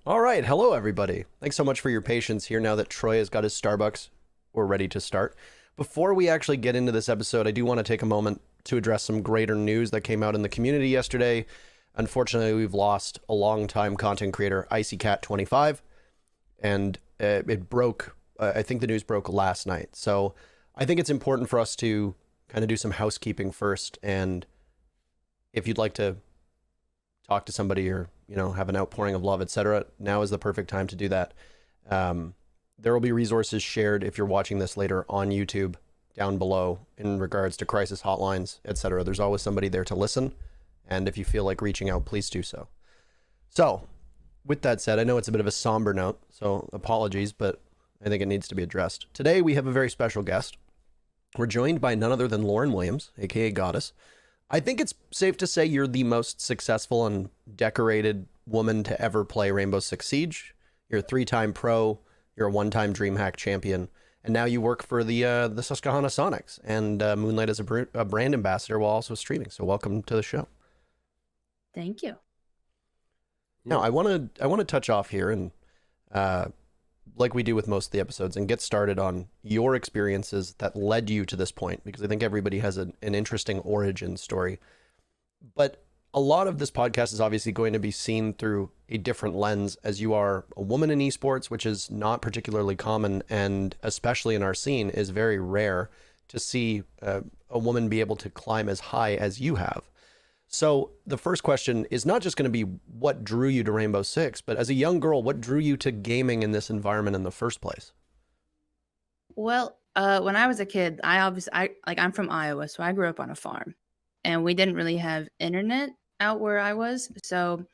All right, hello everybody. Thanks so much for your patience here now that Troy has got his Starbucks. We're ready to start. Before we actually get into this episode, I do want to take a moment to address some greater news that came out in the community yesterday. Unfortunately, we've lost a long-time content creator, IcyCat25, and it broke, I think the news broke last night. So I think it's important for us to kind of do some housekeeping first, and if you'd like to talk to somebody or have an outpouring of love, etc., now is the perfect time to do that. There will be resources shared if you're watching this later on YouTube down below in regards to crisis hotlines, etc. There's always somebody there to listen, and if you feel like reaching out, please do so. So with that said, I know it's a bit of a somber note, so apologies, but I think it needs to be addressed. Today we have a very special guest. We're joined by none other than Lauren Williams, aka Goddess. I think it's safe to say you're the most successful and decorated woman to ever play Rainbow Six Siege. You're a 3-time pro, you're a 1-time Dreamhack champion, and now you work for the Susquehanna Soniqs and moonlight as a brand ambassador while also streaming. So welcome to the show. Thank you. Now I want to touch off here and like we do with most of the episodes, and get started on your experiences that led you to this point, because I think everybody has an interesting origin story. But a lot of this podcast is obviously going to be seen through a different lens, as you are a woman in esports, which is not particularly common, and especially in our scene is very rare to see a woman be able to climb as high as you have. So the first question is not just going to be what drew you to Rainbow Six, but as a young girl, what drew you to gaming in this environment in the first place? Well, when I was a kid, I'm from Iowa, so I grew up on a farm, and we didn't really have internet out where I was. So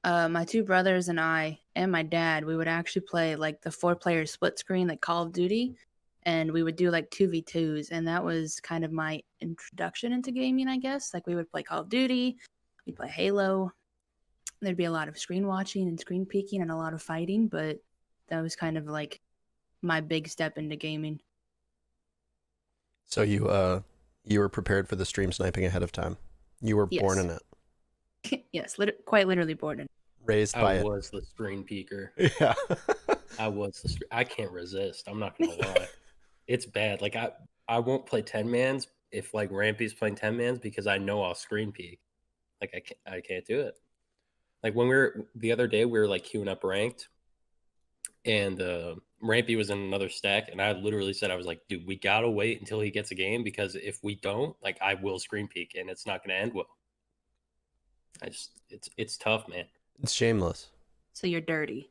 my two brothers and I and my dad, we would actually play like the 4-player split screen, like Call of Duty, and we would do like 2v2s, and that was kind of my introduction into gaming, I guess. Like we would play Call of Duty, we'd play Halo. There'd be a lot of screen watching and screen peeking and a lot of fighting, but that was kind of like my big step into gaming. So you were prepared for the stream sniping ahead of time. You were born in it. Yes, quite literally born in it. Raised by it. I was the screen peeker. Yeah. I can't resist. I'm not gonna lie. It's bad. Like I won't play 10-mans if like Rampy's playing 10-mans because I know I'll screen peek. Like I can't do it. Like when the other day we were like queuing up ranked, and Rampy was in another stack, and I literally said, I was like, dude, we gotta wait until he gets a game, because if we don't, like, I will screen peek and it's not gonna end well. It's tough, man. It's shameless. So you're dirty.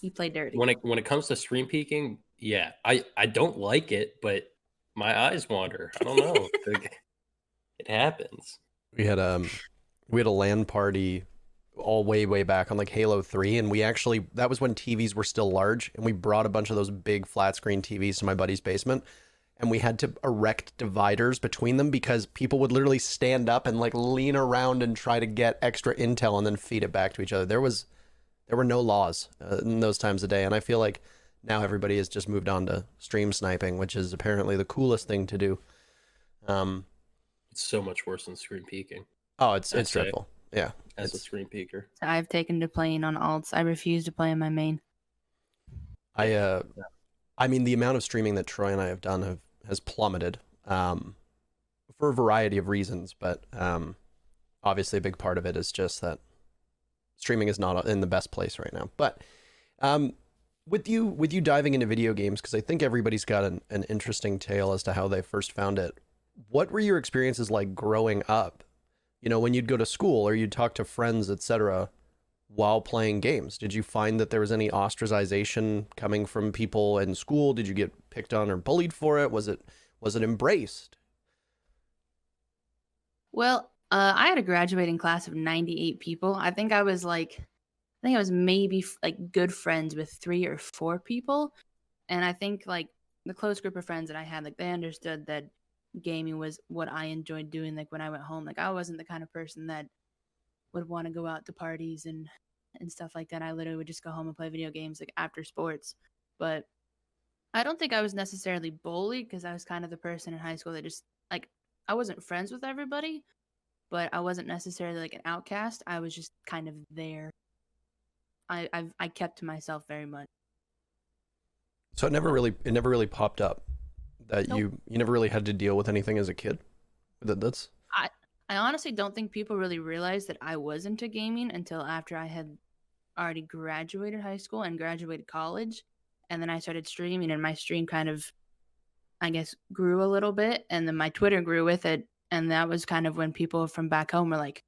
You play dirty. When it comes to screen peeking, yeah, I don't like it, but my eyes wander. I don't know. It happens. We had a LAN party all way back on like Halo 3, and that was when TVs were still large, and we brought a bunch of those big flat screen TVs to my buddy's basement, and we had to erect dividers between them because people would literally stand up and like lean around and try to get extra intel and then feed it back to each other. There were no laws in those times of day, and I feel like now everybody has just moved on to stream sniping, which is apparently the coolest thing to do. It's so much worse than screen peeking. Oh, it's dreadful. Yeah. As a screen peeker. I've taken to playing on alts. I refuse to play in my main. I mean, the amount of streaming that Troy and I have done has plummeted for a variety of reasons, but obviously a big part of it is just that streaming is not in the best place right now. But with you diving into video games, because I think everybody's got an interesting tale as to how they first found it. What were your experiences like growing up? When you'd go to school or you'd talk to friends, etc., while playing games, did you find that there was any ostracization coming from people in school? Did you get picked on or bullied for it? Was it embraced? Well, I had a graduating class of 98 people. I think I was maybe like good friends with 3 or 4 people. And I think like the close group of friends that I had, like they understood that gaming was what I enjoyed doing. Like when I went home, like I wasn't the kind of person that would want to go out to parties and stuff like that. I literally would just go home and play video games like after sports. But I don't think I was necessarily bullied, because I was kind of the person in high school that just like, I wasn't friends with everybody, but I wasn't necessarily like an outcast. I was just kind of there. I kept to myself very much. So it never really popped up that Nope. you never really had to deal with anything as a kid. That's I I honestly don't think people really realized that I was into gaming until after I had already graduated high school and graduated college, and then I started streaming, and my stream kind of, I guess, grew a little bit, and then my Twitter grew with it, and that was kind of when people from back home were like,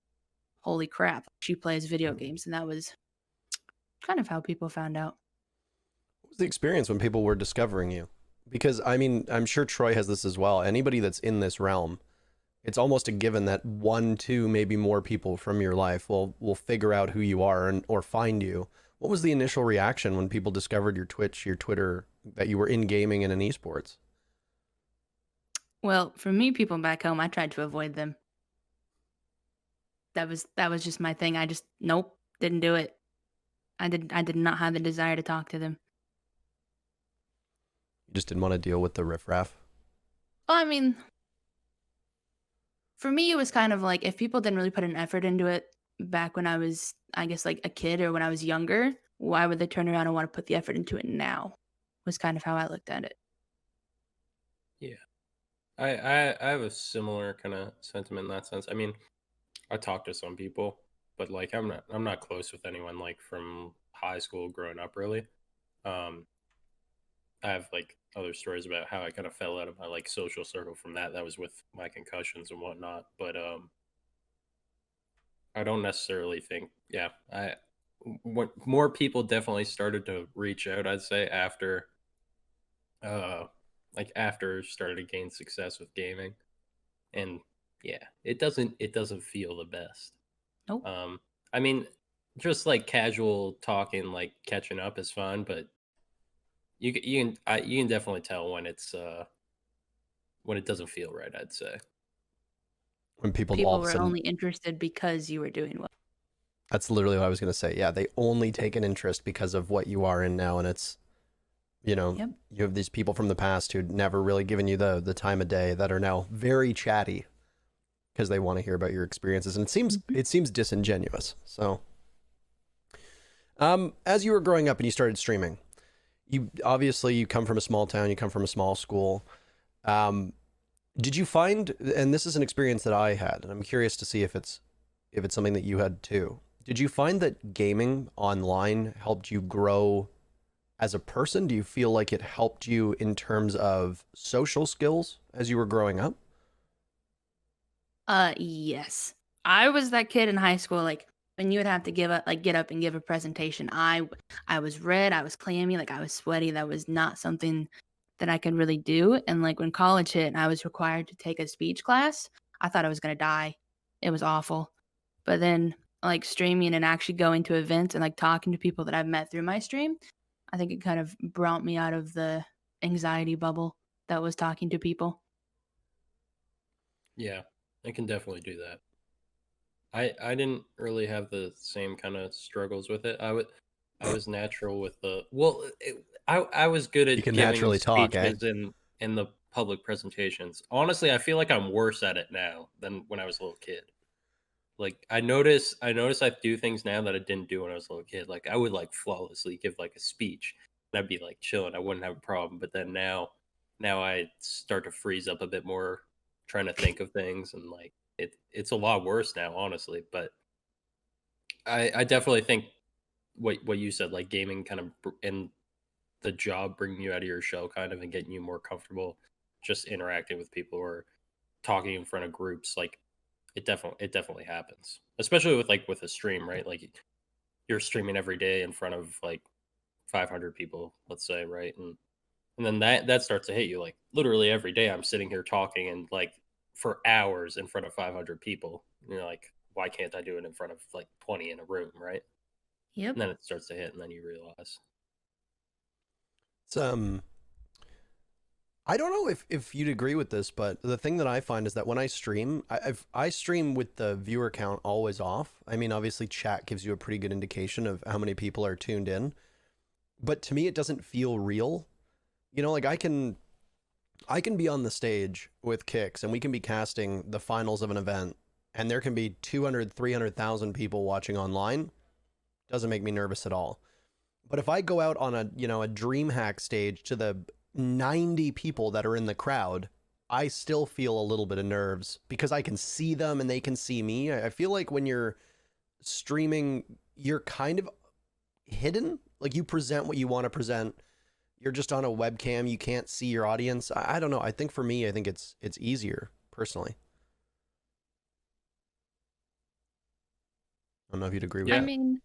"Holy crap, she plays video games," and that was kind of how people found out. what was the experience when people were discovering you? Because I mean, I'm sure Troy has this as well. Anybody that's in this realm, it's almost a given that one, two, maybe more people from your life will figure out who you are and or find you. What was the initial reaction when people discovered your Twitch, your Twitter, that you were in gaming and in esports? Well, for me, people back home, I tried to avoid them. That was just my thing. I just nope, didn't do it. I did not have the desire to talk to them. You just didn't want to deal with the riffraff. Well, I mean, for me, it was kind of like if people didn't really put an effort into it back when I was, I guess, like a kid or when I was younger, why would they turn around and want to put the effort into it now? Was kind of how I looked at it. Yeah. I have a similar kind of sentiment in that sense. I mean, I talk to some people, but like I'm not close with anyone like from high school growing up really. Um I have like other stories about how I kind of fell out of my like social circle from that. That was with my concussions and whatnot. But I don't necessarily think yeah, I what more people definitely started to reach out, I'd say, after uh like after started to gain success with gaming. And yeah, it doesn't feel the best. Nope. I mean, just like casual talking, like catching up is fun, but you can definitely tell when it doesn't feel right. I'd say. When people all People of a were sudden, only interested because you were doing well. that's literally what I was going to say. Yeah, they only take an interest because of what you are in now. And it's, you know, Yep. you have these people from the past who'd never really given you the time of day that are now very chatty because they want to hear about your experiences. And Mhm. it seems disingenuous. So, as you were growing up and you started streaming, you obviously you come from a small town, you come from a small school. Um, did you find, and this is an experience that I had, and I'm curious to see if it's something that you had too. Did you find that gaming online helped you grow as a person? Do you feel like it helped you in terms of social skills as you were growing up? Yes. I was that kid in high school, like when you would have to get up and give a presentation. I was red, I was clammy, like I was sweaty. That was not something that I could really do. And like when college hit and I was required to take a speech class, I thought I was gonna die. It was awful. But then like streaming and actually going to events and like talking to people that I've met through my stream, I think it kind of brought me out of the anxiety bubble that was talking to people. Yeah, I can definitely do that. I didn't really have the same kind of struggles with it. I was natural with the I was good You at can giving naturally talk, eh? speeches in the public presentations. Honestly, I feel like I'm worse at it now than when I was a little kid. Like I notice I do things now that I didn't do when I was a little kid. Like I would like flawlessly give like a speech and I'd be like chilling. I wouldn't have a problem. But then now I start to freeze up a bit more trying to think of things and like it's a lot worse now, honestly. But I definitely think what you said, like gaming kind of and the job bringing you out of your shell kind of and getting you more comfortable just interacting with people or talking in front of groups, like it definitely happens. Especially with like with a stream, right? Like you're streaming every day in front of like 500 people, let's say, right? And then that starts to hit you like literally every day I'm sitting here talking and like for hours in front of 500 people. And you're like, why can't I do it in front of like 20 in a room, right? Yep. And then it starts to hit and then you realize. It's I don't know if you'd agree with this, but the thing that I find is that when I stream, I stream with the viewer count always off. I mean, obviously, chat gives you a pretty good indication of how many people are tuned in, but to me, it doesn't feel real. You know, like I can be on the stage with Kicks, and we can be casting the finals of an event, and there can be 200, 300,000 people watching online, Doesn't make me nervous at all. But if I go out on a, you know, a Dreamhack stage to the 90 people that are in the crowd, I still feel a little bit of nerves because I can see them and they can see me. I feel like when you're streaming, you're kind of hidden. Like you present what you want to present. You're just on a webcam. You can't see your audience. I don't know. I think for me, I think it's easier personally. I don't know if you'd agree with I that. mean,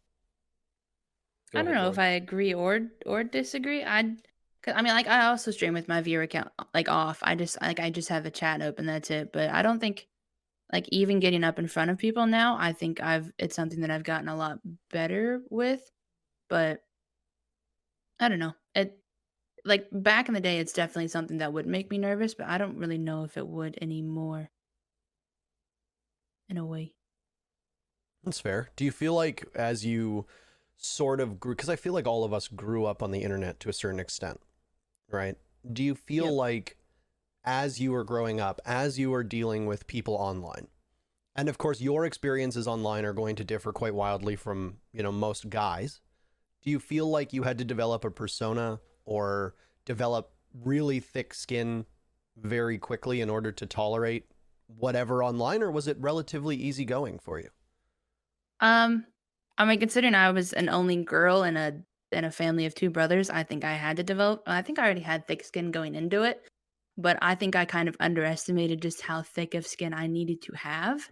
Go I don't ahead, know if Lauren. I agree or disagree. Cause I mean, like I also stream with my viewer account like off. I just have a chat open. That's it. But I don't think like even getting up in front of people now. I think it's something that I've gotten a lot better with. But I don't know. It like back in the day, it's definitely something that would make me nervous. But I don't really know if it would anymore. In a way. That's fair. Do you feel like as you sort of grew, because I feel like all of us grew up on the internet to a certain extent, right? Do you feel Yep. like as you were growing up, as you were dealing with people online, and of course your experiences online are going to differ quite wildly from, you know, most guys. Do you feel like you had to develop a persona or develop really thick skin very quickly in order to tolerate whatever online, or was it relatively easygoing for you? I mean, considering I was an only girl in a family of two brothers, I think I had to develop. I think I already had thick skin going into it, but I think I kind of underestimated just how thick of skin I needed to have.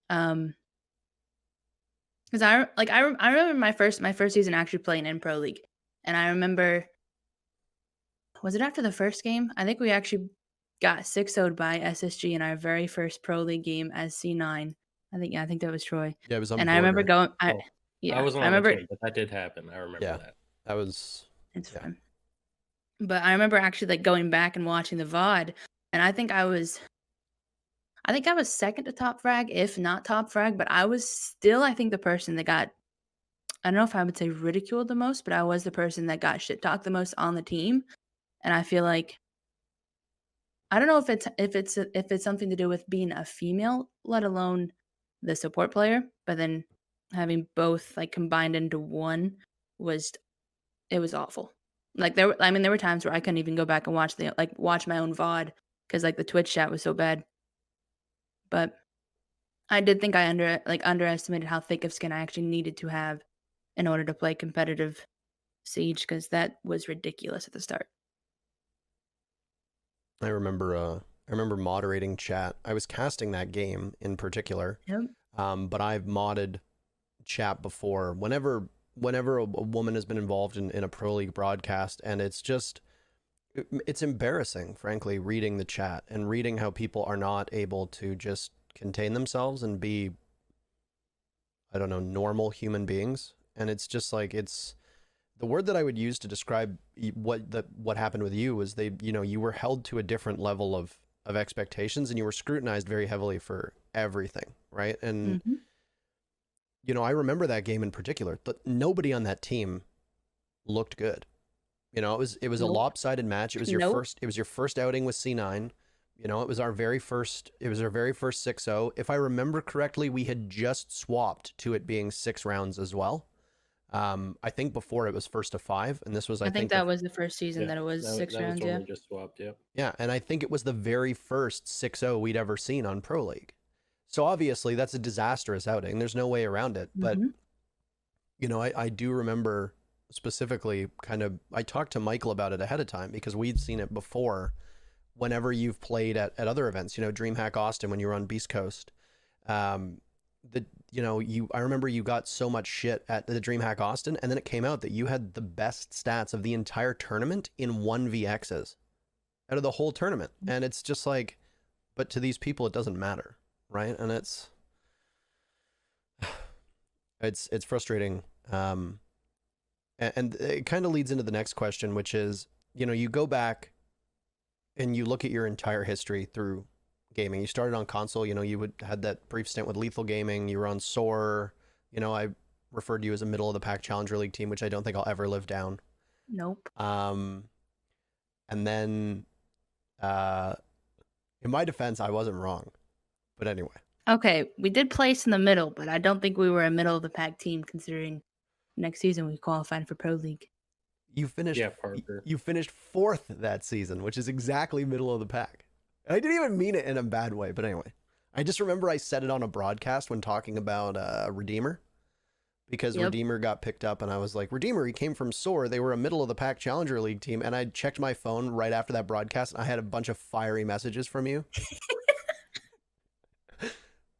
Um, because I remember my first season actually playing in Pro League, and I remember was it after the first game? I think we actually got 6-0'd by SSG in our very first Pro League game as C9. I think that was Troy. Yeah, it was on And I remember border. going Oh, I yeah, wasn't I on the remember team, but that did happen. I remember Yeah, that. that was, it's yeah. fine. But I remember actually like going back and watching the VOD, and I think I was second to top frag, if not top frag, but I was still I think the person that got I don't know if I would say ridiculed the most, but I was the person that got shit talked the most on the team. And I feel like I don't know if it's something to do with being a female, let alone the support player, but then having both like combined into one was it was awful. Like there were times where I couldn't even go back and watch my own VOD because like the Twitch chat was so bad. But I did think I underestimated how thick of skin I actually needed to have in order to play competitive Siege because that was ridiculous at the start. I remember moderating chat. I was casting that game in particular, Yep. but I've modded chat before. Whenever a woman has been involved in a pro league broadcast, and it's embarrassing, frankly, reading the chat and reading how people are not able to just contain themselves and be, I don't know, normal human beings. And it's just like it's the word that I would use to describe what happened with you was you were held to a different level of expectations and you were scrutinized very heavily for everything, right? And Mm-hmm. I remember that game in particular, but nobody on that team looked good. It was a Nope. lopsided match. It was your Nope. first outing with C9. It was our very first 6-0. If I remember correctly, we had just swapped to it being 6 rounds as well. I think before it was first to 5, and this was I think that was the first season that it was that, 6 that was rounds. when Yeah. we just swapped. Yep. Yeah, and I think it was the very first 6-0 we'd ever seen on Pro League. So obviously that's a disastrous outing. There's no way around it. But I do remember specifically I talked to Michael about it ahead of time because we'd seen it before whenever you've played at other events, Dreamhack Austin when you were on Beast Coast. I remember you got so much shit at the Dreamhack Austin, and then it came out that you had the best stats of the entire tournament in 1vx's out of the whole tournament. And it's just like, but to these people it doesn't matter, right? And it's frustrating. And it kind of leads into the next question, which is, you go back and you look at your entire history through gaming. You started on console, you had that brief stint with Lethal Gaming. You were on SOAR. I referred to you as a middle of the pack Challenger League team, which I don't think I'll ever live down. Nope. And then, in my defense, I wasn't wrong. But anyway. Okay, we did place in the middle, but I don't think we were a middle of the pack team considering next season we qualified for Pro League. You finished Yeah, Parker. you finished 4th that season, which is exactly middle of the pack. And I didn't even mean it in a bad way, but anyway. I just remember I said it on a broadcast when talking about Redeemer, because Yep. Redeemer got picked up, and I was like, Redeemer, he came from SOAR. They were a middle of the pack Challenger League team, and I checked my phone right after that broadcast, and I had a bunch of fiery messages from you.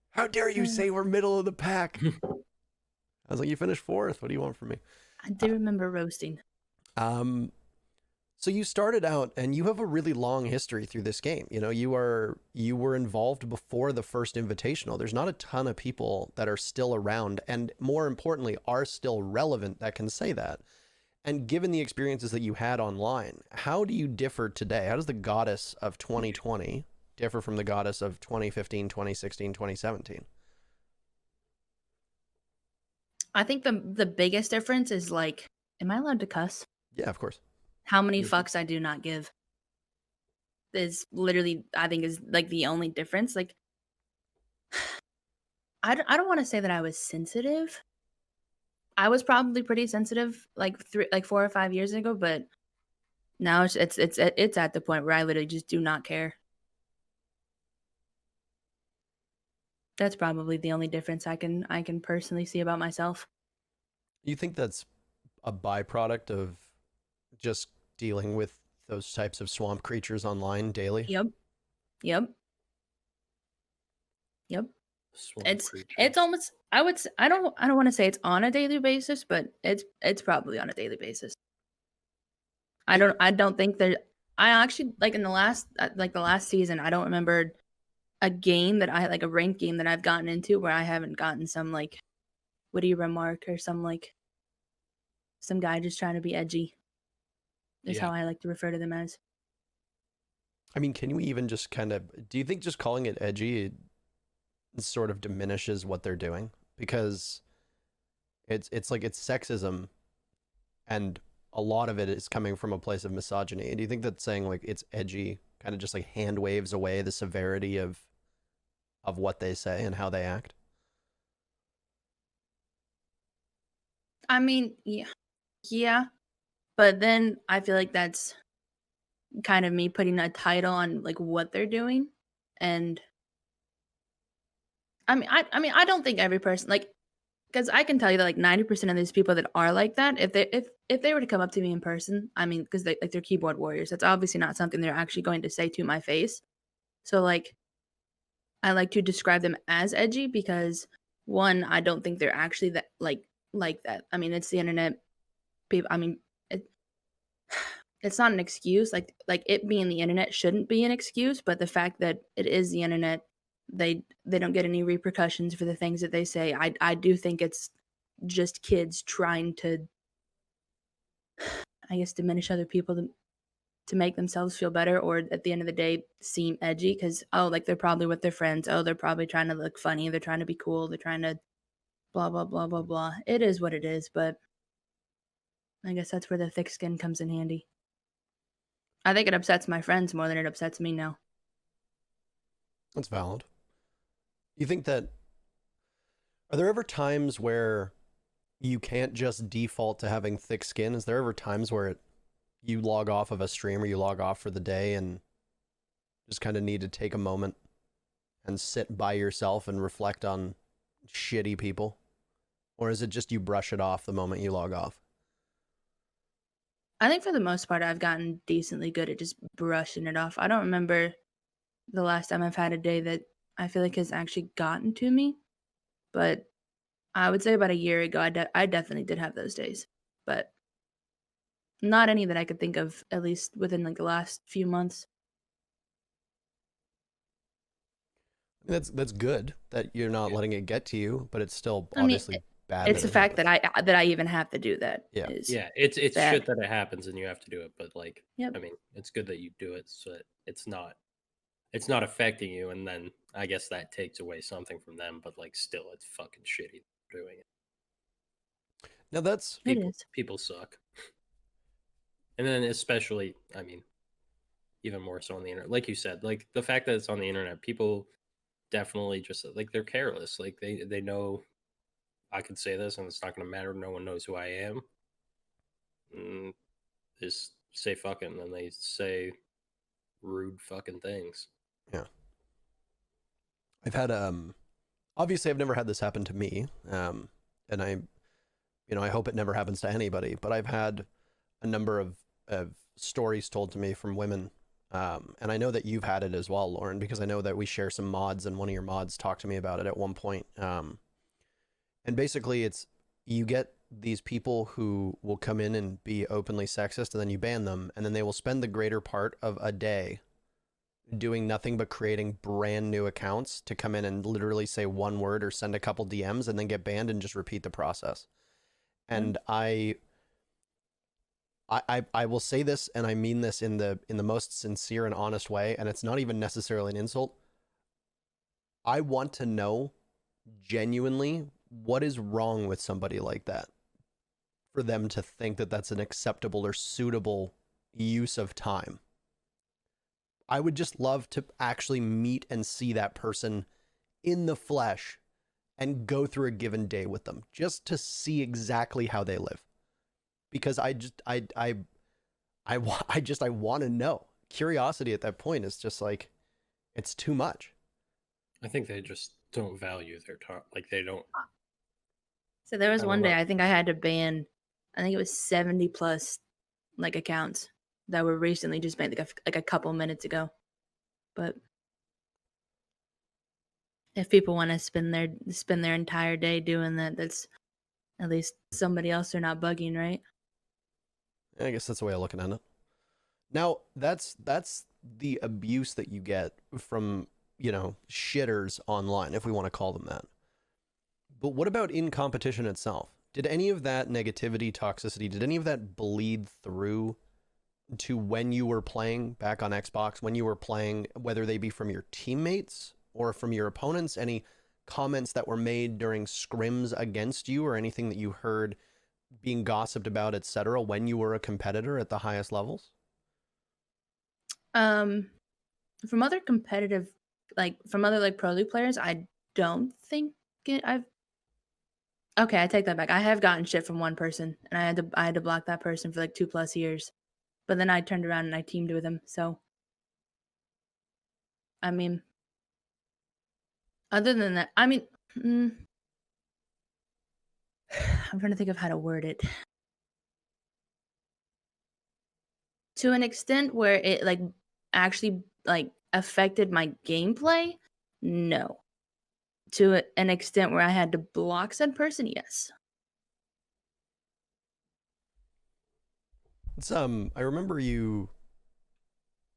How dare you say we're middle of the pack? I was like, you finished 4th. What do you want from me? I do remember roasting. So you started out, and you have a really long history through this game. You know, you were involved before the first invitational. There's not a ton of people that are still around, and more importantly, are still relevant that can say that. And given the experiences that you had online, how do you differ today? How does the goddess of 2020 differ from the goddess of 2015, 2016, 2017? I think the biggest difference is like, am I allowed to cuss? Yeah, of course. How many Mhm. fucks I do not give is literally, I think, is like the only difference. Like, I don't want to say that I was sensitive. I was probably pretty sensitive like 4 or 5 years ago, but now it's at the point where I literally just do not care. That's probably the only difference I can personally see about myself. You think that's a byproduct of just dealing with those types of swamp creatures online daily? Yep. Yep. Yep. Swamp It's creatures. almost, I don't want to say it's on a daily basis, but it's probably on a daily basis. I don't think that I actually like in the last season, I don't remember a game that I like a ranked game that I've gotten into where I haven't gotten some like witty remark or some guy just trying to be edgy. Is Yeah. how I like to refer to them as. I mean, can we even just kind of, do you think just calling it edgy sort of diminishes what they're doing? Because it's like it's sexism, and a lot of it is coming from a place of misogyny. And do you think that saying like it's edgy kind of just like hand waves away the severity of what they say and how they act? I mean, yeah, but then I feel like that's kind of me putting a title on like what they're doing, and I don't think every person like because I can tell you that like 90% of these people that are like that, if they were to come up to me in person, I mean, because they're keyboard warriors, that's obviously not something they're actually going to say to my face. So like, I like to describe them as edgy because one, I don't think they're actually that like that. I mean, it's the internet. People, I mean, it's not an excuse. Like it being the internet shouldn't be an excuse, but the fact that it is the internet, they don't get any repercussions for the things that they say. I do think it's just kids trying to, I guess, diminish other people to make themselves feel better, or at the end of the day seem edgy because like they're probably with their friends. Oh, they're probably trying to look funny. They're trying to be cool. They're trying to blah blah blah blah blah. It is what it is, but I guess that's where the thick skin comes in handy. I think it upsets my friends more than it upsets me now. That's valid. You think that, are there ever times where you can't just default to having thick skin? Is there ever times where you log off of a stream or you log off for the day and just kind of need to take a moment and sit by yourself and reflect on shitty people? Or is it just you brush it off the moment you log off? I think for the most part, I've gotten decently good at just brushing it off. I don't remember the last time I've had a day that I feel like has actually gotten to me, but I would say about a year ago, I definitely did have those days, but not any that I could think of, at least within like the last few months. That's good that you're not Yeah. letting it get to you, but it's still I mean, obviously bad. it's the It fact that happens. I even have to do that. Yeah. Is Yeah, it's bad. shit that it happens and you have to do it, but like, Yep. I mean, it's good that you do it so that it's not affecting you, and then I guess that takes away something from them, but like still it's fucking shitty doing it. Now that's It People is. people suck. And then especially, I mean, even more so on the internet. Like you said, like the fact that it's on the internet, people definitely just like they're careless. Like they know I could say this and it's not going to matter. No one knows who I am. Just say fucking, and they say rude fucking things. Yeah. I've had obviously I've never had this happen to me. And I hope it never happens to anybody, but I've had a number of stories told to me from women. And I know that you've had it as well, Lauren, because I know that we share some mods, and one of your mods talked to me about it at one point. And basically it's, you get these people who will come in and be openly sexist, and then you ban them, and then they will spend the greater part of a day doing nothing but creating brand new accounts to come in and literally say one word or send a couple DMs and then get banned and just repeat the process. And I will say this, and I mean this in the most sincere and honest way, and it's not even necessarily an insult. I want to know genuinely what is wrong with somebody like that for them to think that that's an acceptable or suitable use of time. I would just love to actually meet and see that person in the flesh and go through a given day with them just to see exactly how they live. Because I want to know. Curiosity at that point is just like, it's too much. I think they just don't value their time. Like they don't. So there was I don't one day know. I think I had to ban, I think it was 70 plus like accounts that were recently just made like a couple minutes ago. But if people want to spend their entire day doing that, that's at least somebody else they're not bugging, right? I guess that's the way of looking at it. Now, that's the abuse that you get from, shitters online, if we want to call them that. But what about in competition itself? Did any of that negativity, toxicity, did any of that bleed through to when you were playing back on Xbox, when you were playing, whether they be from your teammates or from your opponents, any comments that were made during scrims against you or anything that you heard being gossiped about, etc., when you were a competitor at the highest levels? From other competitive, from other Pro League players, I don't think I've. Okay, I take that back. I have gotten shit from one person, and I had to block that person for like 2+ years. But then I turned around and I teamed with him. So, I mean, other than that, I mean, I'm trying to think of how to word it. To an extent where it actually affected my gameplay, no. To an extent where I had to block said person, yes. It's I remember you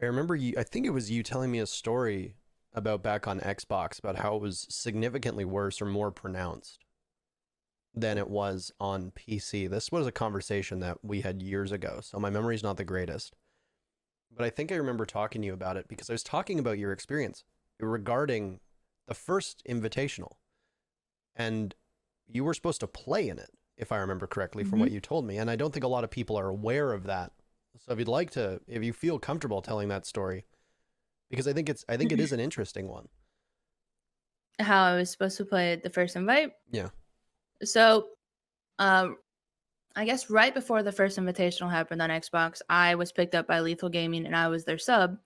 I think it was you telling me a story about back on Xbox about how it was significantly worse or more pronounced than it was on PC. This was a conversation that we had years ago, so my memory's not the greatest. But I think I remember talking to you about it because I was talking about your experience regarding the first invitational. And you were supposed to play in it, if I remember correctly, from what you told me. And I don't think a lot of people are aware of that. So if you feel comfortable telling that story, because I think it is an interesting one. How I was supposed to play at the first invite? Yeah. So, I guess right before the first invitational happened on Xbox, I was picked up by Lethal Gaming and I was their sub.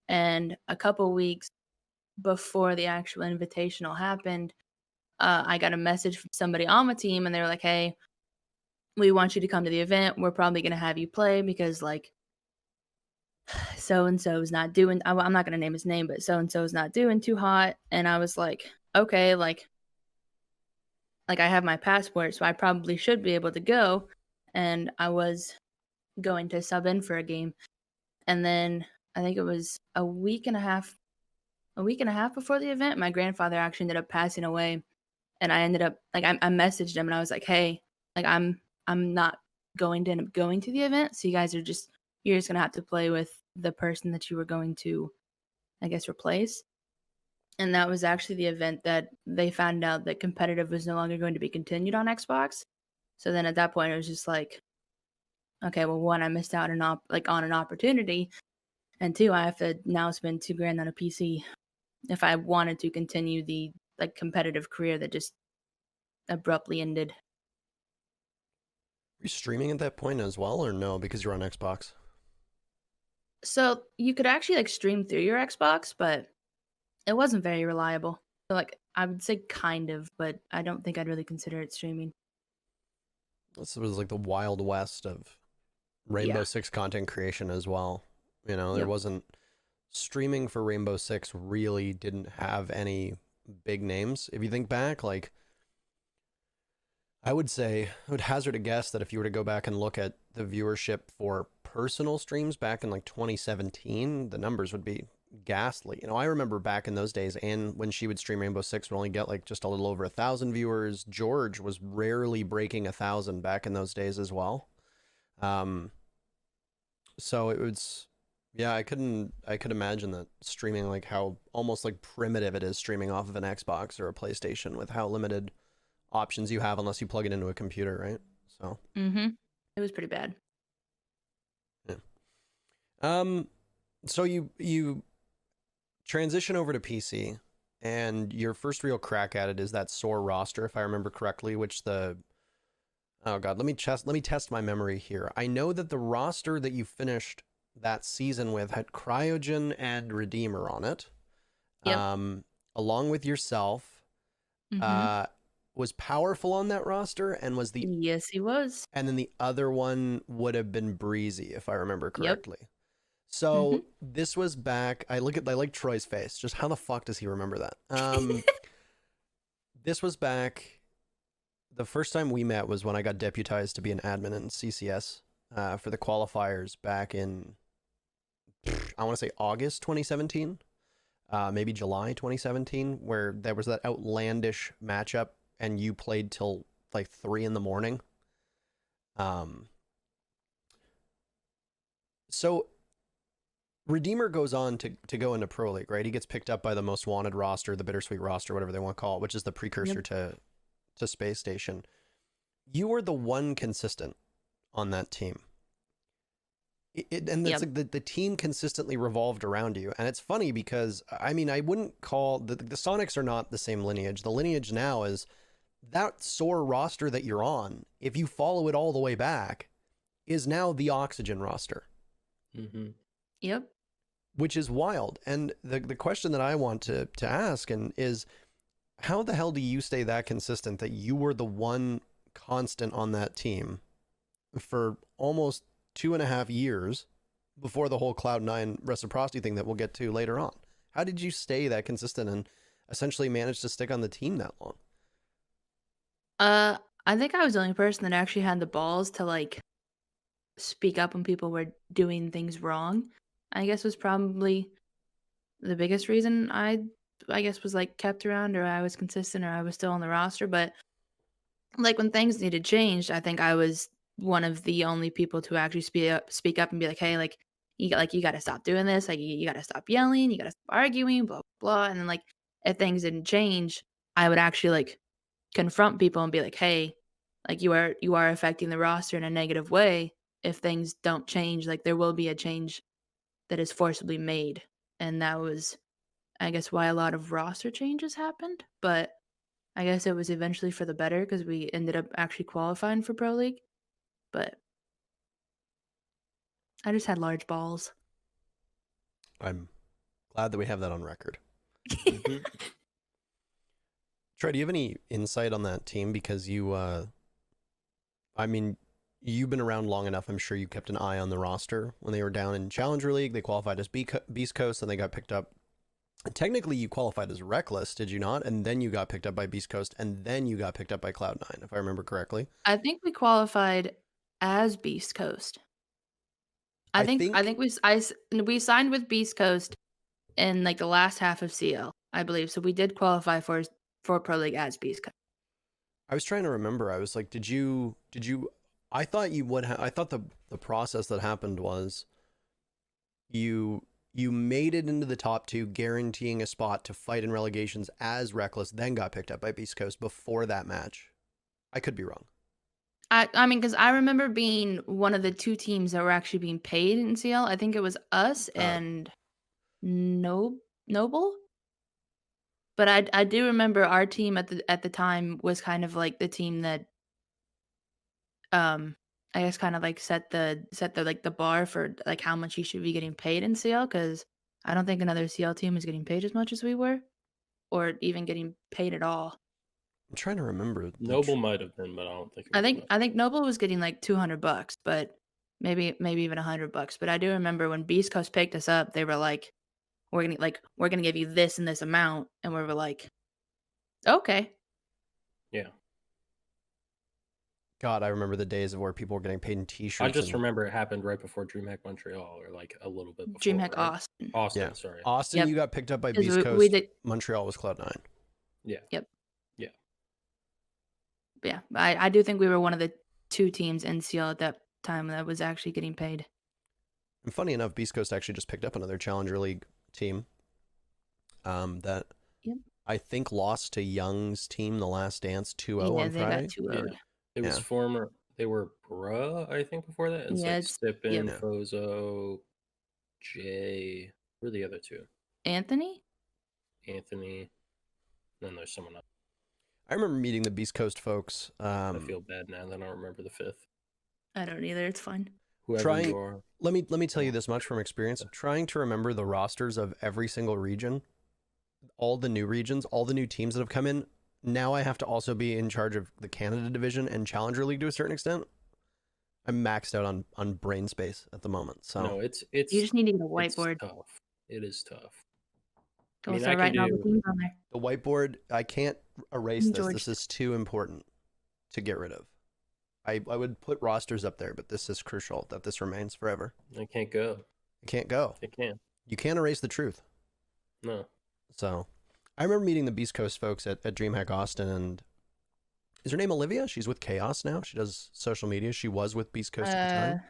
And a couple weeks before the actual invitational happened, I got a message from somebody on my team and they were like, hey, we want you to come to the event. We're probably going to have you play because so-and-so is not doing, I'm not going to name his name, but so-and-so is not doing too hot. And I was like, okay, I have my passport, so I probably should be able to go. And I was going to sub in for a game. And then I think it was a week and a half before the event, my grandfather actually ended up passing away. And I ended up I messaged him and I was like, hey, I'm not going to end up going to the event. So you're just gonna have to play with the person that you were going to, I guess, replace. And that was actually the event that they found out that competitive was no longer going to be continued on Xbox. So then at that point, it was just like, okay, well, one, I missed out on an opportunity, and two, I have to now spend $2,000 on a PC if I wanted to continue the competitive career that just abruptly ended. Were you streaming at that point as well, or no? Because you're on Xbox. So you could actually like stream through your Xbox, but it wasn't very reliable. So like I would say kind of, but I don't think I'd really consider it streaming. This was like the wild west of Rainbow Yeah. Six content creation as well. There Yep. wasn't streaming for Rainbow Six really didn't have any big names. If you think back, like I would say, I would hazard a guess that if you were to go back and look at the viewership for personal streams back in like 2017, the numbers would be ghastly. I remember back in those days, and when she would stream Rainbow Six, would only get like just a little over 1,000 viewers. George was rarely breaking 1,000 back in those days as well. So it was, yeah, I could imagine that streaming, like how almost like primitive it is streaming off of an Xbox or a PlayStation with how limited options you have unless you plug it into a computer, right? So Mm-hmm. It was pretty bad. yeah. So you transition over to PC, and your first real crack at it is that SOAR roster, if I remember correctly, which oh god, let me test my memory here. I know that the roster that you finished that season with had Cryogen and Redeemer on it. Yep. Along with yourself. Mm-hmm. Was Powerful on that roster, and was the Yes, he was. and then the other one would have been Breezy, if I remember Yep. correctly. Mm-hmm. So this was back. I like Troy's face. Just how the fuck does he remember that? This was back. The first time we met was when I got deputized to be an admin in CCS for the qualifiers back in, I want to say August 2017, maybe July 2017, where there was that outlandish matchup and you played till like 3 a.m. So Redeemer goes on to go into Pro League, right? He gets picked up by the Most Wanted roster, the Bittersweet roster, whatever they want to call it, which is the precursor Yep. to Space Station. You were the one consistent on that team. And it's Yep. like the team consistently revolved around you. And it's funny because, I mean, I wouldn't call the Sonics are not the same lineage. The lineage now is that SOAR roster that you're on, if you follow it all the way back, is now the Oxygen roster. Mm-hmm. Yep. Which is wild. And the question that I want to ask is, how the hell do you stay that consistent that you were the one constant on that team for almost 2.5 years before the whole Cloud9 reciprocity thing that we'll get to later on? How did you stay that consistent and essentially manage to stick on the team that long? I think I was the only person that actually had the balls to like speak up when people were doing things wrong. I guess was probably the biggest reason I guess was like kept around, or I was consistent, or I was still on the roster. But like when things needed changed, I think I was one of the only people to actually speak up and be like, hey, like you got to stop doing this, like you got to stop yelling, you got to stop arguing, blah blah. And then like if things didn't change, I would actually like confront people and be like, hey, like you are affecting the roster in a negative way. If things don't change, like there will be a change that is forcibly made. And that was, I guess, why a lot of roster changes happened. But I guess it was eventually for the better because we ended up actually qualifying for Pro League. But I just had large balls. I'm glad that we have that on record. Mm-hmm. Troy, do you have any insight on that team? Because I mean, you've been around long enough. I'm sure you kept an eye on the roster when they were down in Challenger League. They qualified as Beast Coast, and they got picked up. Technically, you qualified as Reckless, did you not? And then you got picked up by Beast Coast, and then you got picked up by Cloud9, if I remember correctly. I think we qualified as Beast Coast. I I think think we signed with Beast Coast in like the last half of CL, I believe. So we did qualify for Pro League as Beast Coast. I was trying to remember. I was like, did you? I thought you would. I thought the process that happened was you made it into the top 2, guaranteeing a spot to fight in relegations as Reckless, then got picked up by Beast Coast before that match. I could be wrong. I mean, because I remember being one of the 2 teams that were actually being paid in CL. I think it was us and Noble. But I do remember our team at the time was kind of like the team that, um, I guess kind of like set the like the bar for like how much you should be getting paid in CL because I don't think another CL team was getting paid as much as we were, or even getting paid at all. I'm trying to remember. Noble might have been, but I don't think it was much. I think Noble was getting like $200, but maybe even $100. But I do remember when Beast Coast picked us up, they were like, we're gonna give you this and this amount," and we were like, "Okay." Yeah. God, I remember the days of where people were getting paid in T-shirts. I just and- remember it happened right before DreamHack Montreal, or like a little bit before. DreamHack right? Austin. Austin, Yeah. sorry. Austin, Yep. you got picked up by 'Cause Beast we Coast. did Montreal was Cloud9. Yeah. Yep. Yeah. Yeah, I do think we were one of the 2 teams in CL at that time that was actually getting paid. And funny enough, Beast Coast actually just picked up another Challenger League team. That Yep. I think lost to Young's team the last dance 2-0 Yeah, on they Friday. got 2-0'd. Yeah. It was Yeah. they were Bruh, I think, before that. It's Yeah, like it's Sippin, yep. Fozo, Jay. Who are the other two? Anthony? Anthony. Then there's someone else. I remember meeting the Beast Coast folks. I feel bad now that I don't remember the fifth. I don't either, it's fine. Whoever Trying- you are. Let me tell you this much from experience. Trying to remember the rosters of every single region, all the new regions, all the new teams that have come in. Now I have to also be in charge of the Canada division and Challenger League to a certain extent. I'm maxed out on brain space at the moment. So No, it's You just need to get a it's whiteboard. tough. It is tough. Go mean, I start can writing all the do- teams on there. the whiteboard, I can't erase this. George. This is too important to get rid of. I would put rosters up there, but this is crucial that this remains forever. I can't go. It can't go. I can't. You can't erase the truth. No. So I remember meeting the Beast Coast folks at Dreamhack Austin, and is her name Olivia? She's with Chaos now. She does social media. She was with Beast Coast at the time.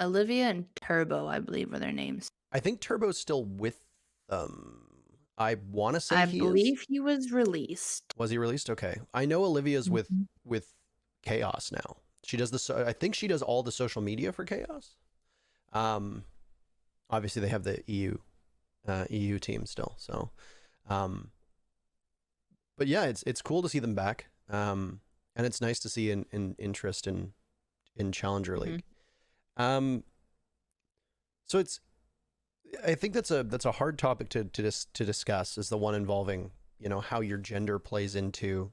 Olivia and Turbo, I believe, were their names. I think Turbo's still with them. I want to say I he believe is. he was released. Was he released? Okay. I know Olivia's Mhm. with Chaos now. She does I think she does all the social media for Chaos. Obviously they have the EU team still. So, but yeah, it's cool to see them back. And it's nice to see an interest in Challenger League. So I think that's a hard topic to discuss, is the one involving, you know, how your gender plays into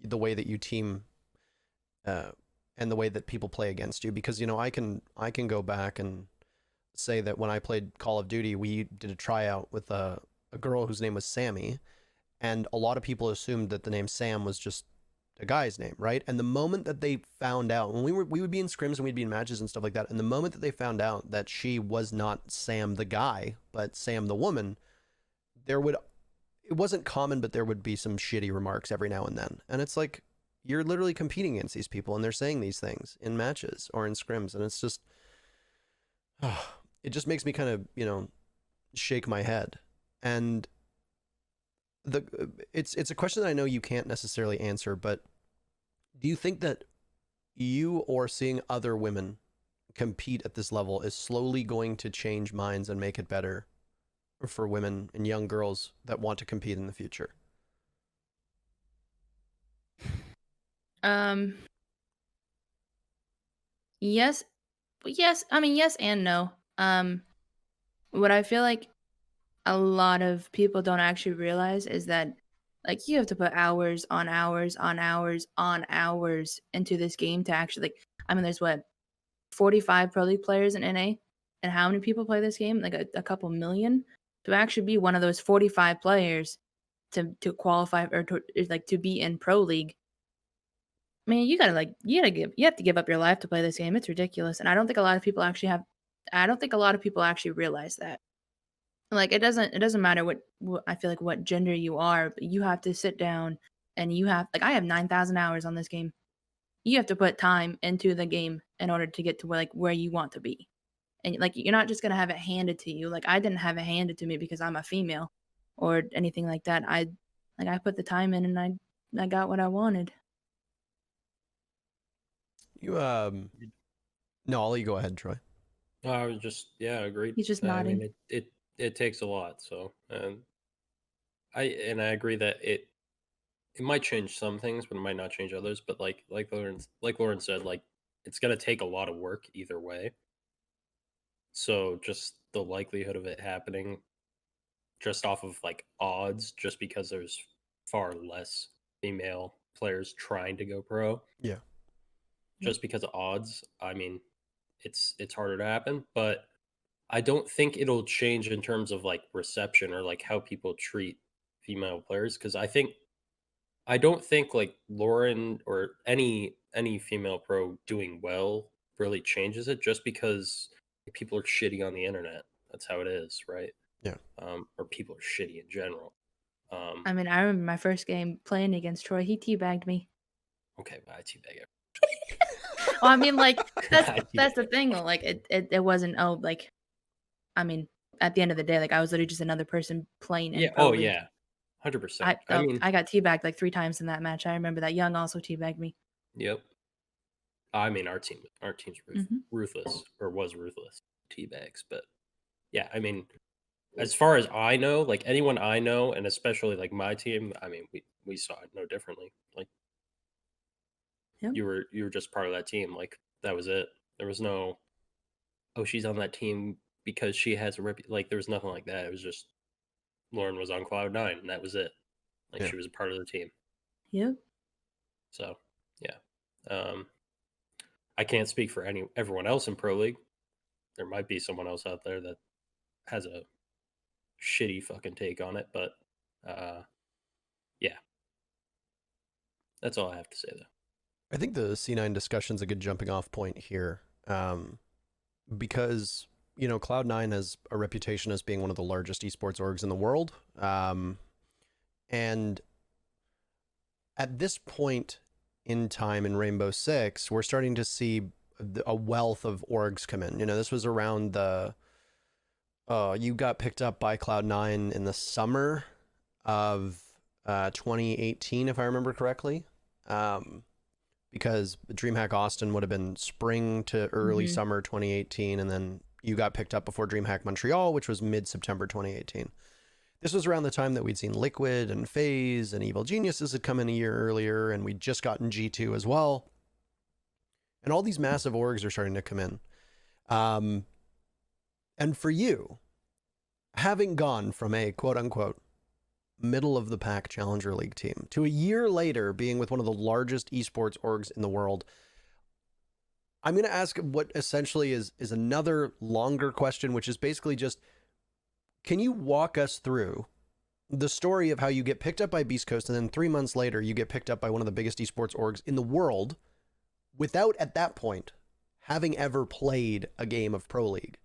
the way that you team, and the way that people play against you. Because, you know, I can go back and say that when I played Call of Duty, we did a tryout with a girl whose name was Sammy, and a lot of people assumed that the name Sam was just a guy's name, right? And the moment that they found out, when we would be in scrims and we'd be in matches and stuff like that, and the moment that they found out that she was not Sam the guy, but Sam the woman, it wasn't common, but there would be some shitty remarks every now and then. And it's like, you're literally competing against these people, and they're saying these things in matches or in scrims, and it's just, it just makes me kind of, you know, shake my head. And it's a question that I know you can't necessarily answer, but do you think that you or seeing other women compete at this level is slowly going to change minds and make it better for women and young girls that want to compete in the future? Yes. Yes, I mean, yes and no. What I feel like a lot of people don't actually realize is that, like, you have to put hours on hours on hours on hours into this game to actually, like, I mean, there's what, 45 Pro League players in NA? And how many people play this game? Like a couple million? To actually be one of those 45 players to qualify or to be in Pro League. I mean, you have to give up your life to play this game. It's ridiculous. And I don't think a lot of people actually realize that. Like, it doesn't matter what I feel like what gender you are, but you have to sit down and I have 9,000 hours on this game. You have to put time into the game in order to get to where you want to be. And like, you're not just going to have it handed to you. Like, I didn't have it handed to me because I'm a female or anything like that. I put the time in and I got what I wanted. You no, I'll let you go ahead, Troy. I was just agreed. He's just I nodding. mean, it takes a lot. So I agree that it might change some things, but it might not change others. But like Lauren said, like it's gonna take a lot of work either way. So just the likelihood of it happening, just off of like odds, just because there's far less female players trying to go pro, Yeah. just because of odds. I mean, it's harder to happen, but I don't think it'll change in terms of like reception or like how people treat female players because I don't think like Lauren or any female pro doing well really changes it just because people are shitty on the internet. That's how it is, right? Yeah. Or people are shitty in general. I mean, I remember my first game playing against Troy. He teabagged me. Okay, but I teabag Well, I mean, like that's I that's the teabag thing though. Like it wasn't. Oh, like I mean, at the end of the day, like I was literally just another person playing in Yeah. pro Oh league. yeah. 100%. I mean, I got teabagged like 3 times in that match. I remember that Young also teabagged me. yep. I mean, our team's Mhm. ruthless or was ruthless teabags, but yeah, I mean, as far as I know, like anyone I know, and especially like my team, I mean, we saw it no differently. Like Yep. you were just part of that team. Like that was it. There was no, oh, she's on that team because she has a like there was nothing like that. It was just Lauren was on cloud nine, and that was it. Like Yeah. she was a part of the team. Yep. So yeah, I can't speak for everyone else in pro league. There might be someone else out there that has a shitty fucking take on it, but yeah, that's all I have to say though. I think the C9 discussion's a good jumping off point here, because Cloud9 has a reputation as being one of the largest esports orgs in the world, and at this point in time in Rainbow Six, we're starting to see a wealth of orgs come in. This was around you got picked up by Cloud9 in the summer of 2018, if I remember correctly. Because Dreamhack Austin would have been spring to early summer 2018, and then you got picked up before Dreamhack Montreal, which was mid-September 2018. This was around the time that we'd seen Liquid and FaZe and Evil Geniuses had come in a year earlier, and we'd just gotten G2 as well. And all these massive orgs are starting to come in. And for you, having gone from a quote-unquote middle of the pack Challenger League team to a year later being with one of the largest esports orgs in the world, I'm going to ask what essentially is another longer question, which is basically just, can you walk us through the story of how you get picked up by Beast Coast and then 3 months later you get picked up by one of the biggest esports orgs in the world without at that point having ever played a game of Pro League?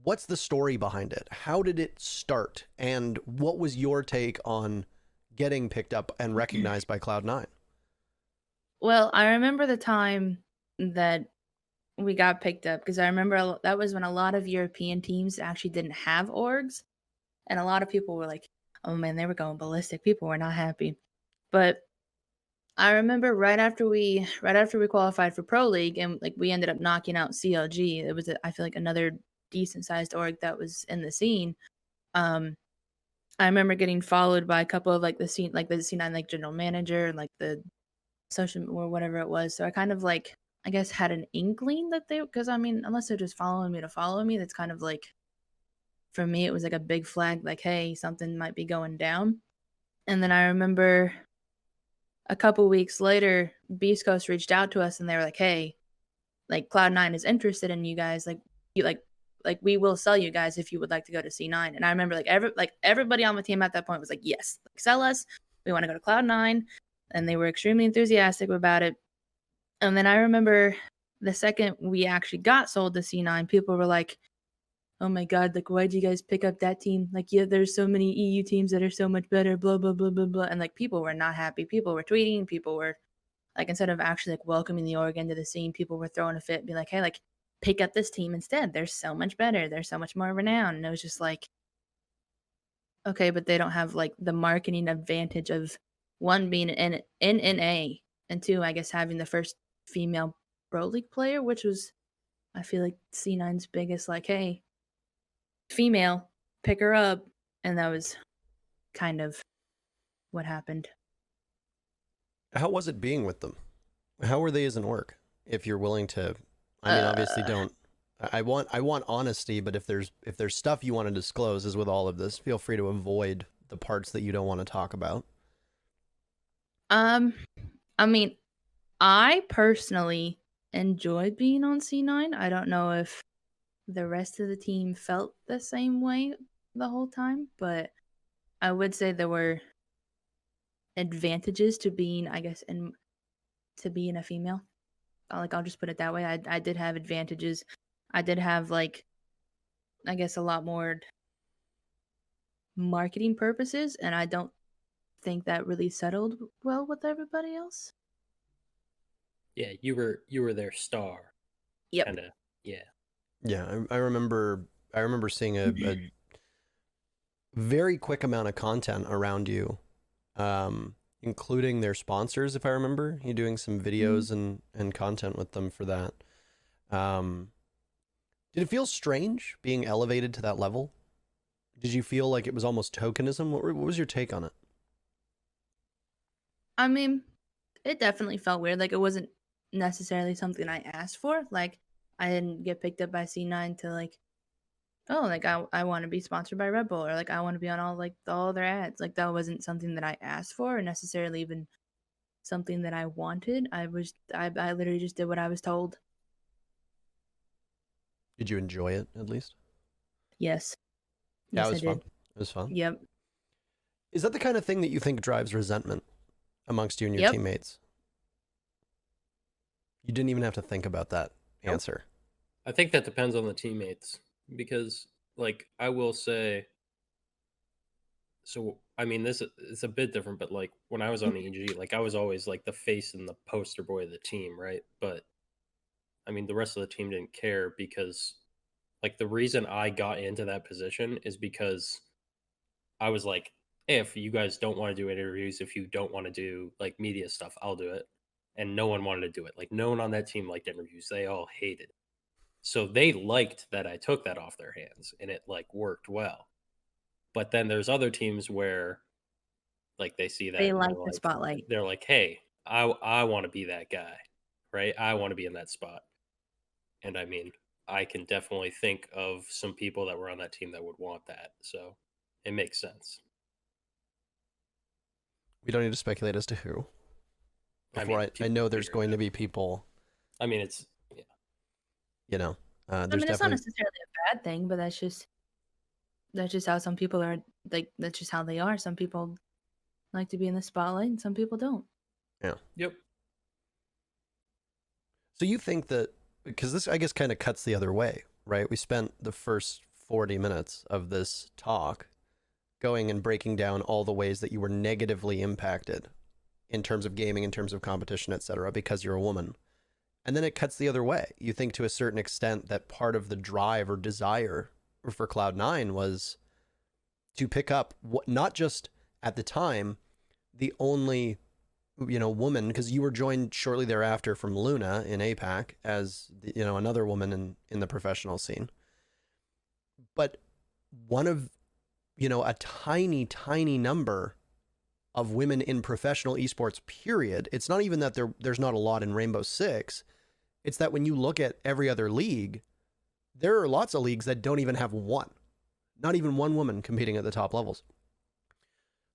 What's the story behind it? How did it start? And what was your take on getting picked up and recognized by Cloud9? Well, I remember the time that we got picked up because I remember that was when a lot of European teams actually didn't have orgs, and a lot of people were like, "Oh man, they were going ballistic." People were not happy, but I remember right after we qualified for Pro League and like we ended up knocking out CLG. It was I feel like another decent sized org that was in the scene. I remember getting followed by a couple of like the C9 like general manager and like the social or whatever it was. So I kind of like I guess had an inkling that because I mean unless they're just following me to follow me, that's kind of like for me it was like a big flag like hey something might be going down. And then I remember a couple weeks later, Beast Coast reached out to us and they were like, "Hey, like Cloud9 is interested in you guys. Like you like we will sell you guys if you would like to go to C9." And I remember like everybody on the team at that point was like, "Yes, like, sell us. We want to go to Cloud9." And they were extremely enthusiastic about it. And then I remember the second we actually got sold to C9, people were like, "Oh my god, like why'd you guys pick up that team? Like, yeah, there's so many EU teams that are so much better, blah, blah, blah, blah, blah." And like people were not happy. People were tweeting, people were like instead of actually like welcoming the org into the scene, people were throwing a fit, be like, "Hey, like pick up this team instead. They're so much better. They're so much more renowned." And it was just like, okay, but they don't have like the marketing advantage of one being in NA and two, I guess having the first female pro league player, which was I feel like C9's biggest like, hey, female, pick her up. And that was kind of what happened. How was it being with them? How were they as in work? If you're willing to, I mean, obviously Uh, don't. I want honesty, but if there's stuff you want to disclose, as with all of this, feel free to avoid the parts that you don't want to talk about. um, I mean, I personally enjoyed being on C9. I don't know if the rest of the team felt the same way the whole time, but I would say there were advantages to being, I guess, in to being a female. Like I'll just put it that way. I did have advantages. I did have like I guess a lot more marketing purposes, and I don't think that really settled well with everybody else. Yeah, you were their star, Yep. kind of. Yeah. Yeah, I remember seeing a very quick amount of content around you, including their sponsors. If I remember, you doing some videos and content with them for that. Um, did it feel strange being elevated to that level? Did you feel like it was almost tokenism? What was your take on it? I mean, it definitely felt weird. Like it wasn't necessarily something I asked for. Like I didn't get picked up by C9 to like, oh, like I want to be sponsored by Red Bull or like I want to be on all their ads. Like that wasn't something that I asked for or necessarily even something that I wanted. I literally just did what I was told. Did you enjoy it at least? Yes. Yeah, it Yes, I was fun. did. It was fun. Yep. Is that the kind of thing that you think drives resentment amongst you and your Yep. teammates? You didn't even have to think about that Nope. answer. I think that depends on the teammates because, like, I will say, so I mean, this is a bit different, but like when I was on EG, like I was always like the face and the poster boy of the team, right? But I mean, the rest of the team didn't care because, like, the reason I got into that position is because I was like, hey, if you guys don't want to do interviews, if you don't want to do like media stuff, I'll do it. And no one wanted to do it. Like, no one on that team liked interviews. They all hated it. So they liked that I took that off their hands and it like worked well. But then there's other teams where like they see They that and like the spotlight. they're like, hey, I want to be that guy, right? I want to be in that spot. And I mean, I can definitely think of some people that were on that team that would want that. So it makes sense. We don't need to speculate as to who. I Before mean, I know there's going to be people, I mean, it's yeah. you know, I there's mean, it's not definitely, necessarily a bad thing, but that's just how some people are. Like that's just how they are. Some people like to be in the spotlight, and some people don't. yeah. Yep. So you think that, because this, I guess, kind of cuts the other way, right? We spent the first 40 minutes of this talk going and breaking down all the ways that you were negatively impacted in terms of gaming, in terms of competition, etc., because you're a woman. And then it cuts the other way. You think to a certain extent that part of the drive or desire for Cloud9 was to pick up what, not just at the time, the only woman, because you were joined shortly thereafter from Luna in APAC as another woman in the professional scene, but one of a tiny number of women in professional esports, period. It's not even that there's not a lot in Rainbow Six. It's that when you look at every other league, there are lots of leagues that don't even have one, not even one woman competing at the top levels.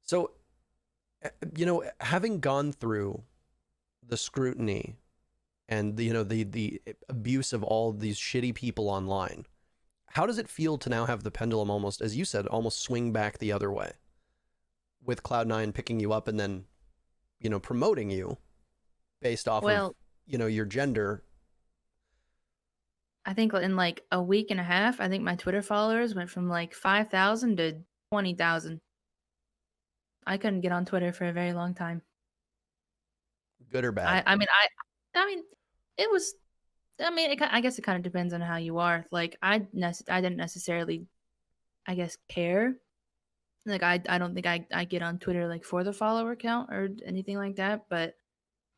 So, having gone through the scrutiny and the abuse of all these shitty people online, how does it feel to now have the pendulum almost, as you said, almost swing back the other way, with Cloud9 picking you up and then, promoting you based off of, Well, your gender? I think in like a week and a half, I think my Twitter followers went from like 5,000 to 20,000. I couldn't get on Twitter for a very long time. Good or bad? I mean, it was. I mean, I guess it kind of depends on how you are. Like, I didn't necessarily, I guess, care. Like, I don't think I get on Twitter like for the follower count or anything like that. But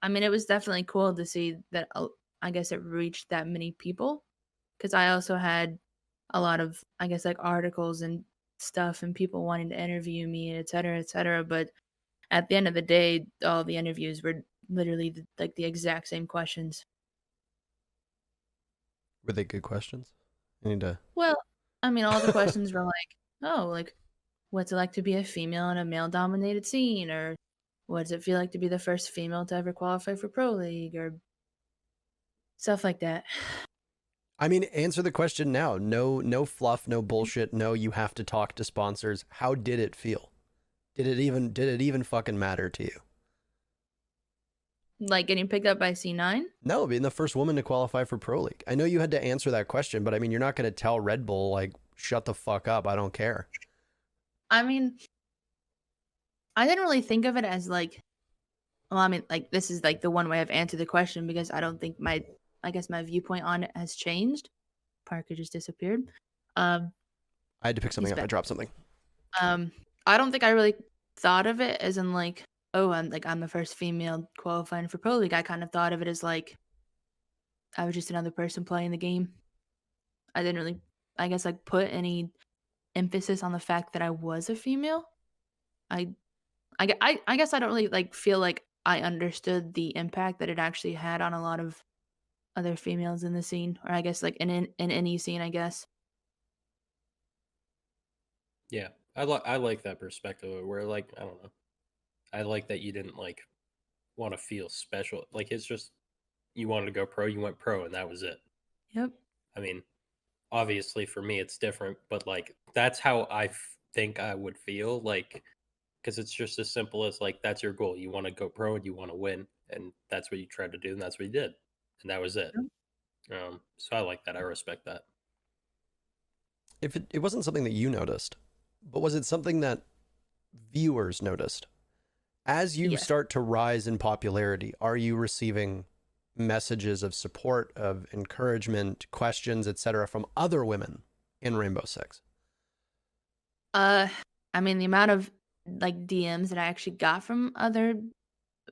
I mean, it was definitely cool to see that. I guess it reached that many people because I also had a lot of, I guess, like articles and stuff and people wanting to interview me, et cetera, et cetera. But at the end of the day, all the interviews were literally like the exact same questions. Were they good questions? I need to. Well, I mean, all the questions were like, oh, like, what's it like to be a female in a male dominated scene? Or what does it feel like to be the first female to ever qualify for Pro League? Or stuff like that. I mean, answer the question now. No, no fluff, no bullshit. No, you have to talk to sponsors. How did it feel? Did it even fucking matter to you? Like getting picked up by C9? No, being the first woman to qualify for Pro League. I know you had to answer that question, but I mean, you're not going to tell Red Bull, like, shut the fuck up. I don't care. I mean, I didn't really think of it as like, well, I mean, like, this is like the one way I've answered the question because I don't think I guess my viewpoint on it has changed. Parker just disappeared. I had to pick something He's up. I back. dropped something. I don't think I really thought of it as in like, oh, I'm the first female qualifying for Pro League. I kind of thought of it as like I was just another person playing the game. I didn't really, I guess, like put any emphasis on the fact that I was a female. I guess I don't really like feel like I understood the impact that it actually had on a lot of other females in the scene, or I guess like in any scene, I guess. Yeah, I like that perspective where like I don't know, I like that you didn't like want to feel special. Like it's just you wanted to go pro, you went pro, and that was it. Yep. I mean, obviously for me it's different, but like that's how I think I would feel like because it's just as simple as like that's your goal. You want to go pro and you want to win, and that's what you tried to do, and that's what you did, and that was it. So I like that. I respect that. If it wasn't something that you noticed, but was it something that viewers noticed? As you Yes. start to rise in popularity, are you receiving messages of support, of encouragement, questions, etc., from other women in Rainbow Six? I mean, the amount of like DMs that I actually got from other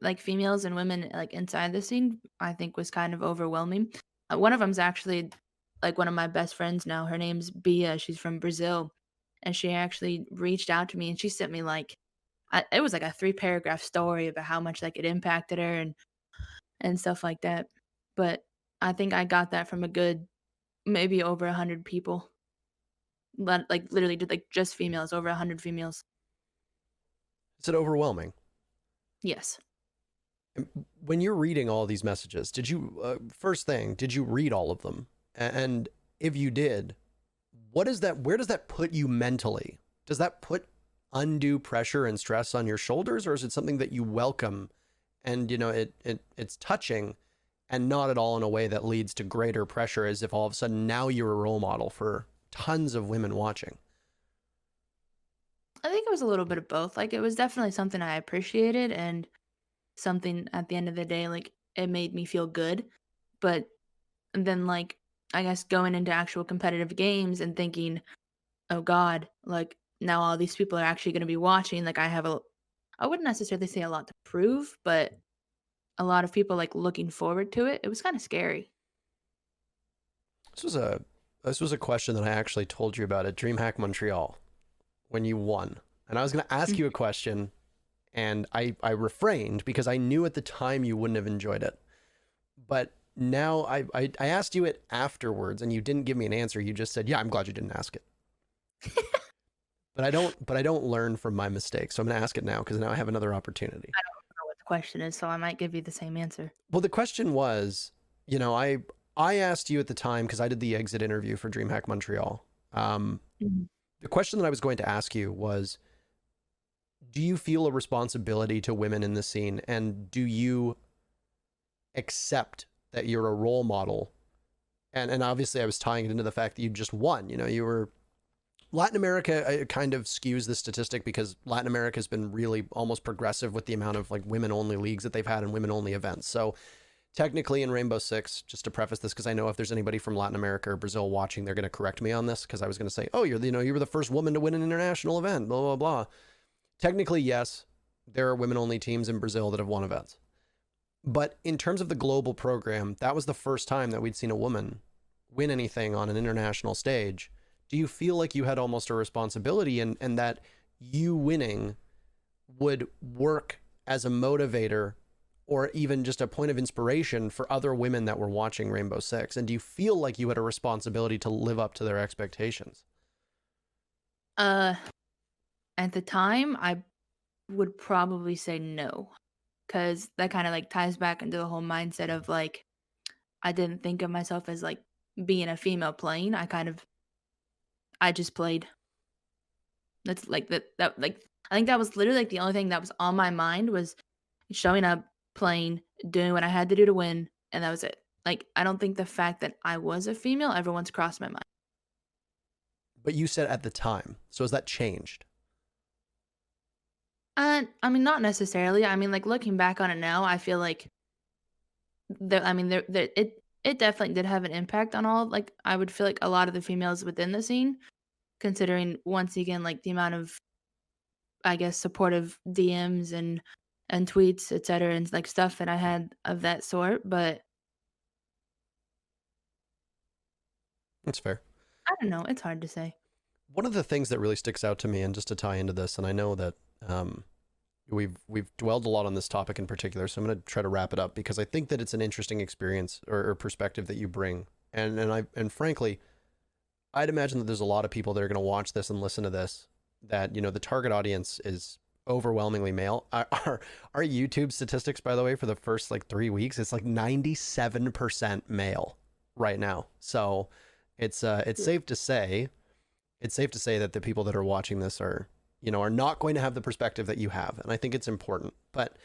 like females and women like inside the scene, I think was kind of overwhelming. One of them's actually like one of my best friends now. Her name's Bia. She's from Brazil, and she actually reached out to me and she sent me like it was like a 3-paragraph story about how much like it impacted her and stuff like that. But I think I got that from a good maybe over 100 people. Like literally just females, over 100 females. Is it overwhelming? Yes. When you're reading all these messages, did you, first thing, did you read all of them? And if you did, what is that, where does that put you mentally? Does that put undue pressure and stress on your shoulders, or is it something that you welcome and, you know, it's touching and not at all in a way that leads to greater pressure, as if all of a sudden now you're a role model for tons of women watching? I think it was a little bit of both. Like it was definitely something I appreciated and something at the end of the day, like it made me feel good. But then like I guess going into actual competitive games and thinking, oh God, like now all these people are actually going to be watching. Like I wouldn't necessarily say a lot to prove, but a lot of people like looking forward to it. It was kind of scary. This was a question that I actually told you about at Dreamhack Montreal when you won. And I was going to ask you a question, and I refrained because I knew at the time you wouldn't have enjoyed it. But now I asked you it afterwards, and you didn't give me an answer. You just said, "Yeah, I'm glad you didn't ask it." But I don't learn from my mistakes. So I'm going to ask it now because now I have another opportunity. I don't know what the question is, so I might give you the same answer. Well, the question was, you know, I asked you at the time because I did the exit interview for Dreamhack Montreal. The question that I was going to ask you was, do you feel a responsibility to women in the scene, and do you accept that you're a role model? And obviously I was tying it into the fact that you just won. You know, you were Latin America kind of skews the statistic because Latin America has been really almost progressive with the amount of like women only leagues that they've had and women only events. So technically in Rainbow Six, just to preface this, because I know if there's anybody from Latin America or Brazil watching, they're going to correct me on this, because I was going to say, oh, you were the first woman to win an international event, blah, blah, blah. Technically, yes, there are women only teams in Brazil that have won events. But in terms of the global program, that was the first time that we'd seen a woman win anything on an international stage. Do you feel like you had almost a responsibility and that you winning would work as a motivator or even just a point of inspiration for other women that were watching Rainbow Six? And do you feel like you had a responsibility to live up to their expectations? Uh, at the time, I would probably say no, because that kind of like ties back into the whole mindset of like I didn't think of myself as like being a female playing. I just played. That's like that like I think that was literally like the only thing that was on my mind was showing up, playing, doing what I had to do to win, and that was it. Like I don't think the fact that I was a female ever once crossed my mind. But you said at the time. So has that changed? I mean, not necessarily. I mean, like looking back on it now, I feel like it definitely did have an impact on all. Like I would feel like a lot of the females within the scene, considering once again like the amount of I guess supportive DMs and tweets, etc., and like stuff that I had of that sort. But That's fair. I don't know. It's hard to say. One of the things that really sticks out to me, and just to tie into this, and I know that we've dwelled a lot on this topic in particular, so I'm going to try to wrap it up because I think that it's an interesting experience or perspective that you bring, and frankly, I'd imagine that there's a lot of people that are going to watch this and listen to this that the target audience is overwhelmingly male. Our YouTube statistics, by the way, for the first like 3 weeks, it's like 97% male right now. So it's safe to say that the people that are watching this are not going to have the perspective that you have. And I think it's important. But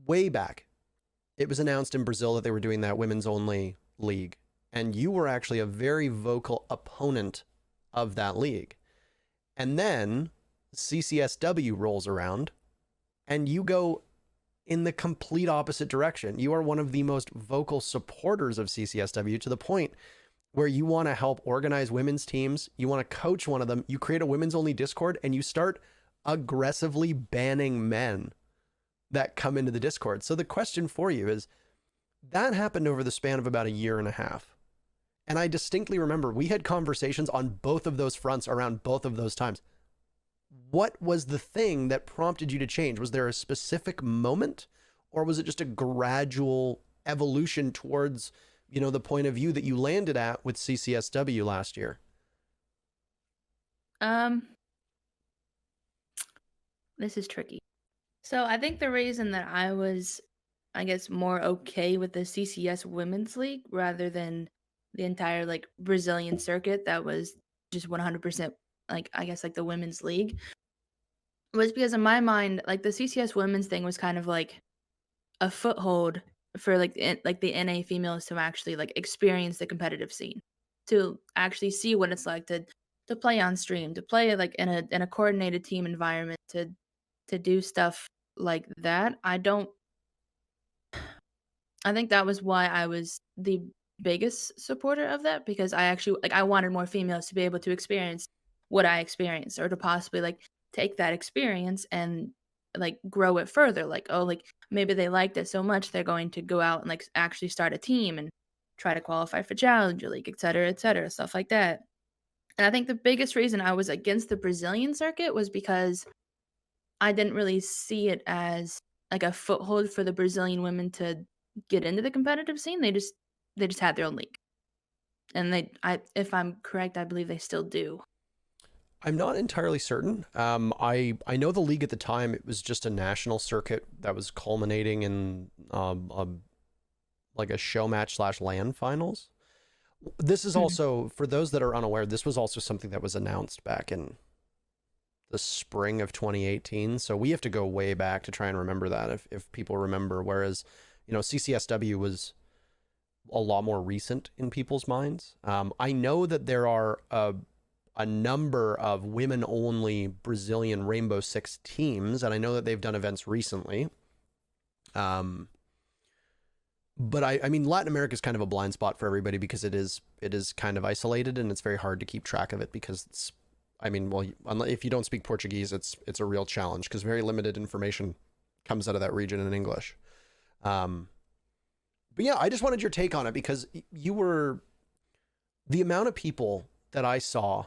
way back, it was announced in Brazil that they were doing that women's only league. And you were actually a very vocal opponent of that league. And then CCSW rolls around and you go in the complete opposite direction. You are one of the most vocal supporters of CCSW to the point where you want to help organize women's teams. You want to coach one of them. You create a women's only Discord and you start aggressively banning men that come into the Discord. So the question for you is, that happened over the span of about a year and a half. And I distinctly remember we had conversations on both of those fronts around both of those times. What was the thing that prompted you to change? Was there a specific moment, or was it just a gradual evolution towards, the point of view that you landed at with CCSW last year? This is tricky. So I think the reason that I was, I guess, more okay with the CCS Women's League rather than the entire like Brazilian circuit that was just 100% like I guess like the women's league was because in my mind like the CCS women's thing was kind of like a foothold for like the NA females to actually like experience the competitive scene, to actually see what it's like to play on stream, to play like in a coordinated team environment, to do stuff like that. I think that was why I was the biggest supporter of that, because I actually like I wanted more females to be able to experience what I experienced, or to possibly like take that experience and like grow it further. Like, oh, like maybe they liked it so much they're going to go out and like actually start a team and try to qualify for Challenger League, et cetera, stuff like that. And I think the biggest reason I was against the Brazilian circuit was because I didn't really see it as like a foothold for the Brazilian women to get into the competitive scene. They just had their own league. And if I'm correct, I believe they still do. I'm not entirely certain. I know the league at the time, it was just a national circuit that was culminating in like a show match / LAN finals. This is also, for those that are unaware, this was also something that was announced back in the spring of 2018. So we have to go way back to try and remember that, if people remember. Whereas, CCSW was a lot more recent in people's minds. I know that there are a number of women-only Brazilian Rainbow Six teams, and I know that they've done events recently. But I mean, Latin America is kind of a blind spot for everybody because it is kind of isolated, and it's very hard to keep track of it because it's, I mean, well, if you don't speak Portuguese, it's a real challenge because very limited information comes out of that region in English. But yeah, I just wanted your take on it because you were, the amount of people that I saw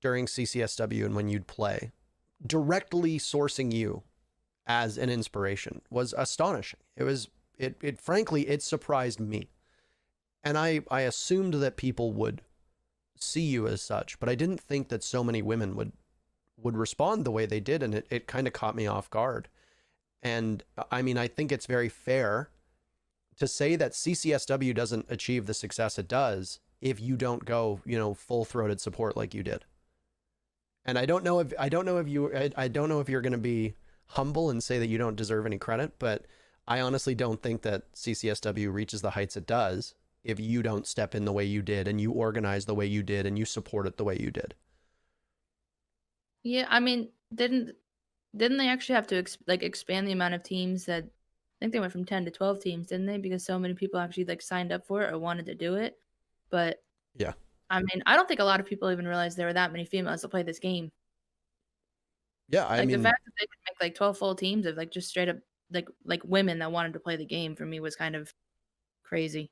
during CCSW and when you'd play directly sourcing you as an inspiration was astonishing. It frankly, it surprised me. And I assumed that people would see you as such, but I didn't think that so many women would respond the way they did, and it kind of caught me off guard. And I mean, I think it's very fair to say that CCSW doesn't achieve the success it does if you don't go, full-throated support like you did. And I don't know if you're going to be humble and say that you don't deserve any credit, but I honestly don't think that CCSW reaches the heights it does if you don't step in the way you did, and you organize the way you did, and you support it the way you did. Yeah, I mean, didn't they actually have to expand the amount of teams that, I think they went from 10 to 12 teams, didn't they? Because so many people actually signed up for it or wanted to do it. But yeah, I mean, I don't think a lot of people even realized there were that many females that play this game. Yeah, I mean, the fact that they could make 12 full teams of just straight up like women that wanted to play the game, for me, was kind of crazy.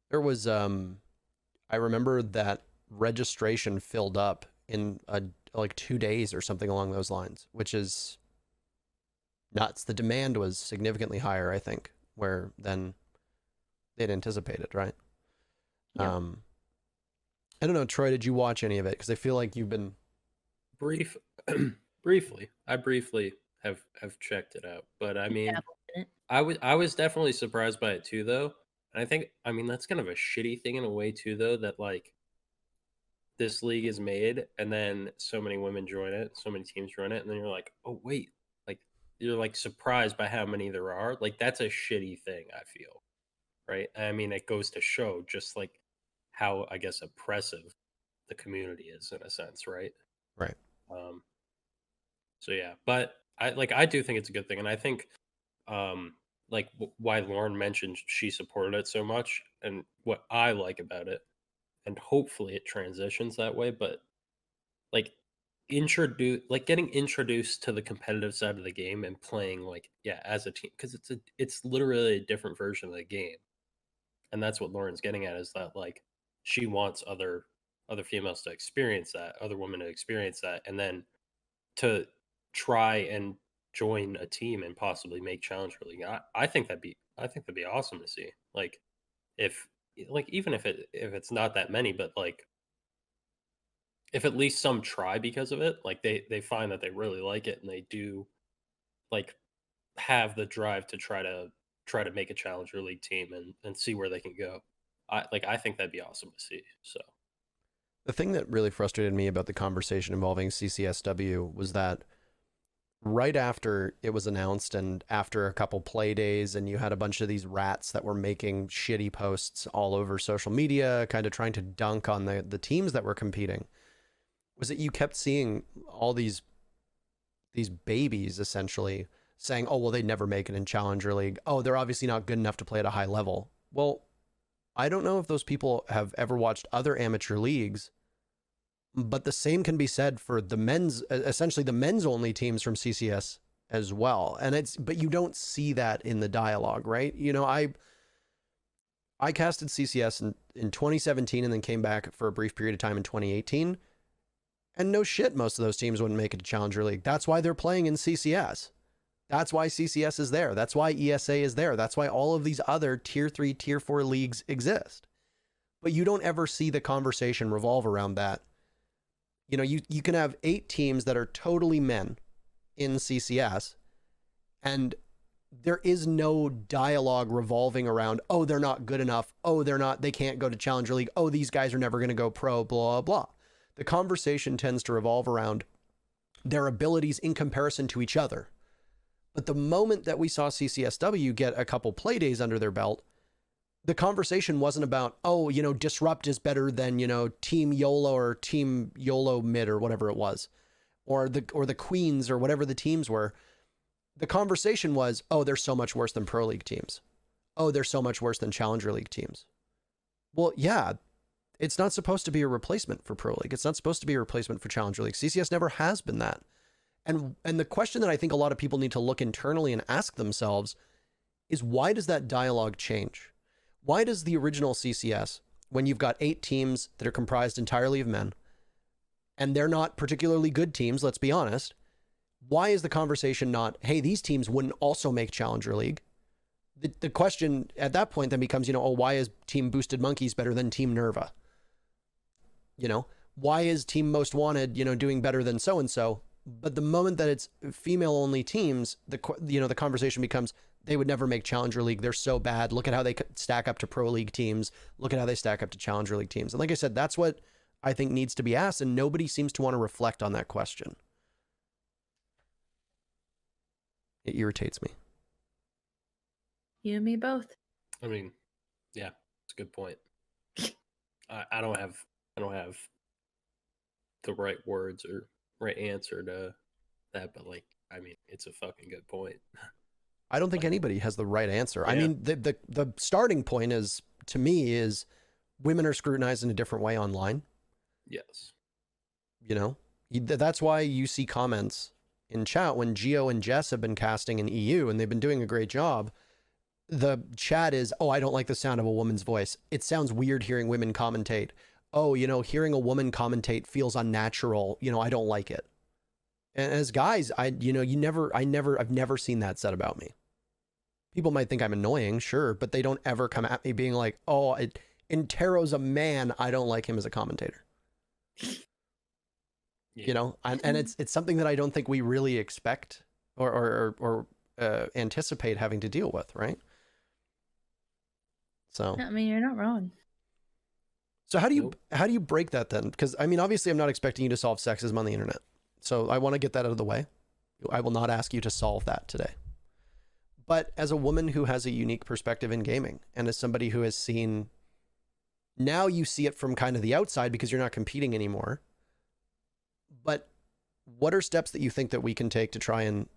There was I remember that registration filled up in 2 days or something along those lines, which is nuts. The demand was significantly higher, I think, than they'd anticipated, right? Yeah. I don't know, Troy, did you watch any of it? Because I feel like you've been briefly. I briefly have checked it out, but I mean, I was definitely surprised by it too, though. And I think, I mean, that's kind of a shitty thing in a way too, though, that this league is made, and then so many women join it, so many teams join it, and then you're like, oh wait, you're surprised by how many there are. That's a shitty thing, I feel, right? I mean, it goes to show just how, I guess, oppressive the community is in a sense, right? right. So yeah, but I do think it's a good thing, and I think why Lauren mentioned she supported it so much, and what I like about it, and hopefully it transitions that way, but getting introduced to the competitive side of the game and playing as a team, because it's literally a different version of the game, and that's what Lauren's getting at, is that she wants other females to experience that, other women to experience that, and then to try and join a team and possibly make Challenger League. I think that'd be awesome to see. If even if it's not that many, but if at least some try because of it, they find that they really like it, and they do have the drive to try to make a Challenger League team and see where they can go. I think that'd be awesome to see. So the thing that really frustrated me about the conversation involving CCSW was that right after it was announced, and after a couple play days, and you had a bunch of these rats that were making shitty posts all over social media, kind of trying to dunk on the teams that were competing, was that you kept seeing all these babies essentially saying, oh, well, they'd never make it in Challenger League. Oh, they're obviously not good enough to play at a high level. Well, I don't know if those people have ever watched other amateur leagues, but the same can be said for the men's, essentially the men's only teams from CCS as well. But you don't see that in the dialogue, right? I casted CCS in 2017 and then came back for a brief period of time in 2018. And no shit, most of those teams wouldn't make it to Challenger League. That's why they're playing in CCS. That's why CCS is there. That's why ESA is there. That's why all of these other tier 3, tier 4 leagues exist. But you don't ever see the conversation revolve around that. You can have 8 teams that are totally men in CCS, and there is no dialogue revolving around, oh, they're not good enough. Oh, they can't go to Challenger League. Oh, these guys are never going to go pro, blah, blah. The conversation tends to revolve around their abilities in comparison to each other. But the moment that we saw CCSW get a couple play days under their belt, the conversation wasn't about, oh, Disrupt is better than, Team YOLO or Team YOLO Mid or whatever it was, or the Queens or whatever the teams were. The conversation was, oh, they're so much worse than Pro League teams. Oh, they're so much worse than Challenger League teams. Well, yeah, it's not supposed to be a replacement for Pro League. It's not supposed to be a replacement for Challenger League. CCS never has been that. And the question that I think a lot of people need to look internally and ask themselves is, why does that dialogue change? Why does the original CCS, when you've got 8 teams that are comprised entirely of men, and they're not particularly good teams, let's be honest, Why is the conversation not, hey, these teams wouldn't also make Challenger League? The question at that point then becomes, oh, why is Team Boosted Monkeys better than Team Nerva? Why is Team Most Wanted, doing better than so-and-so? But the moment that it's female-only teams, the conversation becomes, they would never make Challenger League. They're so bad. Look at how they stack up to Pro League teams. Look at how they stack up to Challenger League teams. And like I said, that's what I think needs to be asked, and nobody seems to want to reflect on that question. It irritates me. You and me both. I mean, yeah, it's a good point. I don't have the right words or right answer to that, but it's a fucking good point. I don't think anybody has the right answer. Yeah. I mean, the starting point is, to me, is women are scrutinized in a different way online. Yes. That's why you see comments in chat when Gio and Jess have been casting in EU and they've been doing a great job. The chat is, oh, I don't like the sound of a woman's voice. It sounds weird hearing women commentate. Oh, hearing a woman commentate feels unnatural. I don't like it. And as guys, I've never seen that said about me. People might think I'm annoying, sure, but they don't ever come at me being like, oh, INTERRO's a man. I don't like him as a commentator. Yeah. And it's something that I don't think we really expect or anticipate having to deal with, right? So I mean, you're not wrong. So how do you break that then? Because I mean, obviously, I'm not expecting you to solve sexism on the internet. So I want to get that out of the way. I will not ask you to solve that today. But as a woman who has a unique perspective in gaming, and as somebody who has seen, now you see it from kind of the outside because you're not competing anymore. But what are steps that you think that we can take to try and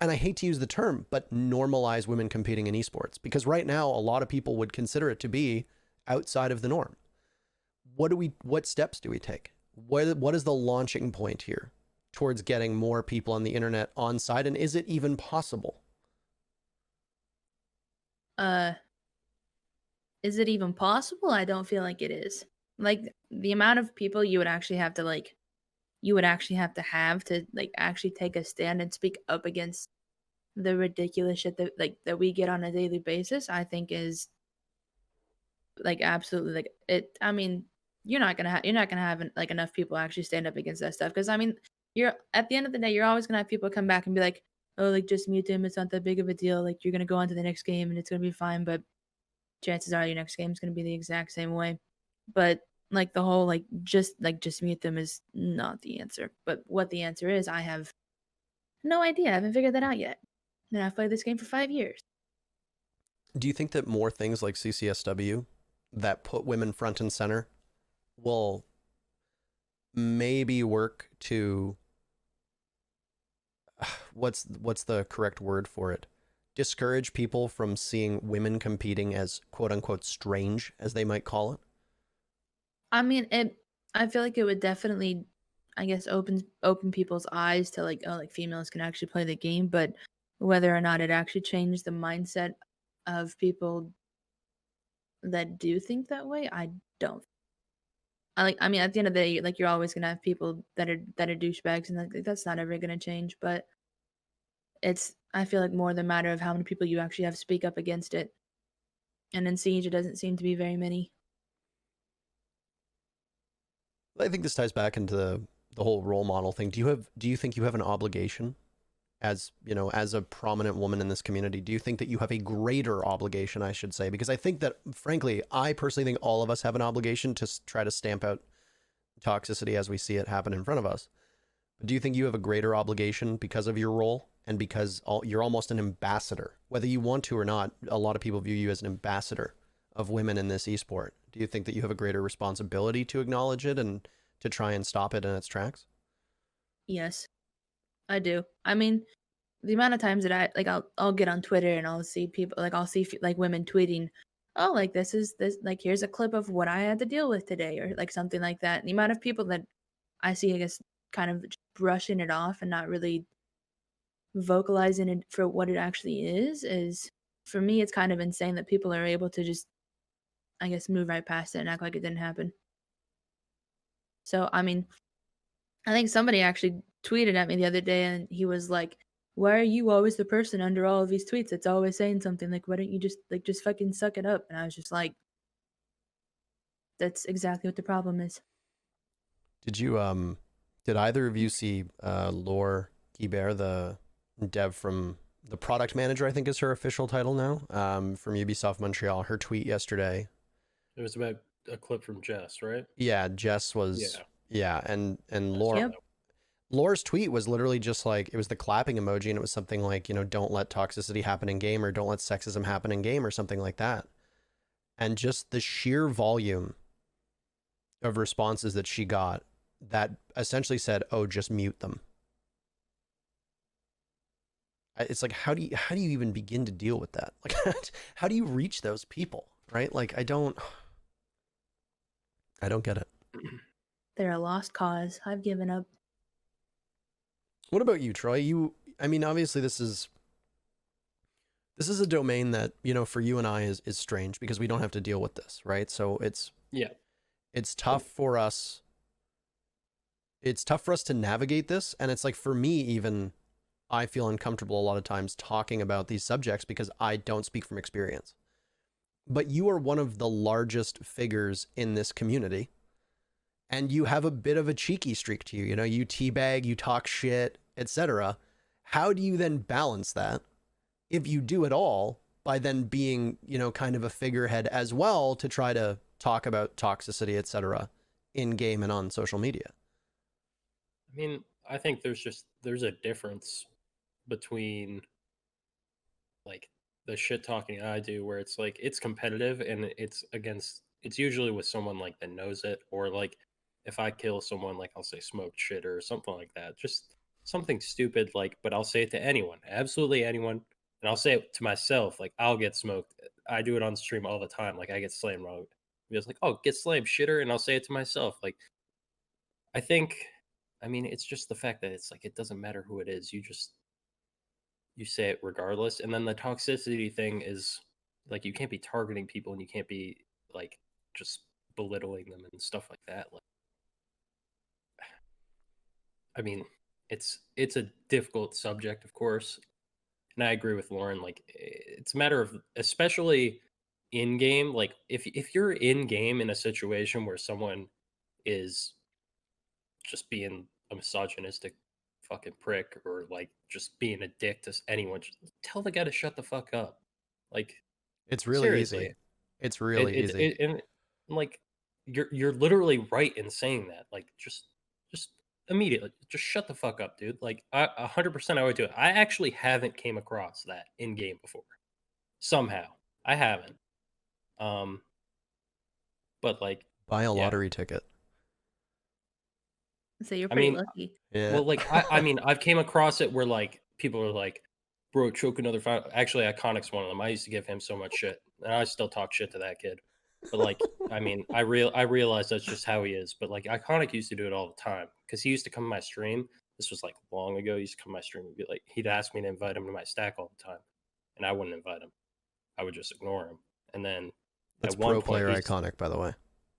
I hate to use the term, but normalize women competing in esports? Because right now, a lot of people would consider it to be outside of the norm. What steps do we take? What is the launching point here towards getting more people on the internet on side? And is it even possible? Is it even possible? I don't feel like it is. Like, the amount of people you would actually have to actually take a stand and speak up against the ridiculous shit that we get on a daily basis, I think is absolutely it. I mean, you're not gonna have enough people actually stand up against that stuff, because I mean, you're at the end of the day, you're always gonna have people come back and be like, oh, just mute him, it's not that big of a deal, you're gonna go on to the next game and it's gonna be fine. But chances are your next game is gonna be the exact same way. But the whole just mute them is not the answer. But what the answer is, I have no idea. I haven't figured that out yet, and I've played this game for 5 years. Do you think that more things like CCSW that put women front and center will maybe work to, what's the correct word for it, discourage people from seeing women competing as quote unquote strange, as they might call it? I mean, I feel like it would definitely, I guess, open people's eyes to females can actually play the game. But whether or not it actually changed the mindset of people that do think that way, I don't. I mean, at the end of the day, you're always gonna have people that are douchebags, and that's not ever gonna change. But I feel like more the matter of how many people you actually have to speak up against it. And in Siege, it doesn't seem to be very many. I think this ties back into the whole role model thing. Do you think you have an obligation as a prominent woman in this community? Do you think that you have a greater obligation, I should say? Because I think that, frankly, I personally think all of us have an obligation to try to stamp out toxicity as we see it happen in front of us. But do you think you have a greater obligation because of your role and because you're almost an ambassador? Whether you want to or not, a lot of people view you as an ambassador of women in this esport. Do you think that you have a greater responsibility to acknowledge it and to try and stop it in its tracks? Yes, I do. I mean, the amount of times that I'll get on Twitter and I'll see people, I'll see women tweeting, oh, this here's a clip of what I had to deal with today, or something like that. And the amount of people that I see, I guess, kind of just brushing it off and not really vocalizing it for what it actually is for me, it's kind of insane that people are able to just, I guess, move right past it and act like it didn't happen. So, I mean, I think somebody actually tweeted at me the other day, and he was like, "Why are you always the person under all of these tweets that's always saying something? Like, why don't you just fucking suck it up?" And I was just like, "That's exactly what the problem is." Did you did either of you see Laure Guibert, the dev from the product manager, I think is her official title now, from Ubisoft Montreal, her tweet yesterday? It was about a clip from Jess, right? Yeah, Jess was and I saw Laure Yep. that. Laure's tweet was literally just like, it was the clapping emoji, and it was something like, don't let toxicity happen in game, or don't let sexism happen in game, or something like that. And just the sheer volume of responses that she got that essentially said, "Oh, just mute them." It's like, how do you even begin to deal with that? Like, how do you reach those people, right? Like, I don't get it. They're a lost cause. I've given up. What about you, Troy? I mean, obviously this is a domain that, for you and I is strange because we don't have to deal with this, right? So it's tough for us. It's tough for us to navigate this. And it's like, for me, even, I feel uncomfortable a lot of times talking about these subjects because I don't speak from experience. But you are one of the largest figures in this community, and you have a bit of a cheeky streak to you. You teabag, you talk shit, etc. How do you then balance that, if you do it all, by then being, kind of a figurehead as well to try to talk about toxicity, etc., in game and on social media? I mean, I think there's a difference between like the shit talking I do, where it's like it's competitive and it's usually with someone like that knows it, or like if I kill someone, like I'll say smoked shit or something like that, just something stupid, like, but I'll say it to anyone, absolutely anyone, and I'll say it to myself, like I'll get smoked. I do it on stream all the time, like I get slammed wrong. It's like, oh, get slammed, shitter, and I'll say it to myself, like I think, I mean, it's just the fact that it's like it doesn't matter who it is. You say it regardless. And then the toxicity thing is like you can't be targeting people and you can't be like just belittling them and stuff like that. Like, I mean, it's a difficult subject, of course. And I agree with Lauren. Like, it's a matter of, especially in game. Like, if you're in game in a situation where someone is just being a misogynistic fucking prick, or like just being a dick to anyone, just tell the guy to shut the fuck up. Like, It's really easy. seriously. It's It really it, easy. it and like you're literally right in saying that. Like, just immediately just shut the fuck up, dude. Like, 100% I would do it. I actually haven't came across that in game before. Somehow. I haven't. Um but like, Buy a yeah. lottery ticket. So you're I pretty mean, lucky. Yeah. well, like I mean, I've came across it where like people are like, "Bro, choke another fight." Actually, Iconic's one of them. I used to give him so much shit, and I still talk shit to that kid. But like, I mean, I realize that's just how he is. But like, Iconic used to do it all the time because he used to come to my stream. This was like long ago. He used to come to my stream and be like, he'd ask me to invite him to my stack all the time, and I wouldn't invite him. I would just ignore him. And then That's at one pro point, player Iconic, by the way.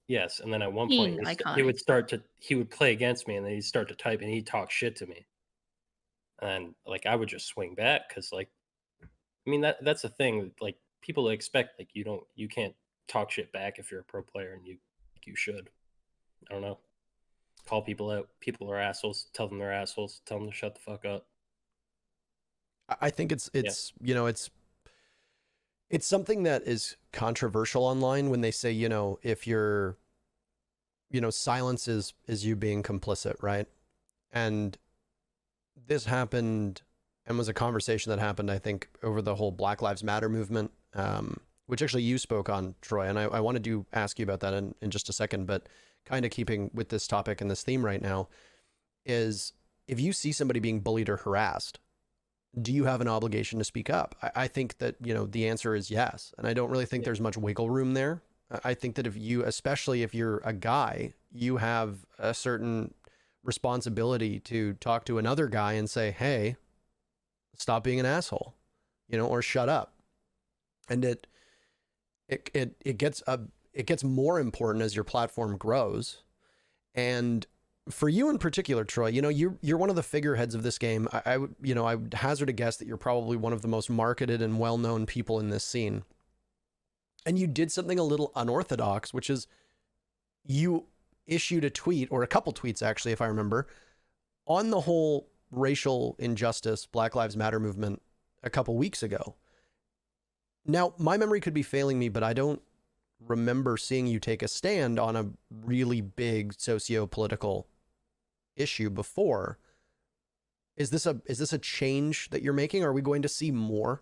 yes, and then at one point King he Iconic. would start to he would play against me, and then he'd start to type, and he'd talk shit to me, and like I would just swing back because like, I mean, that's the thing, like people expect like you can't talk shit back if you're a pro player, and you should. I don't know. Call people out. People are assholes. Tell them they're assholes. Tell them to shut the fuck up. I think it's Yeah. it's something that is controversial online when they say, if you're, silence is you being complicit, right? And this happened and was a conversation that happened, I think, over the whole Black Lives Matter movement, which actually you spoke on, Troy. And I wanted to ask you about that in just a second, but kind of keeping with this topic and this theme right now is, if you see somebody being bullied or harassed, do you have an obligation to speak up? I think that, the answer is yes. And I don't really think Yeah. there's much wiggle room there. I think that especially if you're a guy, you have a certain responsibility to talk to another guy and say, hey, stop being an asshole, or shut up. And it gets more important as your platform grows. And For you in particular, Troy, you know, you're one of the figureheads of this game. I would hazard a guess that you're probably one of the most marketed and well-known people in this scene. And you did something a little unorthodox, which is you issued a tweet, or a couple tweets actually, if I remember, on the whole racial injustice, Black Lives Matter movement a couple weeks ago. Now, my memory could be failing me, but I don't remember seeing you take a stand on a really big socio-political issue before. Is this a change that you're making? Are we going to see more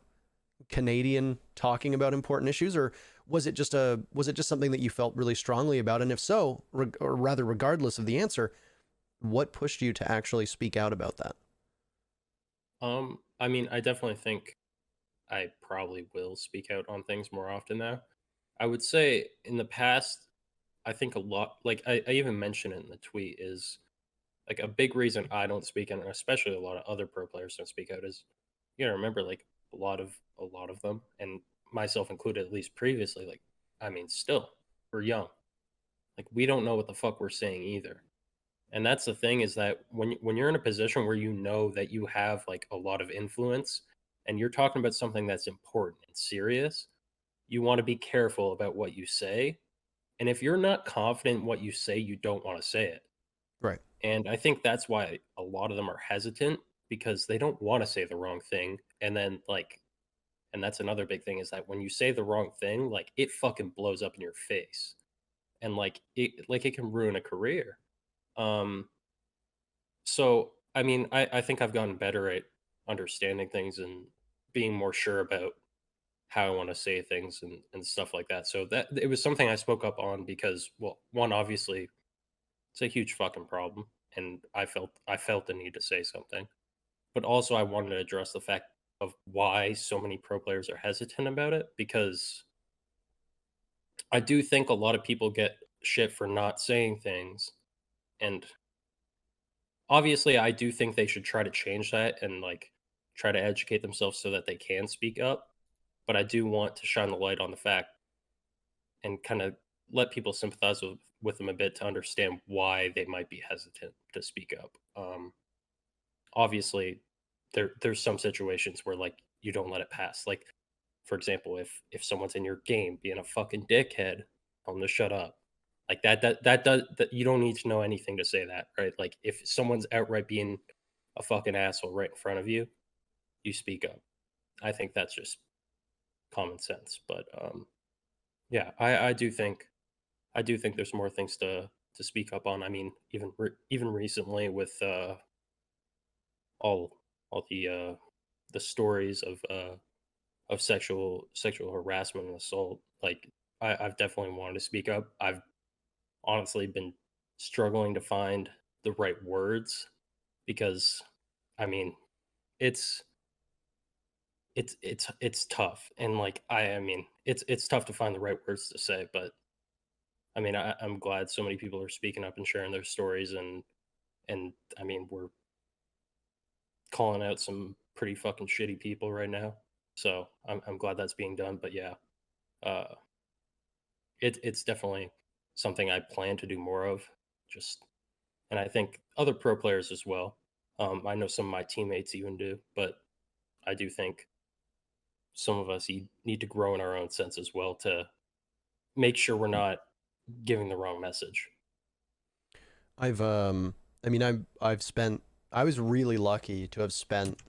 Canadian talking about important issues, or was it just something that you felt really strongly about? And if so, or rather regardless of the answer, what pushed you to actually speak out about that? I mean, I definitely think I probably will speak out on things more often now. I would say in the past, I think a lot, like I even mentioned it in the tweet, is like a big reason I don't speak out, and especially a lot of other pro players don't speak out, is you gotta remember, like a lot of them, and myself included, at least previously, like I mean, still we're young, like we don't know what the fuck we're saying either. And that's the thing, is that when you're in a position where you know that you have like a lot of influence and you're talking about something that's important and serious, you want to be careful about what you say. And if you're not confident in what you say, you don't want to say it. Right. And I think that's why a lot of them are hesitant, because they don't want to say the wrong thing. And then like, and that's another big thing, is that when you say the wrong thing, like it fucking blows up in your face. And like it can ruin a career. Um so I mean, I think I've gotten better at understanding things and being more sure about how I want to say things and stuff like that. So that it was something I spoke up on because, well, one, obviously it's a huge fucking problem, and I felt the need to say something. But also I wanted to address the fact of why so many pro players are hesitant about it, because I do think a lot of people get shit for not saying things. And obviously I do think they should try to change that and like try to educate themselves so that they can speak up. But I do want to shine the light on the fact and kind of let people sympathize with them a bit to understand why they might be hesitant to speak up. Obviously, there's some situations where like you don't let it pass. Like, for example, if someone's in your game being a fucking dickhead, tell them to shut up. Like that does that, you don't need to know anything to say that, right? Like if someone's outright being a fucking asshole right in front of you, you speak up. I think that's just common sense. But yeah, I do think there's more things to speak up on. I mean, even recently with all all the stories of sexual harassment and assault, like I've definitely wanted to speak up. I've honestly been struggling to find the right words, because I mean, it's it's tough, and like I mean, it's tough to find the right words to say. But I mean, I'm glad so many people are speaking up and sharing their stories, and I mean, we're calling out some pretty fucking shitty people right now. So I'm glad that's being done. But yeah, uh, it's definitely something I plan to do more of. Just, and I think other pro players as well. I know some of my teammates even do, but I do think some of us need to grow in our own sense as well to make sure we're not giving the wrong message. I've I mean I've spent I was really lucky to have spent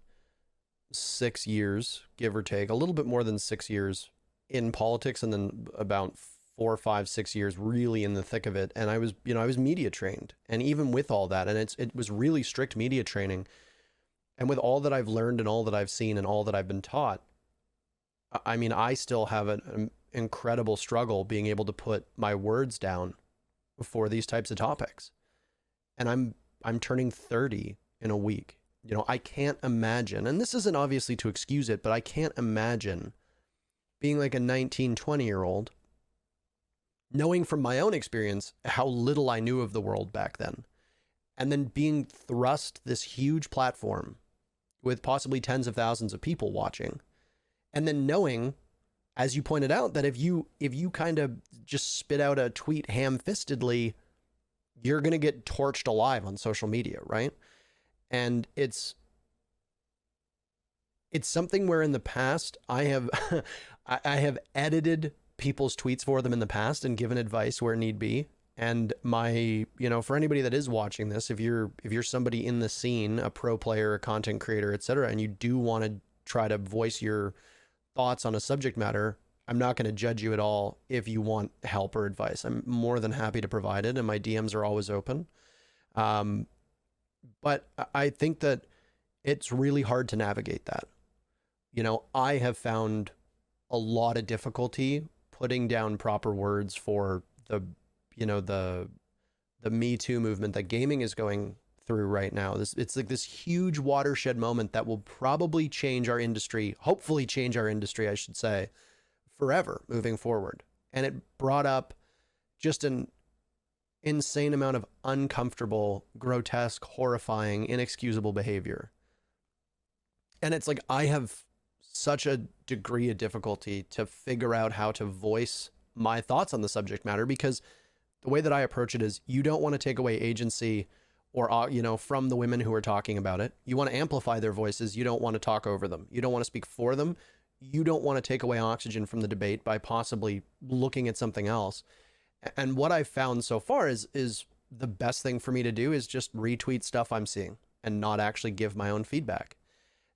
6 years, give or take, a little bit more than 6 years in politics, and then about 4, 5, 6 years really in the thick of it. And I was media trained, and even with all that, and it was really strict media training. And with all that I've learned and all that I've seen and all that I've been taught, I mean, I still have an incredible struggle being able to put my words down for these types of topics. And I'm turning 30 in a week. You know, I can't imagine, and this isn't obviously to excuse it, but I can't imagine being like a 19, 20-year-old, knowing from my own experience how little I knew of the world back then, and then being thrust this huge platform with possibly tens of thousands of people watching, and then knowing, as you pointed out, that if you kind of just spit out a tweet ham-fistedly, you're going to get torched alive on social media, right? And it's something where in the past I have I have edited people's tweets for them in the past and given advice where need be. And for anybody that is watching this, if you're somebody in the scene, a pro player, a content creator, etc., and you do want to try to voice your thoughts on a subject matter, I'm not going to judge you at all if you want help or advice. I'm more than happy to provide it, and my DMs are always open. But I think that it's really hard to navigate that. I have found a lot of difficulty putting down proper words for the Me Too movement that gaming is going through right now. It's like this huge watershed moment that will probably change our industry, hopefully change our industry, I should say, forever moving forward. And it brought up just an insane amount of uncomfortable, grotesque, horrifying, inexcusable behavior. And it's like, I have such a degree of difficulty to figure out how to voice my thoughts on the subject matter, because the way that I approach it is, you don't want to take away agency or, from the women who are talking about it. You want to amplify their voices. You don't want to talk over them. You don't want to speak for them. You don't want to take away oxygen from the debate by possibly looking at something else. And what I've found so far is the best thing for me to do is just retweet stuff I'm seeing and not actually give my own feedback.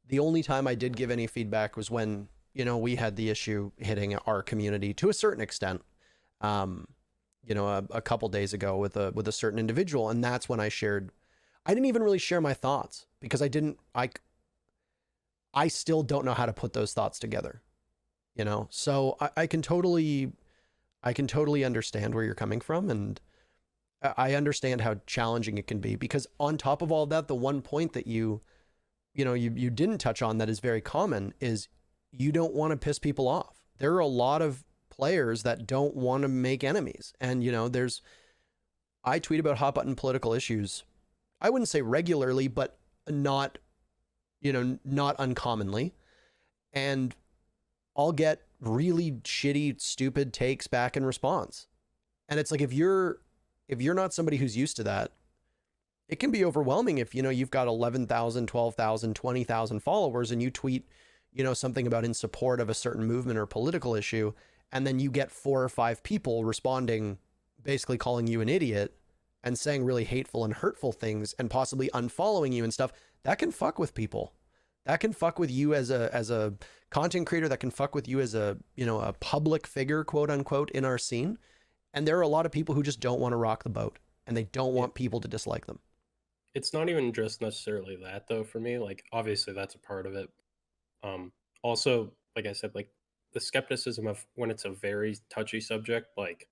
The only time I did give any feedback was when, we had the issue hitting our community to a certain extent, a couple days ago with a certain individual. And that's when I didn't even really share my thoughts, because I still don't know how to put those thoughts together, so I can totally understand where you're coming from. And I understand how challenging it can be, because on top of all that, the one point that you didn't touch on that is very common is you don't want to piss people off. There are a lot of players that don't want to make enemies. And, I tweet about hot button political issues. I wouldn't say regularly, but not uncommonly. And I'll get really shitty, stupid takes back in response. And it's like, if you're not somebody who's used to that, it can be overwhelming if, you've got 11,000, 12,000, 20,000 followers and you tweet, something about in support of a certain movement or political issue. And then you get 4 or 5 people responding, basically calling you an idiot and saying really hateful and hurtful things and possibly unfollowing you and stuff. That can fuck with people. That can fuck with you as a content creator. That can fuck with you as a public figure, quote unquote, in our scene. And there are a lot of people who just don't want to rock the boat, and they don't want people to dislike them. It's not even just necessarily that, though, for me. Like, obviously that's a part of it. Also, like I said, like the skepticism of when it's a very touchy subject, like,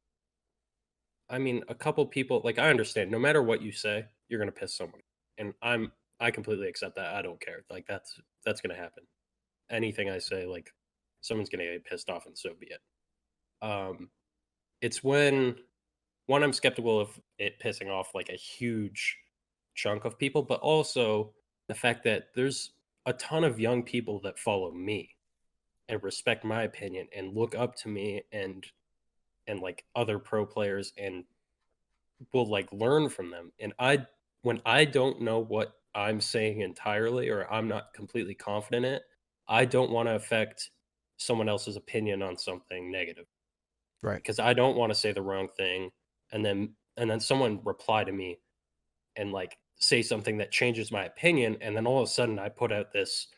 I mean, a couple people, like, I understand no matter what you say, you're going to piss someone. And I completely accept that. I don't care. Like, that's going to happen. Anything I say, like, someone's going to get pissed off, and so be it. It's when, one, I'm skeptical of it pissing off like a huge chunk of people, but also the fact that there's a ton of young people that follow me and respect my opinion and look up to me and like other pro players and will like learn from them. And when I don't know what I'm saying entirely, or I'm not completely confident in it, I don't want to affect someone else's opinion on something negative. Right. Because I don't want to say the wrong thing and then someone reply to me and like say something that changes my opinion, and then all of a sudden I put out this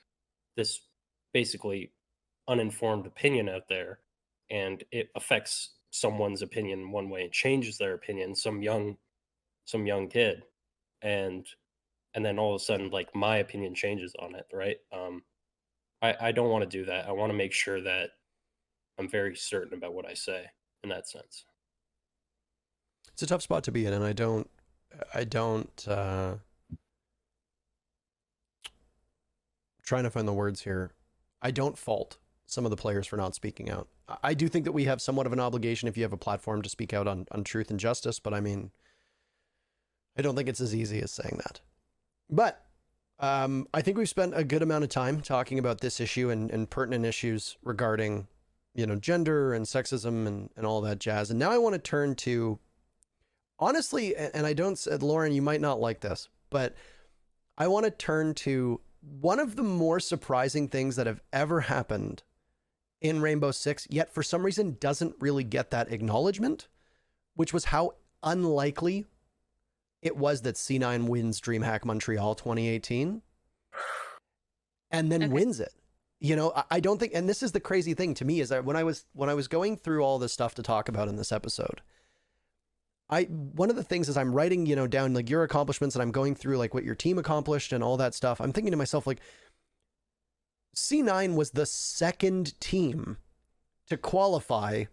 basically uninformed opinion out there, and it affects someone's opinion one way and changes their opinion, some young kid, and then all of a sudden like my opinion changes on it, right? I don't want to do that. I want to make sure that I'm very certain about what I say in that sense. It's a tough spot to be in, and I don't trying to find the words here. I don't fault some of the players for not speaking out. I do think that we have somewhat of an obligation if you have a platform to speak out on truth and justice, but I mean, I don't think it's as easy as saying that. But I think we've spent a good amount of time talking about this issue and pertinent issues regarding, gender and sexism and all that jazz. And now I want to turn to honestly, and I don't, Lauren, you might not like this, but I want to turn to one of the more surprising things that have ever happened in Rainbow Six, yet for some reason doesn't really get that acknowledgement, which was how unlikely it was that C9 wins DreamHack Montreal 2018 and then wins it. You know, I don't think, and this is the crazy thing to me, is that when I was going through all this stuff to talk about in this episode, one of the things is I'm writing, you know, down like your accomplishments, and I'm going through like what your team accomplished and all that stuff. I'm thinking to myself, like, C9 was the second team to qualify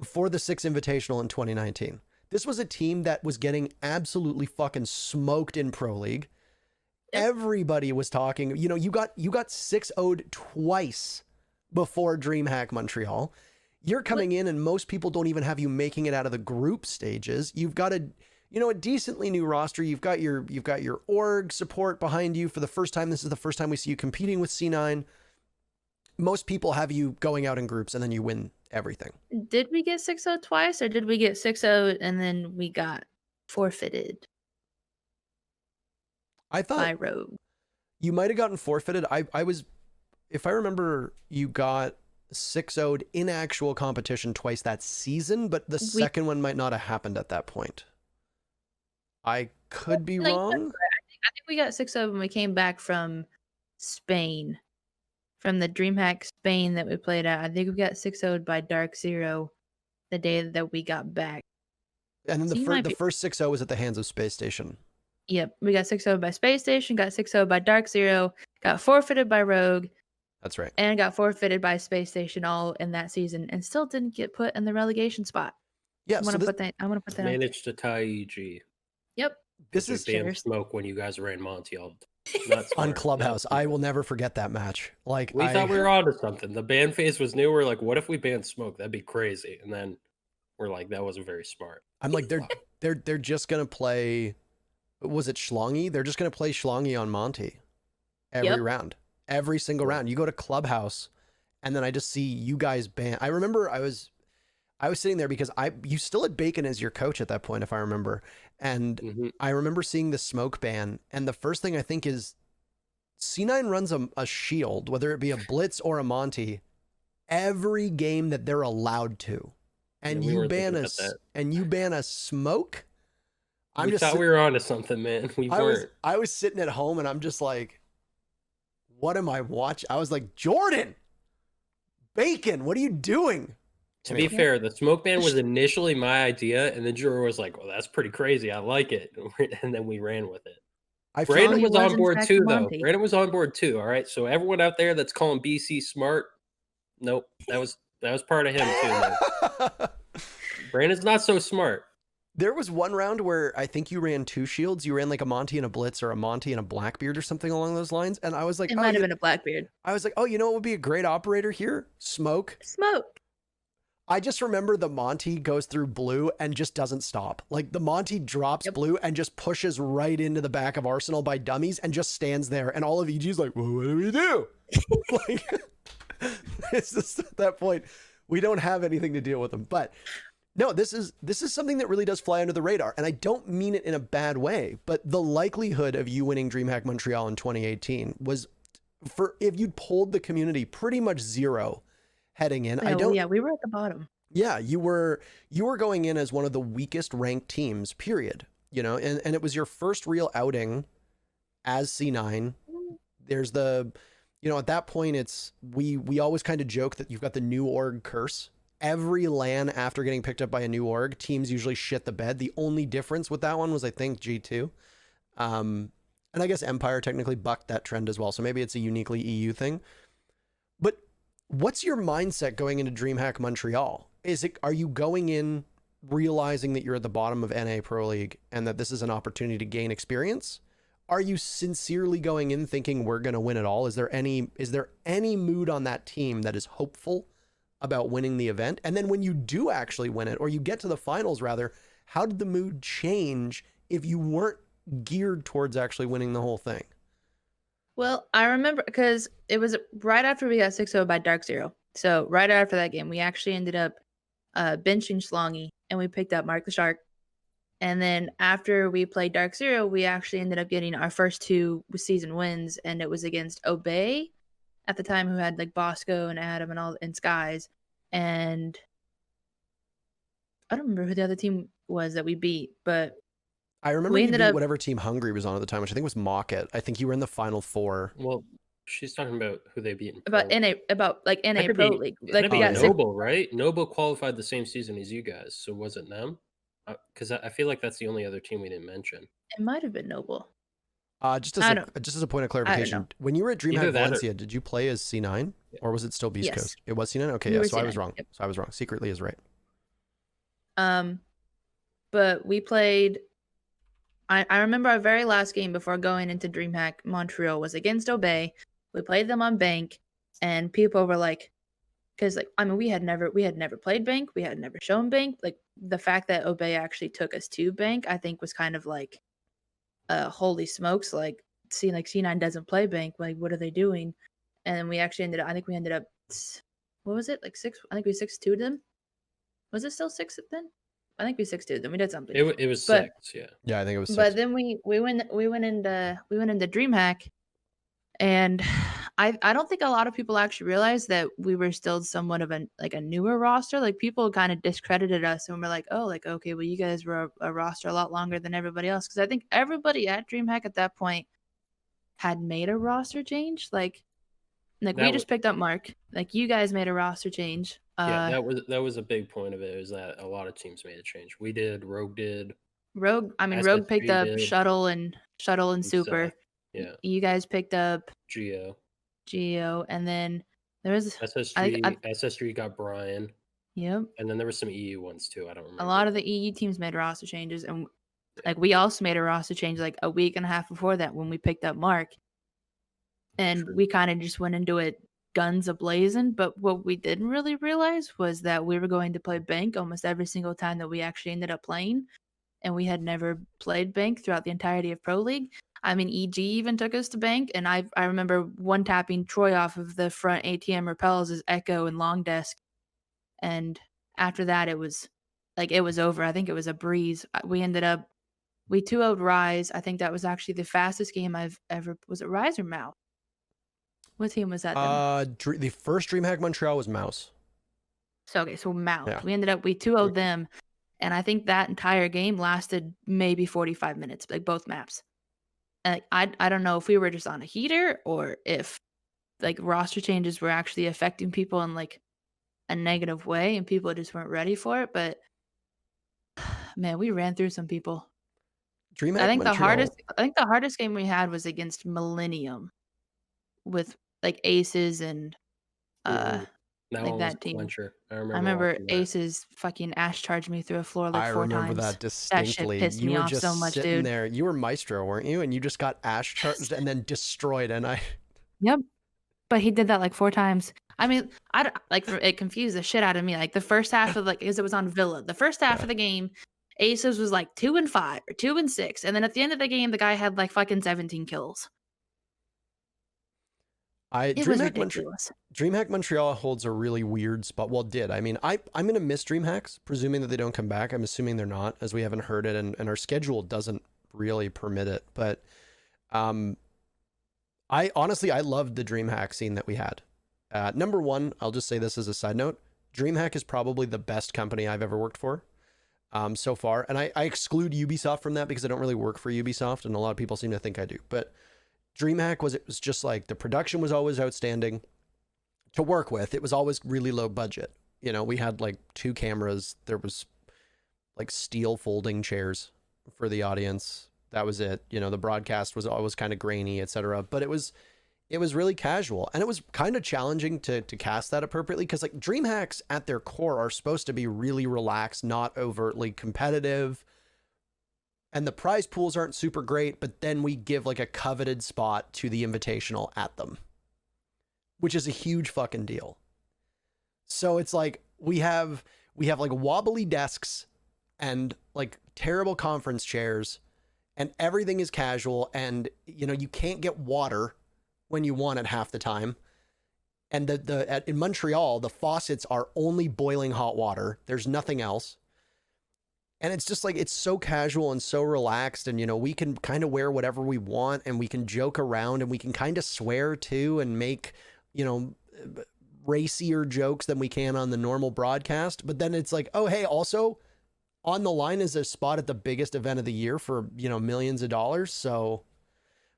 for the Six Invitational in 2019. This was a team that was getting absolutely fucking smoked in Pro League. Everybody was talking, you know, you got 6-0'd twice before DreamHack Montreal. You're coming in and most people don't even have you making it out of the group stages. You've got a decently new roster. You've got your org support behind you for the first time. This is the first time we see you competing with C9. Most people have you going out in groups and then you win everything. Did we get 6-0 twice, or did we get 6-0 and then we got forfeited? I thought by Rogue. You might have gotten forfeited. I was, if I remember, you got 6-0'd in actual competition twice that season, but the second one might not have happened at that point. I could be wrong. I think we got 6-0 when we came back from Spain, from the DreamHack Spain that we played at. I think we got 6-0'd by Dark Zero the day that we got back. And then the first 6-0 was at the hands of Space Station. Yep, we got 6-0 by Space Station, got 6-0 by Dark Zero, got forfeited by Rogue. That's right. And got forfeited by Space Station all in that season, and still didn't get put in the relegation spot. Yeah, I'm gonna put that. Managed to tie EG. Yep. This is smoke when you guys ran Montreal. On Clubhouse. I will never forget that match. Like, we thought we were onto something. The ban phase was new. We're like, what if we banned smoke? That'd be crazy. And then we're like, that wasn't very smart. I'm like, they're just gonna play. Was it Schlongy? They're just gonna play Schlongy on Monty every round, every single round. You go to Clubhouse, and then I just see you guys ban. I remember I was sitting there because you still had Bacon as your coach at that point, if I remember. And I remember seeing the smoke ban. And the first thing I think is C9 runs a shield, whether it be a Blitz or a Monty, every game that they're allowed to. And you ban a smoke. We thought we were onto something, man. We weren't. I was sitting at home and I'm just like, what am I watching? I was like, Jordan, Bacon, what are you doing? To be fair, the smoke ban was initially my idea, and then Drew was like, well, that's pretty crazy. I like it. And then we ran with it. Brandon was on board too, though. Brandon was on board too. All right. So everyone out there that's calling BC smart, nope. That was part of him too. Brandon's not so smart. There was one round where I think you ran 2 shields. You ran like a Monty and a Blitz, or a Monty and a Blackbeard, or something along those lines. And I was like, it might have been a Blackbeard. I was like, oh, you know what would be a great operator here? Smoke. I just remember the Monty goes through blue and just doesn't stop. Like, the Monty drops blue and just pushes right into the back of Arsenal by dummies and just stands there. And all of EG's like, well, what do we do? Like, it's just at that point, we don't have anything to deal with them. But no, this is something that really does fly under the radar. And I don't mean it in a bad way, but the likelihood of you winning DreamHack Montreal in 2018 was, if you'd polled the community, pretty much zero heading in. Yeah, we were at the bottom. Yeah, you were going in as one of the weakest ranked teams, period. You know, and it was your first real outing as C9. There's at that point, it's we always kind of joke that you've got the new org curse. Every LAN after getting picked up by a new org, teams usually shit the bed. The only difference with that one was, I think, G2. And I guess Empire technically bucked that trend as well. So maybe it's a uniquely EU thing. But what's your mindset going into DreamHack Montreal? Are you going in realizing that you're at the bottom of NA Pro League and that this is an opportunity to gain experience? Are you sincerely going in thinking we're going to win it all? Is there any mood on that team that is hopeful about winning the event? And then when you do actually win it, or you get to the finals rather, how did the mood change if you weren't geared towards actually winning the whole thing? Well, I remember because it was right after we got 6-0 by Dark Zero. So right after that game, we actually ended up benching Schlongy, and we picked up Mark the Shark. And then after we played Dark Zero, we actually ended up getting our first 2 season wins, and it was against Obey at the time, who had like Bosco and Adam and Skies, and I don't remember who the other team was that we beat, but I remember we you ended beat up whatever team Hungary was on at the time, which I think was Mocket. I think you were in the final 4. Well, she's talking about who they beat in about Pro. NA That could Pro be, League. can Like it we be got 6. Noble, right? Noble qualified the same season as you guys, so was it them? Because I feel like that's the only other team we didn't mention. It might have been Noble. Just I as a point of don't clarification, know. when you were at Either DreamHack that or- Valencia, did you play as C9 or was it still Beast Yes. Coast? It was C9. Okay, We yeah. were So I was C9, wrong. yep. So I was wrong. Secretly is right. But we played. I remember our very last game before going into DreamHack Montreal was against Obey. We played them on Bank, and people were like, because like I mean we had never played Bank, we had never shown Bank. Like the fact that Obey actually took us to Bank, I think was kind of like, holy smokes! Like C9 doesn't play Bank. Like what are they doing? And we actually ended up. I think we ended up. What was it like 6? I think we 6-2 them. Was it still 6 then? I think we 6-2 them. We did something. It was But- 6, yeah. Yeah, I think it was 6. But then we went into DreamHack, and I don't think a lot of people actually realized that we were still somewhat of a newer roster. Like people kind of discredited us and were like, oh, like okay, well you guys were a roster a lot longer than everybody else, because I think everybody at DreamHack at that point had made a roster change. Like we just picked up Mark. Like you guys made a roster change. Yeah, that was a big point of it, is that a lot of teams made a change. We did, Rogue did. Rogue picked SSG up did. Shuttle and Super. Seth, yeah. You guys picked up Geo, and then there was SSG got Brian, yep. and then there were some EU ones too. I don't remember. A lot of the EU teams made roster changes, and like we also made a roster change like a week and a half before that when we picked up Mark, and True. we kind of just went into it guns a-blazing. But what we didn't really realize was that we were going to play Bank almost every single time that we actually ended up playing, and we had never played Bank throughout the entirety of Pro League. I mean, EG even took us to Bank, and I remember one tapping Troy off of the front ATM repels as Echo and Long Desk, and after that it was over. I think it was a breeze. We 2-0'd Rise. I think that was actually the fastest game I've ever. Was it Rise or Mao? What team was that then? The first DreamHack Montreal was Mouse. So Mao. Yeah. We 2-0'd them, and I think that entire game lasted maybe 45 minutes, like both maps. And I don't know if we were just on a heater or if like roster changes were actually affecting people in like a negative way and people just weren't ready for it. But man, we ran through some people. DreamHack I think Montreal, the hardest game we had was against Millennium with like Aces and That like one was that a team. clincher. I I remember remember watching that. Aces fucking ash charged me through a floor like I 4 remember times. that distinctly. pissed You me were off just so much, sitting dude. there. You were Maestro, weren't you? And you just got ash charged and then destroyed. And Yep. But he did that like 4 times. I mean, it confused the shit out of me. Like the first half of because it was on Villa. The first half of the game, Aces was like 2-5 or 2-6, and then at the end of the game, the guy had like fucking 17 kills. It was ridiculous. DreamHack Montreal holds a really weird spot. Well, it did. I mean, I'm going to miss DreamHacks, presuming that they don't come back. I'm assuming they're not, as we haven't heard it, and our schedule doesn't really permit it. But I loved the DreamHack scene that we had. Number one, I'll just say this as a side note. DreamHack is probably the best company I've ever worked for so far. And I exclude Ubisoft from that because I don't really work for Ubisoft, and a lot of people seem to think I do. But DreamHack was just like the production was always outstanding to work with. It was always really low budget. You know, we had like 2 cameras. There was like steel folding chairs for the audience. That was it. You know, the broadcast was always kind of grainy, etc. But it was really casual, and it was kind of challenging to cast that appropriately, because like DreamHacks at their core are supposed to be really relaxed, not overtly competitive. And the prize pools aren't super great, but then we give like a coveted spot to the invitational at them, which is a huge fucking deal. So it's like we have like wobbly desks and like terrible conference chairs, and everything is casual, and you know, you can't get water when you want it half the time. And in Montreal, the faucets are only boiling hot water. There's nothing else. And it's just like, it's so casual and so relaxed. And, we can kind of wear whatever we want and we can joke around and we can kind of swear too and make, you know, racier jokes than we can on the normal broadcast. But then it's like, oh, hey, also on the line is a spot at the biggest event of the year for, millions of dollars. So,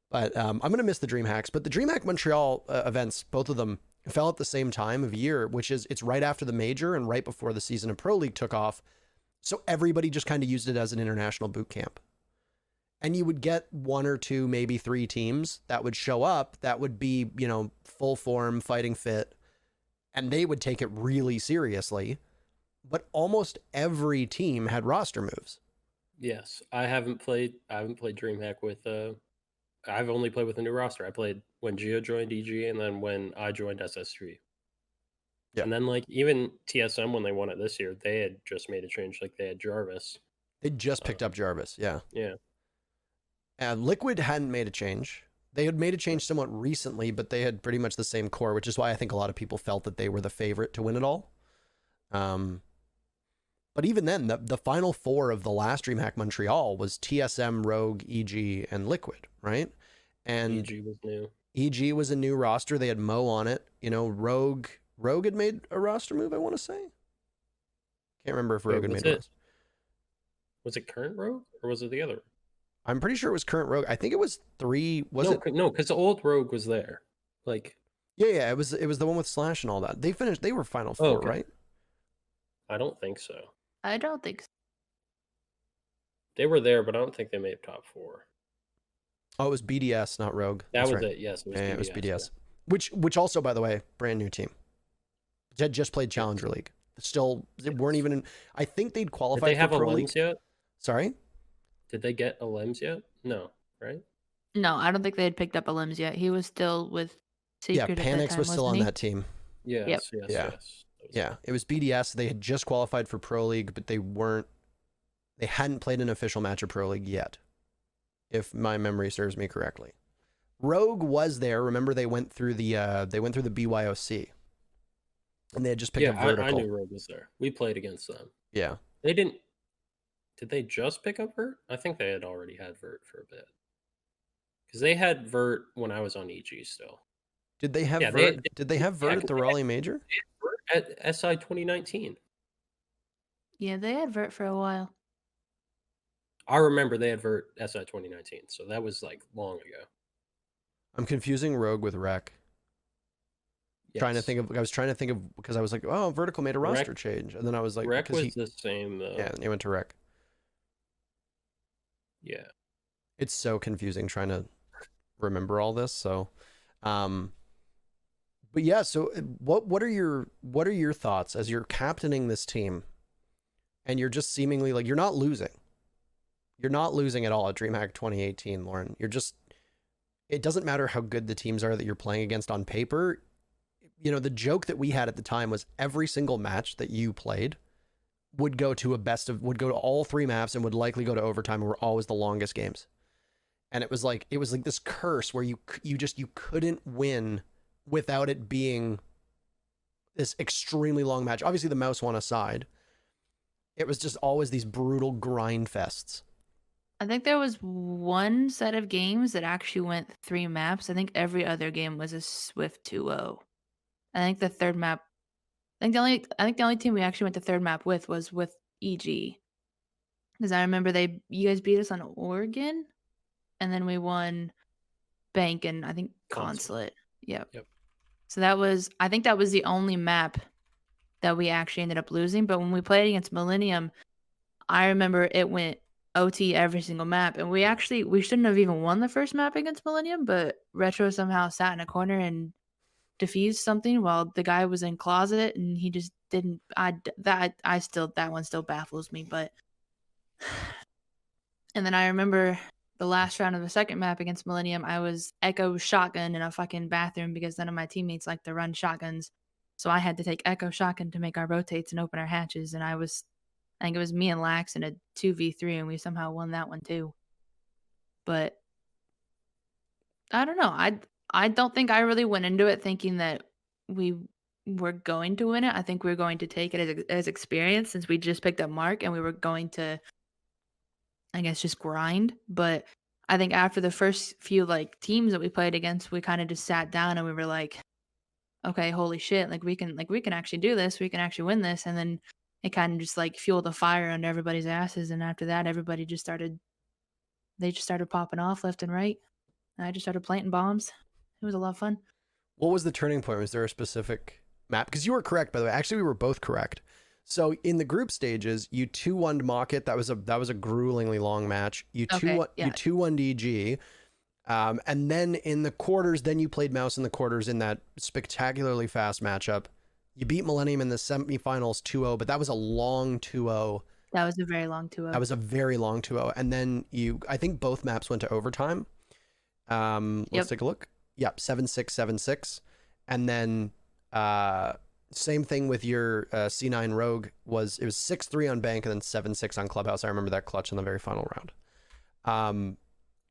but I'm going to miss the Dreamhacks. But the Dreamhack Montreal events, both of them fell at the same time of year, which is it's right after the major and right before the season of Pro League took off. So everybody just kind of used it as an international boot camp. And you would get one or two, maybe three teams that would show up that would be, full form, fighting fit, and they would take it really seriously. But almost every team had roster moves. Yes, I haven't played DreamHack with I've only played with a new roster. I played when Geo joined EG and then when I joined SSG. Yeah. And then like even TSM when they won it this year, they had just made a change. Like they had Jarvis. They just picked up Jarvis. Yeah. Yeah. And Liquid hadn't made a change. They had made a change somewhat recently, but they had pretty much the same core, which is why I think a lot of people felt that they were the favorite to win it all. But even then, the final four of the last DreamHack Montreal was TSM, Rogue, EG, and Liquid, right? And EG was new. EG was a new roster. They had Mo on it. Rogue had made a roster move, I want to say. Can't remember if Rogue had made a roster. Was it current Rogue or was it the other? I'm pretty sure it was current Rogue. I think it was 3. No, because the old Rogue was there. Like yeah, it was the one with Slash and all that. They were final four, okay. Right? I don't think so. I don't think so. They were there, but I don't think they made top 4. Oh, it was BDS, not Rogue. That was right. it. Yes, it was BDS. Yeah. Which also, by the way, brand new team. Had just played Challenger League. Still, they weren't even in. I think they'd qualified. Did they have for a Pro LEMS League. Yet? Sorry. Did they get a LEMS yet? No, right? No, I don't think they had picked up a LEMS yet. He was still with Secret. Yeah, Panix was still on that team. Yes. Yeah, it was BDS. They had just qualified for Pro League, but they hadn't played an official match of Pro League yet, if my memory serves me correctly. Rogue was there. Remember, they went through the BYOC, and they had just picked up Vertical. I knew Rogue was there. We played against them. Yeah, they didn't. Did they just pick up Vert? I think they had already had Vert for a bit, because they had Vert when I was on EG still. Did they have Vert? Did they have Vert at the Raleigh Major? They had Vert at SI 2019. Yeah, they had Vert for a while. I remember they had Vert SI 2019, so that was like long ago. I'm confusing Rogue with Rec. Yes. I was trying to think of because I was like, oh, Vertical made a roster change, and then I was like, Rec was the same though. Yeah, he went to Rec. Yeah, it's so confusing trying to remember all this. So, but yeah. So, what are your thoughts as you're captaining this team, and you're just seemingly like you're not losing. You're not losing at all at DreamHack 2018, Lauren. It doesn't matter how good the teams are that you're playing against on paper. The joke that we had at the time was every single match that you played would go to all 3 maps and would likely go to overtime and were always the longest games. And it was like this curse where you couldn't win without it being this extremely long match. Obviously the mouse one aside, it was just always these brutal grind fests. I think there was one set of games that actually went 3 maps. I think every other game was a swift 2-0. I think the third map. I think the only team we actually went to third map with was with EG, because I remember you guys beat us on Oregon, and then we won Bank and I think Consulate. Yep. So I think that was the only map that we actually ended up losing. But when we played against Millennium, I remember it went OT every single map, and we shouldn't have even won the first map against Millennium, but Retro somehow sat in a corner and diffused something while the guy was in closet, and he just didn't. That one still baffles me. But and then I remember the last round of the second map against Millennium, I was Echo shotgun in a fucking bathroom because none of my teammates like to run shotguns, so I had to take Echo shotgun to make our rotates and open our hatches, and I think it was me and Lax in a 2v3, and we somehow won that one too. But I don't know. I don't think I really went into it thinking that we were going to win it. I think we were going to take it as experience, since we just picked up Mark and we were going to I guess, just grind. But I think after the first few like teams that we played against, we kind of just sat down and we were like, okay, holy shit, like we can actually do this, we can actually win this. And then it kind of just like fueled the fire under everybody's asses. And after that, everybody just started popping off left and right. And I just started planting bombs. It was a lot of fun. What was the turning point? Was there a specific map? Because you were correct, by the way. Actually, we were both correct. So in the group stages, you 2-1'd Mocket. That was a gruelingly long match. You 2-1 DG. And then in the quarters, then you played Mouse in the quarters in that spectacularly fast matchup. You beat Millennium in the semifinals 2-0, but that was a long 2-0. That was a very long 2-0. That was a very long 2-0. And then I think both maps went to overtime. Let's take a look. Yep, 7-6, 7-6. And then same thing with your C9 Rogue. It was 6-3 on Bank and then 7-6 on Clubhouse. I remember that clutch in the very final round.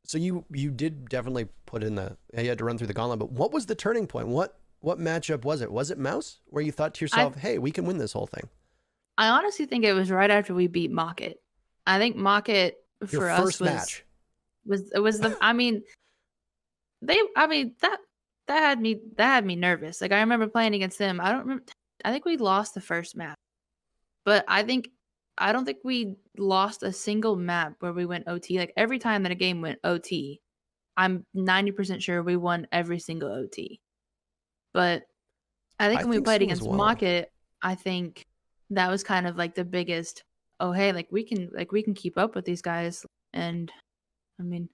So you did definitely put in you had to run through the gauntlet, but what was the turning point? What matchup was it? Was it Mouse where you thought to yourself, hey, we can win this whole thing? I honestly think it was right after we beat Mocket. I think Mocket for us first match. was the that had me nervous. Like I remember playing against them. I think we lost the first map. But I don't think we lost a single map where we went OT. Like every time that a game went OT, I'm 90% sure we won every single OT. But I think when we played against Mocket, I think that was kind of like the biggest, oh hey, like we can keep up with these guys. And I mean,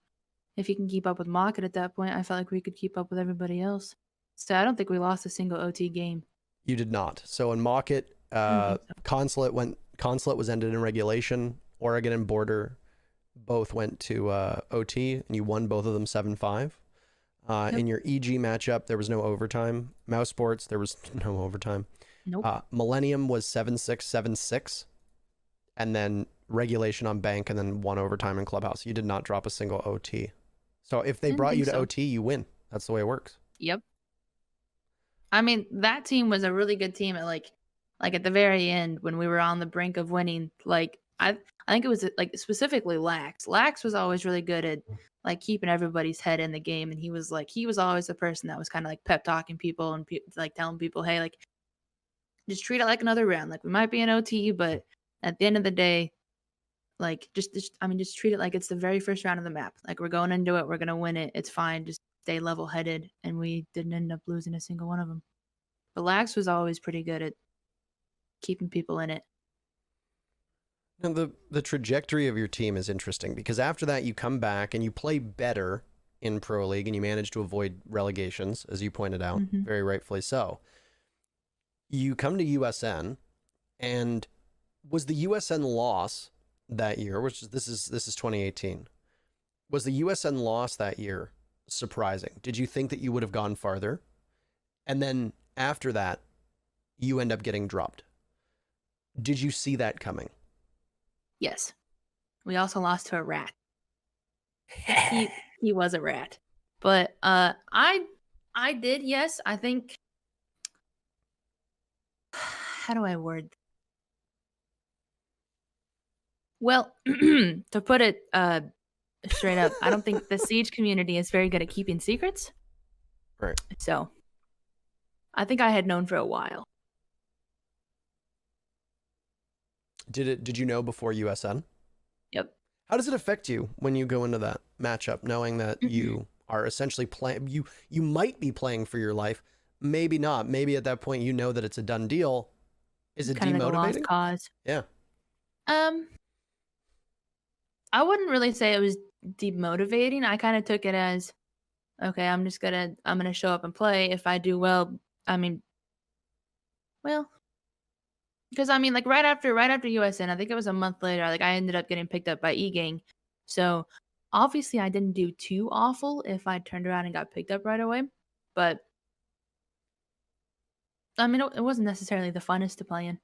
if you can keep up with Mocket at that point, I felt like we could keep up with everybody else. So I don't think we lost a single OT game. You did not. So in Mocket, Consulate was ended in regulation. Oregon and Border both went to OT, and you won both of them 7-5. In your EG matchup, there was no overtime. Mouse Sports, there was no overtime. Nope. Millennium was 7-6, 7-6, and then regulation on Bank, and then 1 overtime in Clubhouse. You did not drop a single OT. So if they brought you to OT, you win. That's the way it works. Yep. I mean, that team was a really good team at like at the very end when we were on the brink of winning. Like I think it was like specifically Lax. Lax was always really good at like keeping everybody's head in the game, and he was always the person that was kind of like pep talking people and like telling people, hey, like just treat it like another round. Like we might be in OT, but at the end of the day, like just treat it like it's the very first round of the map. Like we're going into it, we're gonna win it. It's fine. Just stay level headed, and we didn't end up losing a single one of them. But Lax was always pretty good at keeping people in it. Now the trajectory of your team is interesting because after that you come back and you play better in Pro League and you manage to avoid relegations, as you pointed out, very rightfully so. You come to USN, and was the USN loss that year, which is this is 2018, was the USN loss that year surprising? Did you think that you would have gone farther? And then after that, you end up getting dropped. Did you see that coming? Yes. We also lost to a rat. He was a rat. But I did, yes. I think, how do I word? Well, to put it straight up, I don't think the Siege community is very good at keeping secrets. Right. So I think I had known for a while. Did you know before USN? Yep. How does it affect you when you go into that matchup, knowing that you are essentially playing, you might be playing for your life, maybe not. Maybe at that point you know that it's a done deal. Is it kind demotivating? of like a lost cause. Yeah. I wouldn't really say it was demotivating. I kind of took it as, okay, I'm gonna show up and play. If I do well, because like right after USN, I think it was a month later, like I ended up getting picked up by E-Gang. So obviously I didn't do too awful if I turned around and got picked up right away. But it wasn't necessarily the funnest to play in.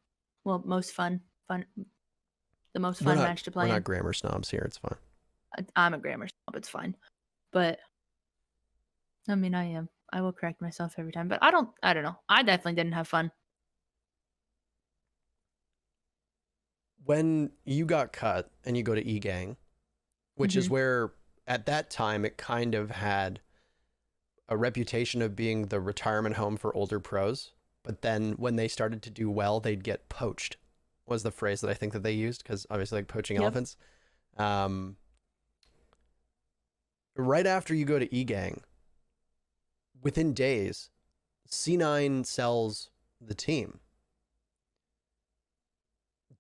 Well, the most fun match to play in. We're not grammar snobs here. It's fine. I'm a grammar snob. It's fine. But I am. I will correct myself every time. But I don't know. I definitely didn't have fun. When you got cut and you go to E-Gang, which is Mm-hmm. where at that time it kind of had a reputation of being the retirement home for older pros. But then when they started to do well, they'd get poached, was the phrase that I think that they used, because obviously like poaching Yep. elephants. Um, right after you go to E-Gang, within days, C9 sells the team.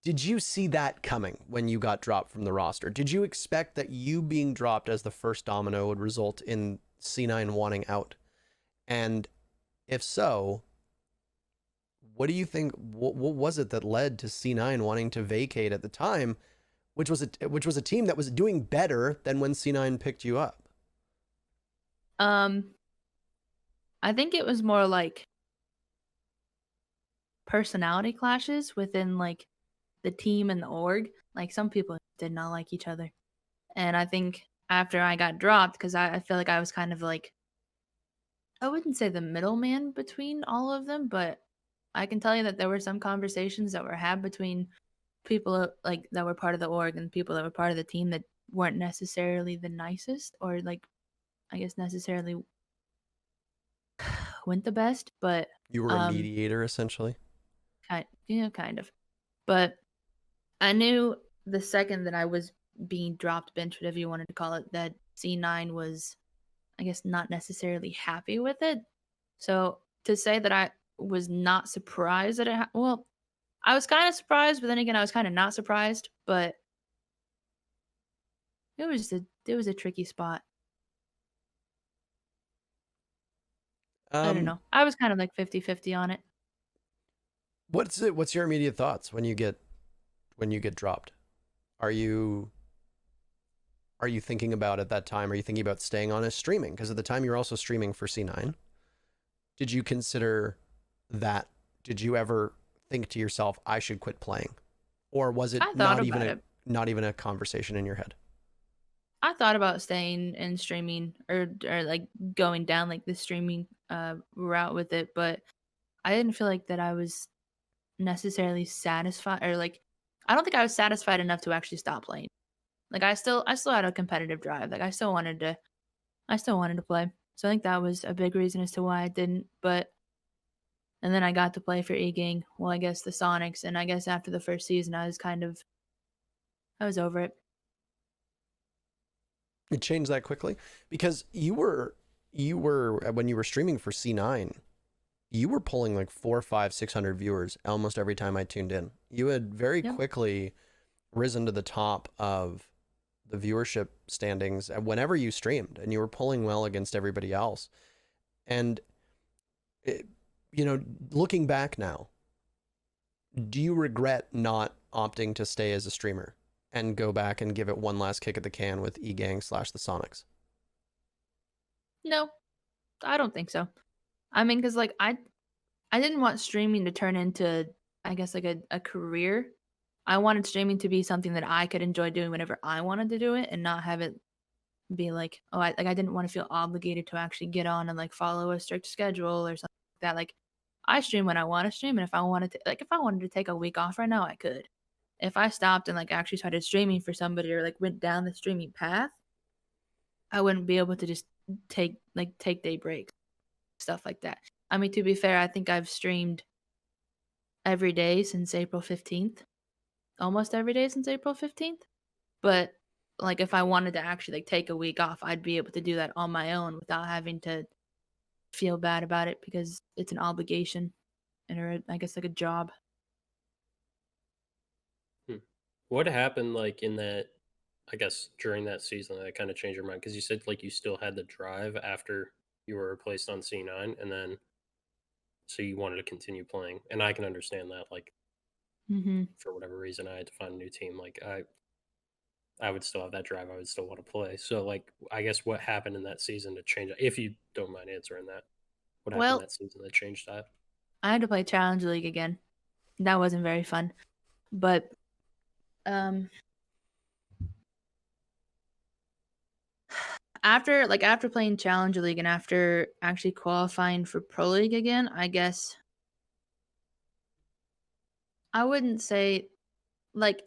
Did you see that coming when you got dropped from the roster? Did you expect that you being dropped as the first domino would result in C9 wanting out? And if so, what do you think? What was it that led to C9 wanting to vacate at the time, which was a team that was doing better than when C9 picked you up? Um, I think it was more like personality clashes within like the team and the org. Like some people did not like each other. And I think after I got dropped, because I feel like I was kind of like, I wouldn't say the middleman between all of them, but I can tell you that there were some conversations that were had between people like that were part of the org and people that were part of the team that weren't necessarily the nicest or like I guess necessarily went the best, but You were a mediator essentially. kind of. But I knew the second that I was being dropped, bench, whatever you wanted to call it, that C9 was, I guess, not necessarily happy with it. So to say that I was not surprised that well, I was kind of surprised, but then again, I was kind of not surprised. But it was a tricky spot. I don't Um, know. I was kind of like 50-50 on it. what's your immediate thoughts when you get dropped? Are you thinking about at that time? Are you thinking about staying on as streaming? Because at the time you were also streaming for C9. Did you consider that? Did you ever think to yourself, I should quit playing? Or was it I thought about it. not even a conversation in your head? I thought about staying and streaming or like going down like the streaming route with it, but I didn't feel like that I was necessarily satisfied or like I don't think I was satisfied enough to actually stop playing. Like I still had a competitive drive. Like I still wanted to play. So I think that was a big reason as to why I didn't. But and then I got to play for E-Gang. Well, I guess the Sonics, and I guess after the first season, I was over it. It changed that quickly because you were when you were streaming for C9, you were pulling like 4, 5, 600 viewers almost every time I tuned in. You had very Yep. quickly risen to the top of the viewership standings whenever you streamed, and you were pulling well against everybody else. And it, looking back now, do you regret not opting to stay as a streamer and go back and give it one last kick at the can with E-Gang / the Sonics? No, I don't think so. I mean, because like I didn't want streaming to turn into I guess like a career. I wanted streaming to be something that I could enjoy doing whenever I wanted to do it and not have it be like, oh, I didn't want to feel obligated to actually get on and like follow a strict schedule or something like that. Like I stream when I want to stream, and if I wanted to take a week off right now, I could. If I stopped and like actually started streaming for somebody or like went down the streaming path, I wouldn't be able to just take day breaks, stuff like that. I mean, to be fair, I think I've streamed every day since April 15th, almost every day since April 15th. But like if I wanted to actually like take a week off, I'd be able to do that on my own without having to feel bad about it because it's an obligation and or I guess like a job. Hmm. What happened like in that? I guess during that season that kind of changed your mind because you said like you still had the drive after you were replaced on C9, and then so you wanted to continue playing, and I can understand that. Like Mm-hmm. for whatever reason, I had to find a new team. Like I would still have that drive. I would still want to play. So like I guess what happened in that season to change it? If you don't mind answering that, what happened Well, that season that changed that? I had to play Challenge League again. That wasn't very fun. But um after playing Challenge League and after actually qualifying for Pro League again, I guess I wouldn't say like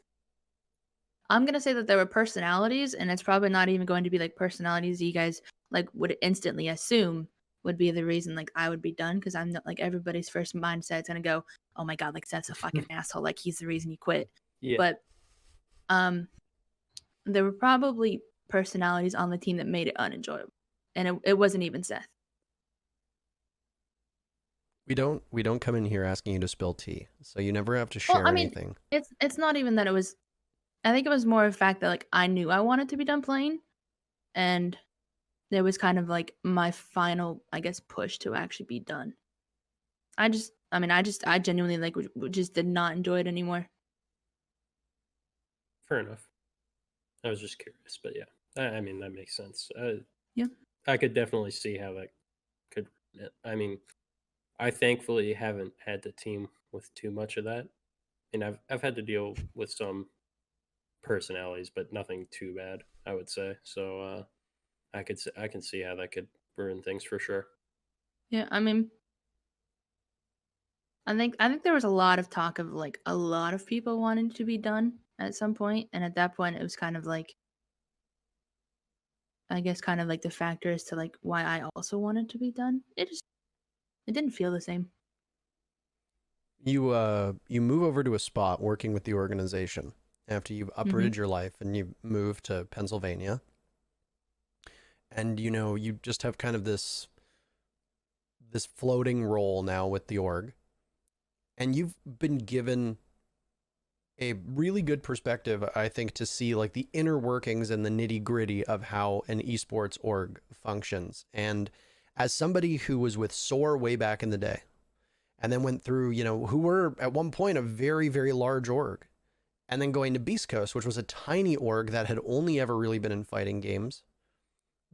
I'm gonna say that there were personalities, and it's probably not even going to be like personalities you guys like would instantly assume would be the reason like I would be done because I'm not like everybody's first mindset is gonna go, oh my god, like Seth's a fucking asshole, like he's the reason you quit. Yeah. But um, there were probably personalities on the team that made it unenjoyable, and it wasn't even Seth. We don't come in here asking you to spill tea, so you never have to Well, share I mean, anything. it's not even that it was. I think it was more of the fact that like I knew I wanted to be done playing, and there was kind of like my final, I guess, push to actually be done. I genuinely like just did not enjoy it anymore. Fair enough. I was just curious, but yeah, I mean that makes sense. Yeah. I could definitely see how that could. I mean, I thankfully haven't had to team with too much of that, and I've had to deal with some personalities, but nothing too bad, I would say. So I can see how that could ruin things for sure. Yeah, I mean, I think there was a lot of talk of like a lot of people wanting to be done at some point, and at that point it was kind of like I guess kind of like the factor as to like why I also wanted to be done. It didn't feel the same. You move over to a spot working with the organization after you've Hmm. uprooted your life and you move to Pennsylvania, and you just have kind of this floating role now with the org, and you've been given a really good perspective, I think, to see like the inner workings and the nitty gritty of how an esports org functions. And as somebody who was with SOAR way back in the day, and then went through, who were at one point a very, very large org, and then going to Beast Coast, which was a tiny org that had only ever really been in fighting games,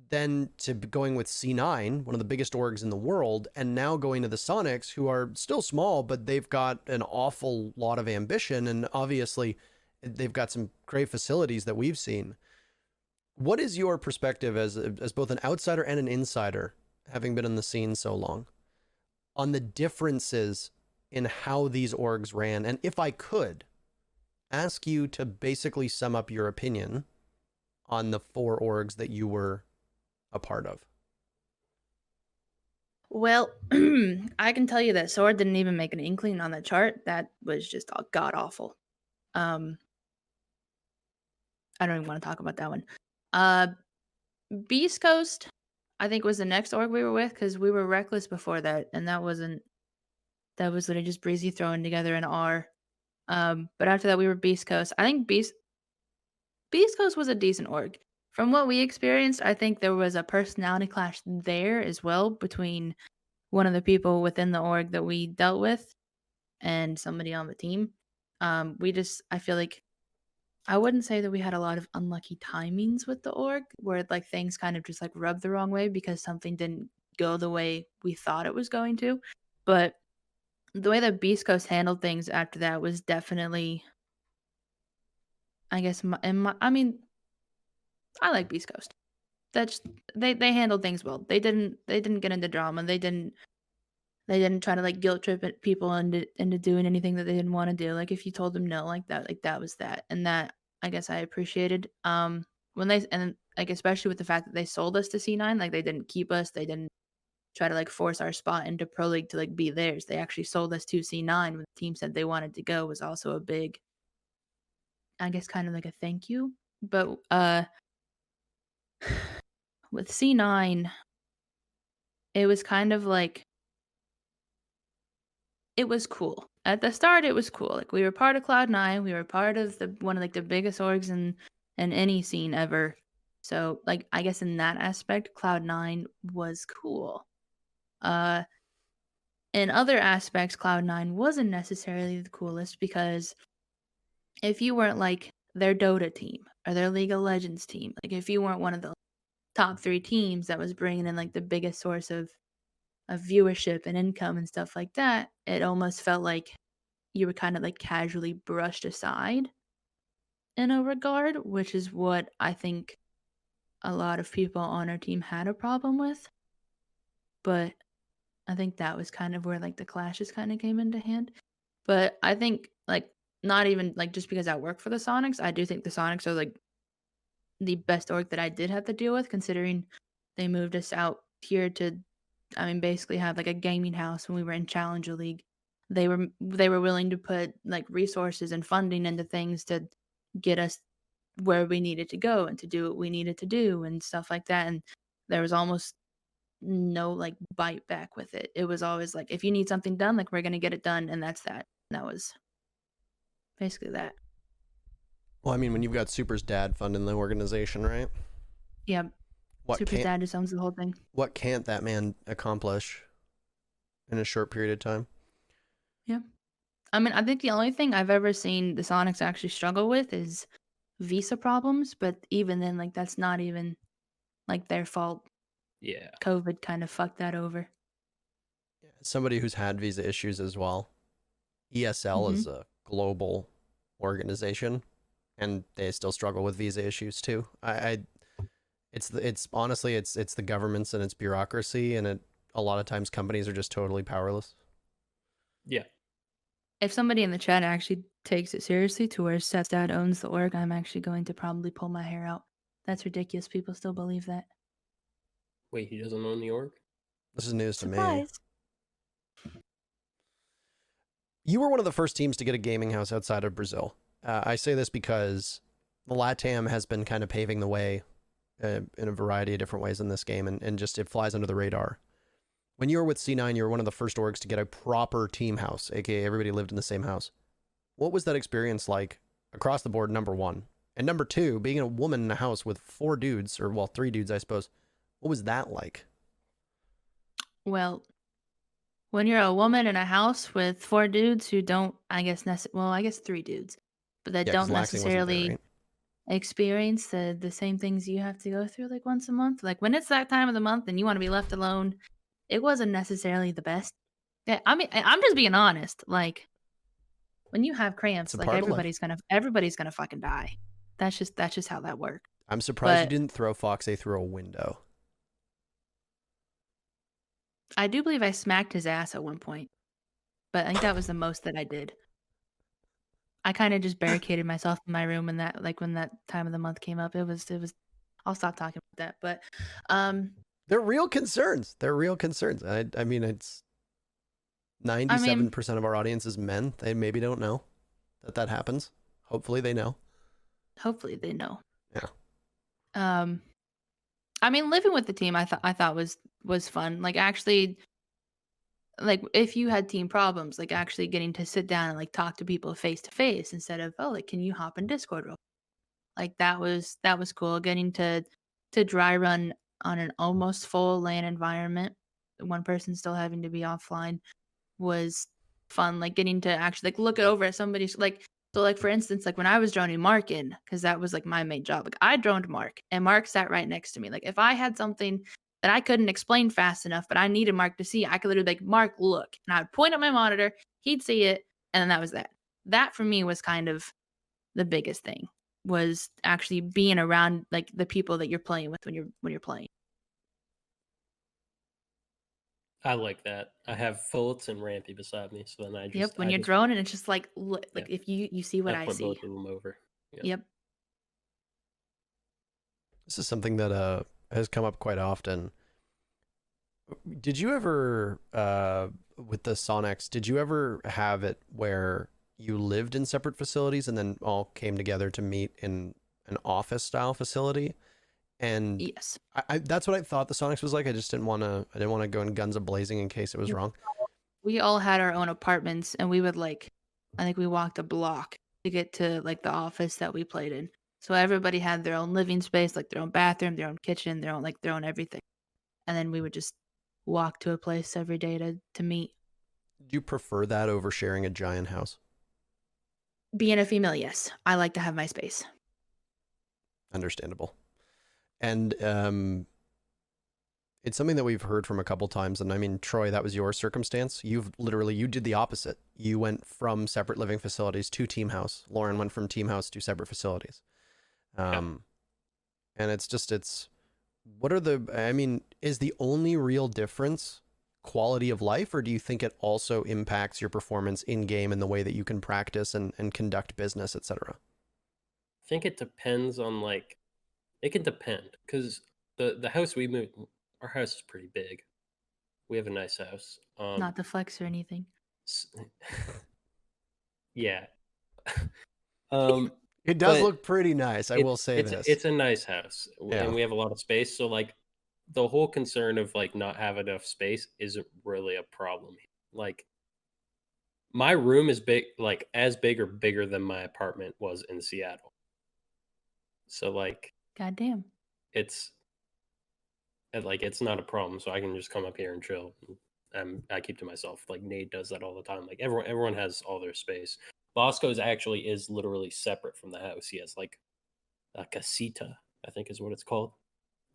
then to going with C9, one of the biggest orgs in the world, and now going to the Soniqs, who are still small, but they've got an awful lot of ambition, and obviously they've got some great facilities that we've seen. What is your perspective as both an outsider and an insider, having been in the scene so long, on the differences in how these orgs ran? And if I could ask you to basically sum up your opinion on the 4 orgs that you were a part of. Well, I can tell you that Sword didn't even make an inkling on the chart. That was just god awful. Um, I don't even want to talk about that one. Uh, Beast Coast, I think was the next org we were with because we were reckless before that, and that wasn't. That was literally just breezy throwing together an R. But after that, we were Beast Coast. I think Beast Coast was a decent org. From what we experienced, I think there was a personality clash there as well between one of the people within the org that we dealt with and somebody on the team. I feel like I wouldn't say that we had a lot of unlucky timings with the org where like things kind of just like rubbed the wrong way because something didn't go the way we thought it was going to. But the way that Beast Coast handled things after that was definitely, I guess, I mean, I like Beast Coast. That's they handled things well. They didn't get into drama. They didn't try to like guilt trip people into doing anything that they didn't want to do. Like if you told them no, like that was that, and that I guess I appreciated. When they and like especially with the fact that they sold us to C9, like they didn't keep us. They didn't try to like force our spot into Pro League to like be theirs. They actually sold us to C9 when the team said they wanted to go was also a big, I guess, kind of like a thank you. But with C9, it was kind of like it was cool. At the start, it was cool. Like we were part of Cloud9. We were part of the one of like the biggest orgs in any scene ever. So like I guess in that aspect, Cloud9 was cool. Uh, in other aspects, Cloud9 wasn't necessarily the coolest because if you weren't like their Dota team or their League of Legends team, like if you weren't one of the top 3 teams that was bringing in like the biggest source of viewership and income and stuff like that, it almost felt like you were kind of like casually brushed aside in a regard, which is what I think a lot of people on our team had a problem with. But I think that was kind of where like the clashes kind of came into hand. But I think like not even like just because I work for the Sonics. I do think the Sonics are like the best org that I did have to deal with, considering they moved us out here to, I mean, basically have like a gaming house when we were in Challenger League. They were willing to put like resources and funding into things to get us where we needed to go and to do what we needed to do and stuff like that. And there was almost no like bite back with it. It was always like, if you need something done, like we're gonna get it done, and that's that. And that was basically that. Well, I mean, when you've got Super's dad funding the organization, right? Yeah, What Super's can't dad just owns the whole thing. what can't that man accomplish in a short period of time? Yeah. I mean, I think the only thing I've ever seen the Sonics actually struggle with is visa problems, but even then, like that's not even like their fault. Yeah. COVID kind of fucked that over. Somebody who's had visa issues as well. ESL is a global organization, and they still struggle with visa issues too. It's honestly it's the governments and its bureaucracy, and a lot of times companies are just totally powerless. Yeah. If somebody in the chat actually takes it seriously to where Seth's dad owns the org, I'm actually going to probably pull my hair out. That's ridiculous. People still believe that. Wait, he doesn't own the org? This is news to me. Surprise. You were one of the first teams to get a gaming house outside of Brazil. I say this because the LATAM has been kind of paving the way in a variety of different ways in this game, and just it flies under the radar. When you were with C9, you were one of the first orgs to get a proper team house, aka everybody lived in the same house. What was that experience like across the board, number one? And number two, being a woman in a house with 4 dudes, or well, 3 dudes, I suppose. What was that like? Well, when you're a woman in a house with 4 dudes who don't, I guess 3 dudes, but that Yeah, 'cause don't Laxing wasn't there, necessarily right? experience the same things you have to go through like once a month. Like when it's that time of the month and you want to be left alone, it wasn't necessarily the best. Yeah, I mean, I'm just being honest. Like when you have cramps, It's a like part of life. everybody's gonna fucking die. That's just how that works. I'm surprised you But didn't throw Foxy through a window. I do believe I smacked his ass at one point, but I think that was the most that I did. I kind of just barricaded myself in my room, and that like when that time of the month came up, it was. I'll stop talking about that, but They're real concerns. They're real concerns. I mean, it's 97% of our audience is men. They maybe don't know that happens. Hopefully they know. Hopefully they know. Yeah. I mean, living with the team, I thought was fun. Like actually, like if you had team problems, like actually getting to sit down and like talk to people face to face instead of, oh, like can you hop in Discord real quick? Like that was cool. Getting to dry run on an almost full LAN environment, one person still having to be offline, was fun. Like getting to actually like look it over at somebody's like, so like for instance, like when I was droning Mark in, because that was like my main job, like I droned Mark and Mark sat right next to me. Like if I had something that I couldn't explain fast enough, but I needed Mark to see, I could literally be like, Mark, look. And I'd point at my monitor, he'd see it, and then that was that. That for me was kind of the biggest thing, was actually being around like the people that you're playing with when you're playing. I like that. I have Phillips and Rampy beside me, so then I just When you're droning, it's just like look, like Yeah. if you see what I put see. both of them over. Yep. This is something that has come up quite often. Did you ever with the Sonics, did you ever have it where you lived in separate facilities and then all came together to meet in an office style facility? And Yes. I that's what I thought the Sonics was like. I didn't want to go in guns a blazing in case it was wrong. We all had our own apartments, and we would like, I think we walked a block to get to like the office that we played in. So everybody had their own living space, like their own bathroom, their own kitchen, their own everything. And then we would just walk to a place every day to meet. Do you prefer that over sharing a giant house? Being a female, yes. I like to have my space. Understandable. And it's something that we've heard from a couple times. And I mean, Troy, that was your circumstance. You did the opposite. You went from separate living facilities to team house. Lauren went from team house to separate facilities. And it's what are I mean, is the only real difference quality of life, or do you think it also impacts your performance in game and the way that you can practice and conduct business, etc.? I think it depends on like it can depend because the house we moved, our house is pretty big. We have a nice house. Not to flex or anything. s- yeah. um, It does but look pretty nice, I will say this. it's a nice house, Yeah. and we have a lot of space. So like the whole concern of like not having enough space isn't really a problem. Like my room is big, like as big or bigger than my apartment was in Seattle. So like Goddamn. it's it's not a problem. So I can just come up here and chill. I keep to myself. Like Nate does that all the time. Like everyone has all their space. Bosco's actually is literally separate from the house. He has like a casita, I think is what it's called.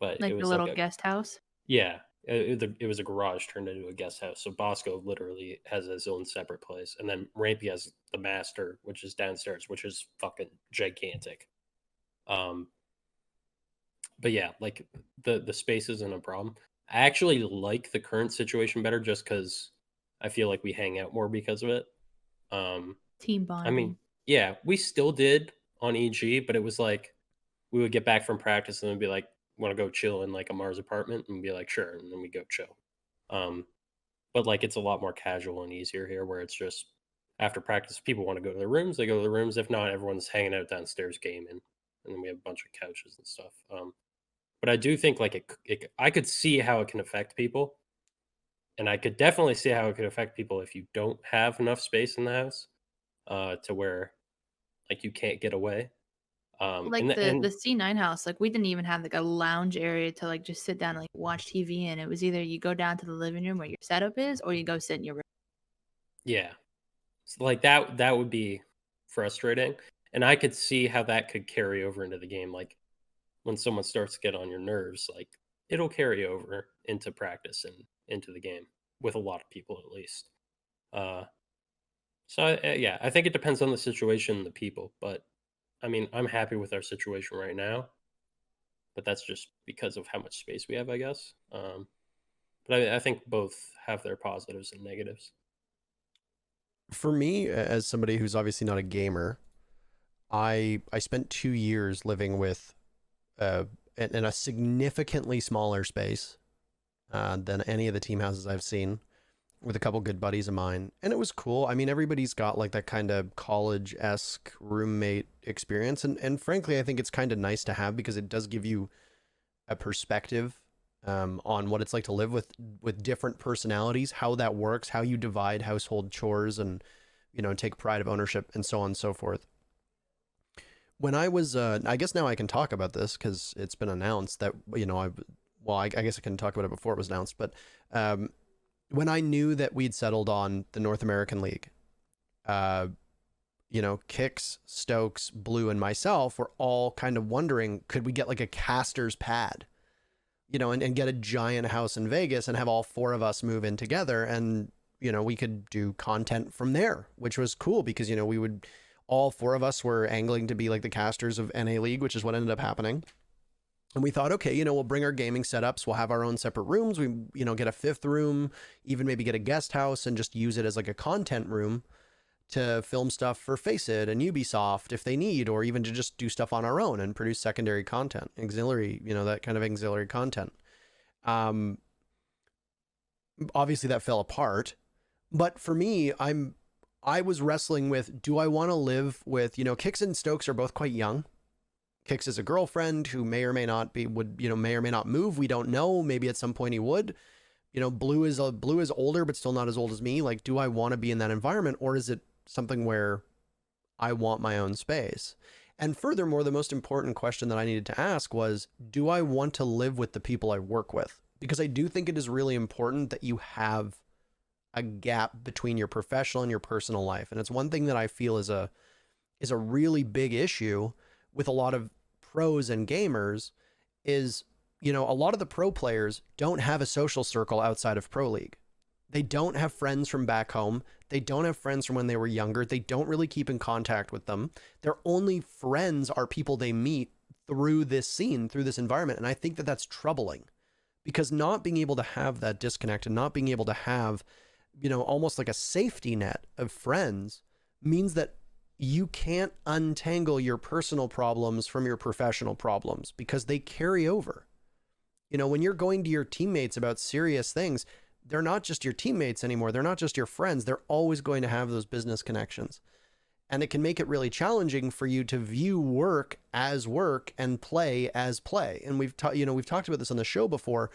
But Like it the was little like a guest house. yeah. It was a garage turned into a guest house. So Bosco literally has his own separate place, and then Rampy has the master, which is downstairs, which is fucking gigantic. Um, but yeah, like the space isn't a problem. I actually like the current situation better, just because I feel like we hang out more because of it. Um, Team I mean, bonding. yeah, we still did on EG, but it was like we would get back from practice and then be like, "Want to go chill in like a Mars apartment?" And be like, "Sure," and then we go chill. Um, but like it's a lot more casual and easier here, where it's just after practice, people want to go to their rooms, they go to their rooms. If not, everyone's hanging out downstairs gaming, and then we have a bunch of couches and stuff. But I do think like I could see how it can affect people, and I could definitely see how it could affect people if you don't have enough space in the house, to where like you can't get away. Like the C9 house, like we didn't even have like a lounge area to like just sit down and like watch TV in. It was either you go down to the living room where your setup is, or you go sit in your room. yeah, like that would be frustrating, and I could see how that could carry over into the game. Like when someone starts to get on your nerves, like it'll carry over into practice and into the game with a lot of people at least. Uh, yeah, I think it depends on the situation and the people, but I mean, I'm happy with our situation right now, but that's just because of how much space we have, I guess. But I think both have their positives and negatives. For me, as somebody who's obviously not a gamer, I spent 2 years living with uh, in a significantly smaller space than any of the team houses I've seen, with a couple good buddies of mine, and it was cool. I mean, everybody's got like that kind of college-esque roommate experience, and frankly, I think it's kind of nice to have because it does give you a perspective on what it's like to live with different personalities, how that works, how you divide household chores, and take pride of ownership, and so on and so forth. When I was, I guess now I can talk about this because it's been announced that I guess I couldn't talk about it before it was announced, but when I knew that we'd settled on the North American League, Kix, Stokes, Blue, and myself were all kind of wondering, could we get like a caster's pad, and get a giant house in Vegas and have all four of us move in together, and, we could do content from there, which was cool because, all four of us were angling to be like the casters of NA League, which is what ended up happening. And we thought, okay, we'll bring our gaming setups. We'll have our own separate rooms. We, get a fifth room, even maybe get a guest house and just use it as like a content room to film stuff for Faceit and Ubisoft if they need, or even to just do stuff on our own and produce secondary content, auxiliary, that kind of auxiliary content. Obviously that fell apart, but for me, I was wrestling with, do I want to live with, Kix and Stokes are both quite young. Kix is a girlfriend who may or may not may or may not move. We don't know. Maybe at some point he would. Blue is older, but still not as old as me. Like, do I want to be in that environment, or is it something where I want my own space? And furthermore, the most important question that I needed to ask was, do I want to live with the people I work with? Because I do think it is really important that you have a gap between your professional and your personal life. And it's one thing that I feel is a really big issue with a lot of pros and gamers is, a lot of the pro players don't have a social circle outside of Pro League. They don't have friends from back home. They don't have friends from when they were younger. They don't really keep in contact with them. Their only friends are people they meet through this scene, through this environment. And I think that that's troubling because not being able to have that disconnect and not being able to have, almost like a safety net of friends means that you can't untangle your personal problems from your professional problems because they carry over. When you're going to your teammates about serious things, they're not just your teammates anymore. They're not just your friends. They're always going to have those business connections. And it can make it really challenging for you to view work as work and play as play. And we've talked about this on the show before,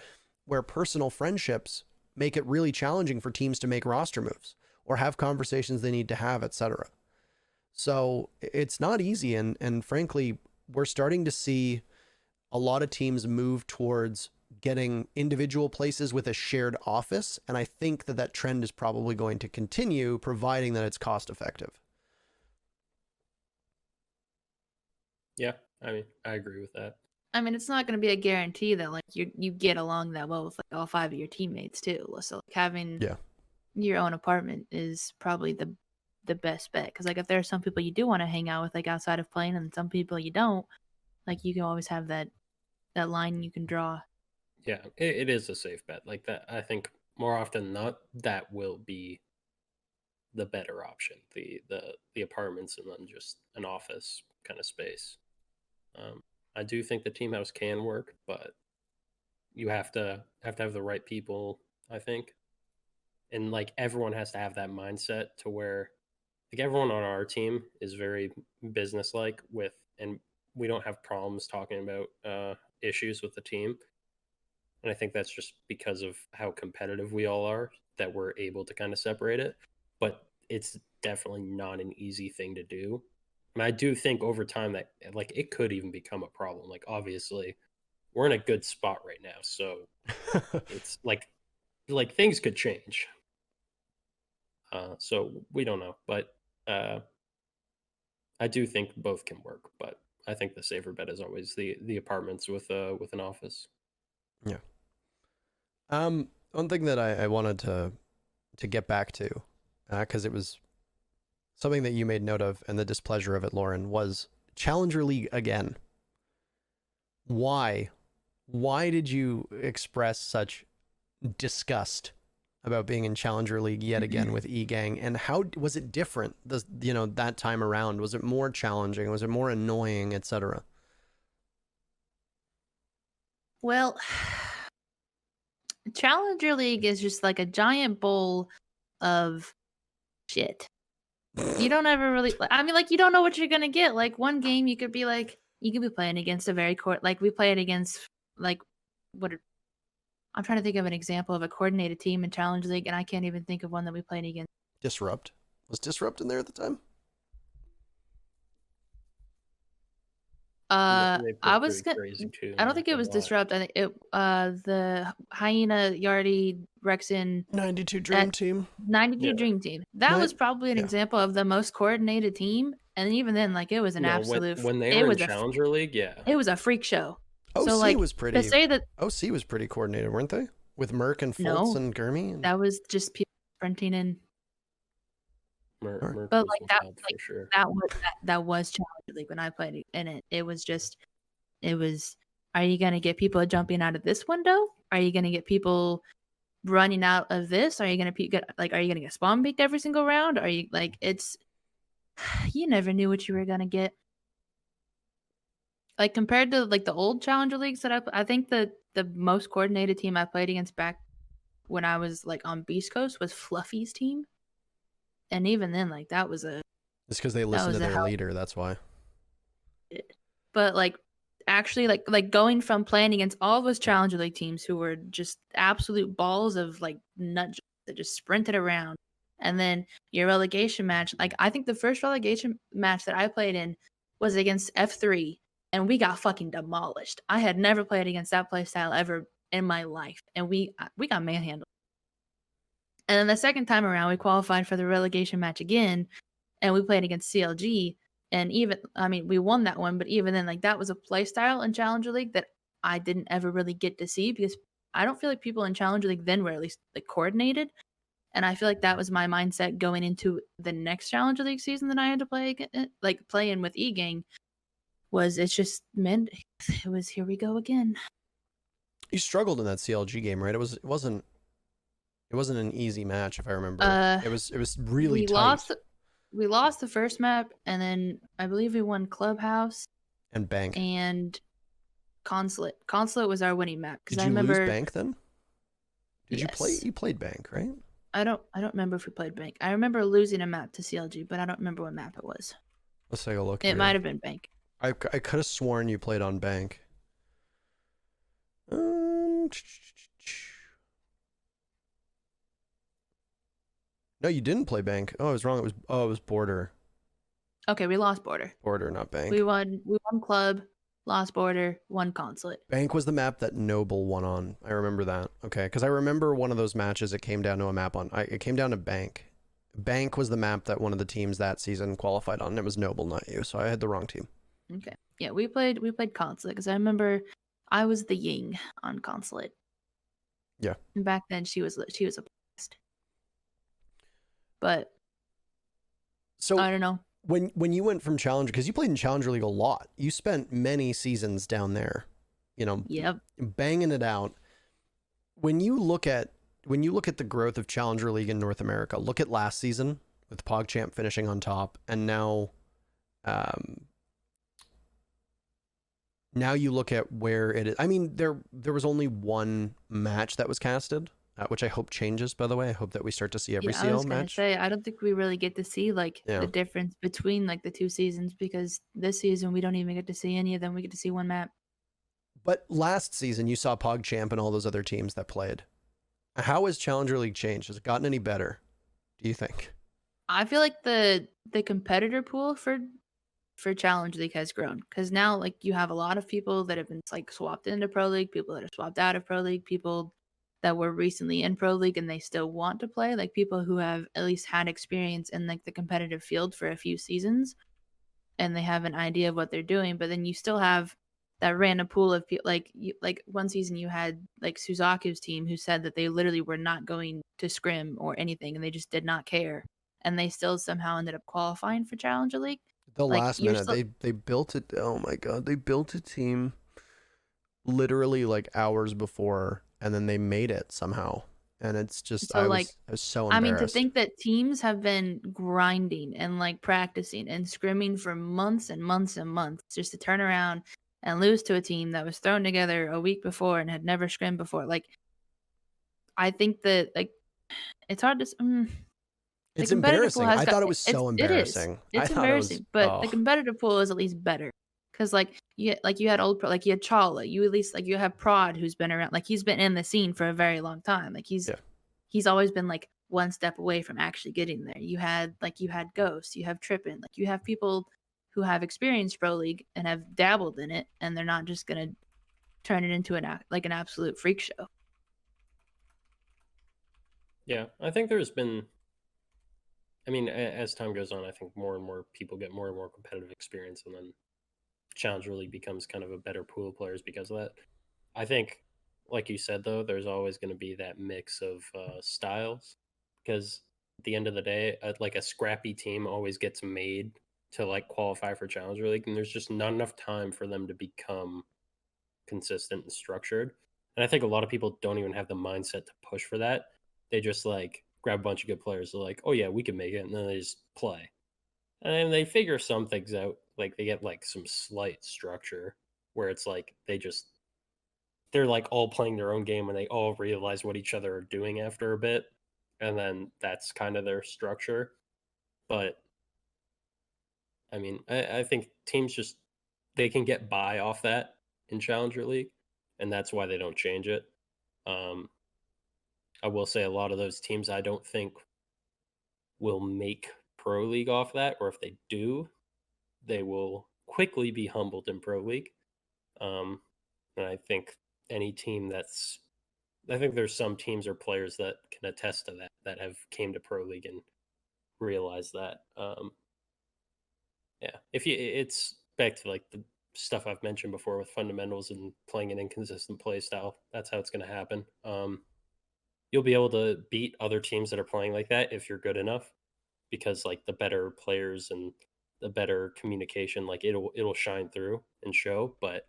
where personal friendships make it really challenging for teams to make roster moves or have conversations they need to have, etc. So it's not easy. And frankly, we're starting to see a lot of teams move towards getting individual places with a shared office. And I think that trend is probably going to continue, providing that it's cost effective. Yeah, I mean, I agree with that. I mean, it's not going to be a guarantee that like you get along that well with like all 5 of your teammates too. So like having your own apartment is probably the best bet, because like if there are some people you do want to hang out with like outside of playing and some people you don't, like you can always have that line you can draw. Yeah, it is a safe bet. Like that, I think more often than not, that will be the better option. The apartments and then just an office kind of space. I do think the team house can work, but you have to have the right people, I think. And like everyone has to have that mindset to where like everyone on our team is very businesslike with, and we don't have problems talking about issues with the team. And I think that's just because of how competitive we all are that we're able to kind of separate it. But it's definitely not an easy thing to do. And I do think over time that like it could even become a problem. Like obviously we're in a good spot right now, so it's like things could change. So we don't know, but I do think both can work. But I think the safer bet is always the apartments with an office. Yeah. One thing that I wanted to get back to, because it was something that you made note of, and the displeasure of it, Lauren, was Challenger League again. Why did you express such disgust about being in Challenger League yet again with E-Gang, and how was it different that time around? Was it more challenging? Was it more annoying, etc.? Well, Challenger League is just like a giant bowl of shit. You don't ever really, I mean, like, you don't know what you're gonna get. Like, one game you could be playing against a very like we played against like I'm trying to think of an example of a coordinated team in Challenge League, and I can't even think of one that we played against. Disrupt. Was Disrupt in there at the time? I was I don't think it was Disrupt. I think it the Hyena, Yardy, Rexin 92 Dream Team. 92 Dream Team. That was probably an example of the most coordinated team, and even then, like, it was an absolute. When they were in Challenger League, it was a freak show. OC so, like, was pretty. To say that OC was pretty coordinated, weren't they? With Merc and Fultz and Gurmy. That was just people sprinting in. Merc but was like that, for sure. that was Challenger League when I played in it. It was. Are you gonna get people jumping out of this window? Are you gonna get people running out of this? Are you gonna get spawn beaked every single round? Are you like it's? You never knew what you were gonna get. Like compared to like the old Challenger Leagues that I think the most coordinated team I played against back when I was like on Beast Coast was Fluffy's team. And even then, like that was a. It's because they listened to their leader. That's why. But like, actually, like going from playing against all those Challenger League teams who were just absolute balls of like nut that just sprinted around, and then your relegation match. Like I think the first relegation match that I played in was against F3, and we got fucking demolished. I had never played against that play style ever in my life, and we got manhandled. And then the second time around, we qualified for the relegation match again, and we played against CLG. And we won that one, but even then, like that was a play style in Challenger League that I didn't ever really get to see, because I don't feel like people in Challenger League then were at least like coordinated. And I feel like that was my mindset going into the next Challenger League season that I had to play, like playing with E-Gang, was it's just, man, it was here we go again. You struggled in that CLG game, right? It wasn't an easy match if I remember. Uh, It was really we tight. lost the first map, and then I believe we won Clubhouse And Bank. and Consulate. Consulate was our winning map because Did I you remember. lose Bank then? Did you play? Yes. You played Bank, right? I don't remember if we played Bank. I remember losing a map to CLG, but I don't remember what map it was. Let's take a look. It might have been Bank. I could have sworn you played on Bank. No, you didn't play Bank. Oh, I was wrong. It was Border. Okay, we lost Border. Border, not Bank. We won Club, lost Border, won Consulate. Bank was the map that Noble won on. I remember that. Okay, because I remember one of those matches. It came down to a map on. It came down to Bank. Bank was the map that one of the teams that season qualified on. And it was Noble, not you. So I had the wrong team. Okay. Yeah, we played Consulate because I remember I was the Ying on Consulate. Yeah. And back then she was a blast. But so I don't know. When you went from Challenger, because you played in Challenger League a lot, you spent many seasons down there, Yep. banging it out. When you look at the growth of Challenger League in North America, look at last season with PogChamp finishing on top, and now you look at where it is. I mean, there was only one match that was casted, which I hope changes, by the way. I hope that we start to see every CL match. I was gonna say, I don't think we really get to see the difference between the two seasons, because this season we don't even get to see any of them. We get to see one map. But last season you saw PogChamp and all those other teams that played. How has Challenger League changed? Has it gotten any better, do you think? I feel like the competitor pool for Challenge League has grown, because now you have a lot of people that have been swapped into Pro League, people that are swapped out of Pro League, people that were recently in Pro League and they still want to play, people who have at least had experience in the competitive field for a few seasons, and they have an idea of what they're doing. But then you still have that random pool of people. One season you had Suzaku's team, who said that they literally were not going to scrim or anything, and they just did not care, and they still somehow ended up qualifying for Challenger League. The last minute, they built it. Oh my god, they built a team literally hours before, and then they made it somehow. And it's just, so, I was so embarrassed. I mean, to think that teams have been grinding and practicing and scrimming for months and months and months just to turn around and lose to a team that was thrown together a week before and had never scrimmed before. I think that it's hard to. It's embarrassing. I thought it was so embarrassing. It's embarrassing, but the competitive pool is at least better, because you had old pro, you had Chala. You at least you have Prod, who's been around. He's been in the scene for a very long time. He's always been one step away from actually getting there. You had Ghost. You have Trippin. You have people who have experienced Pro League and have dabbled in it, and they're not just gonna turn it into an absolute freak show. Yeah, I think there's been. I mean, as time goes on, I think more and more people get more and more competitive experience, and then Challenger League becomes kind of a better pool of players because of that. I think, like you said, though, there's always going to be that mix of styles, because at the end of the day, a scrappy team always gets made to qualify for Challenger League, and there's just not enough time for them to become consistent and structured. And I think a lot of people don't even have the mindset to push for that. They just grab a bunch of good players. They're oh yeah, we can make it, and then they just play. And then they figure some things out. They get some slight structure where it's they're all playing their own game, and they all realize what each other are doing after a bit, and then that's kind of their structure. But I mean, I think teams they can get by off that in Challenger League, and that's why they don't change it. I will say a lot of those teams I don't think will make Pro League off that, or if they do, they will quickly be humbled in Pro League. And I think any team I think there's some teams or players that can attest to that have came to Pro League and realized that. Yeah, it's back to the stuff I've mentioned before with fundamentals and playing an inconsistent play style. That's how it's going to happen. You'll be able to beat other teams that are playing like that if you're good enough, because the better players and the better communication, it'll shine through and show. But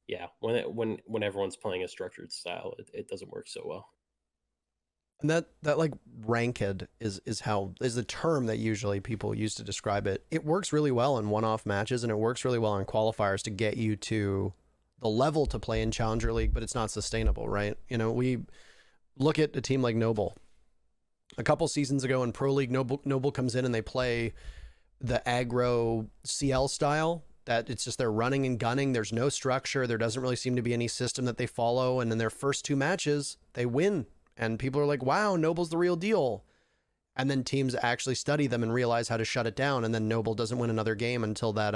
yeah, when everyone's playing a structured style, it doesn't work so well. And that like ranked is how is the term that usually people use to describe it. It works really well in one-off matches, and it works really well in qualifiers to get you to the level to play in Challenger League, but it's not sustainable, right? You know, we look at a team like Noble. A couple seasons ago in Pro League, Noble comes in and they play the aggro CL style, that it's just they're running and gunning. There's no structure. There doesn't really seem to be any system that they follow. And in their first two matches, they win. And people are like, wow, Noble's the real deal. And then teams actually study them and realize how to shut it down. And then Noble doesn't win another game until that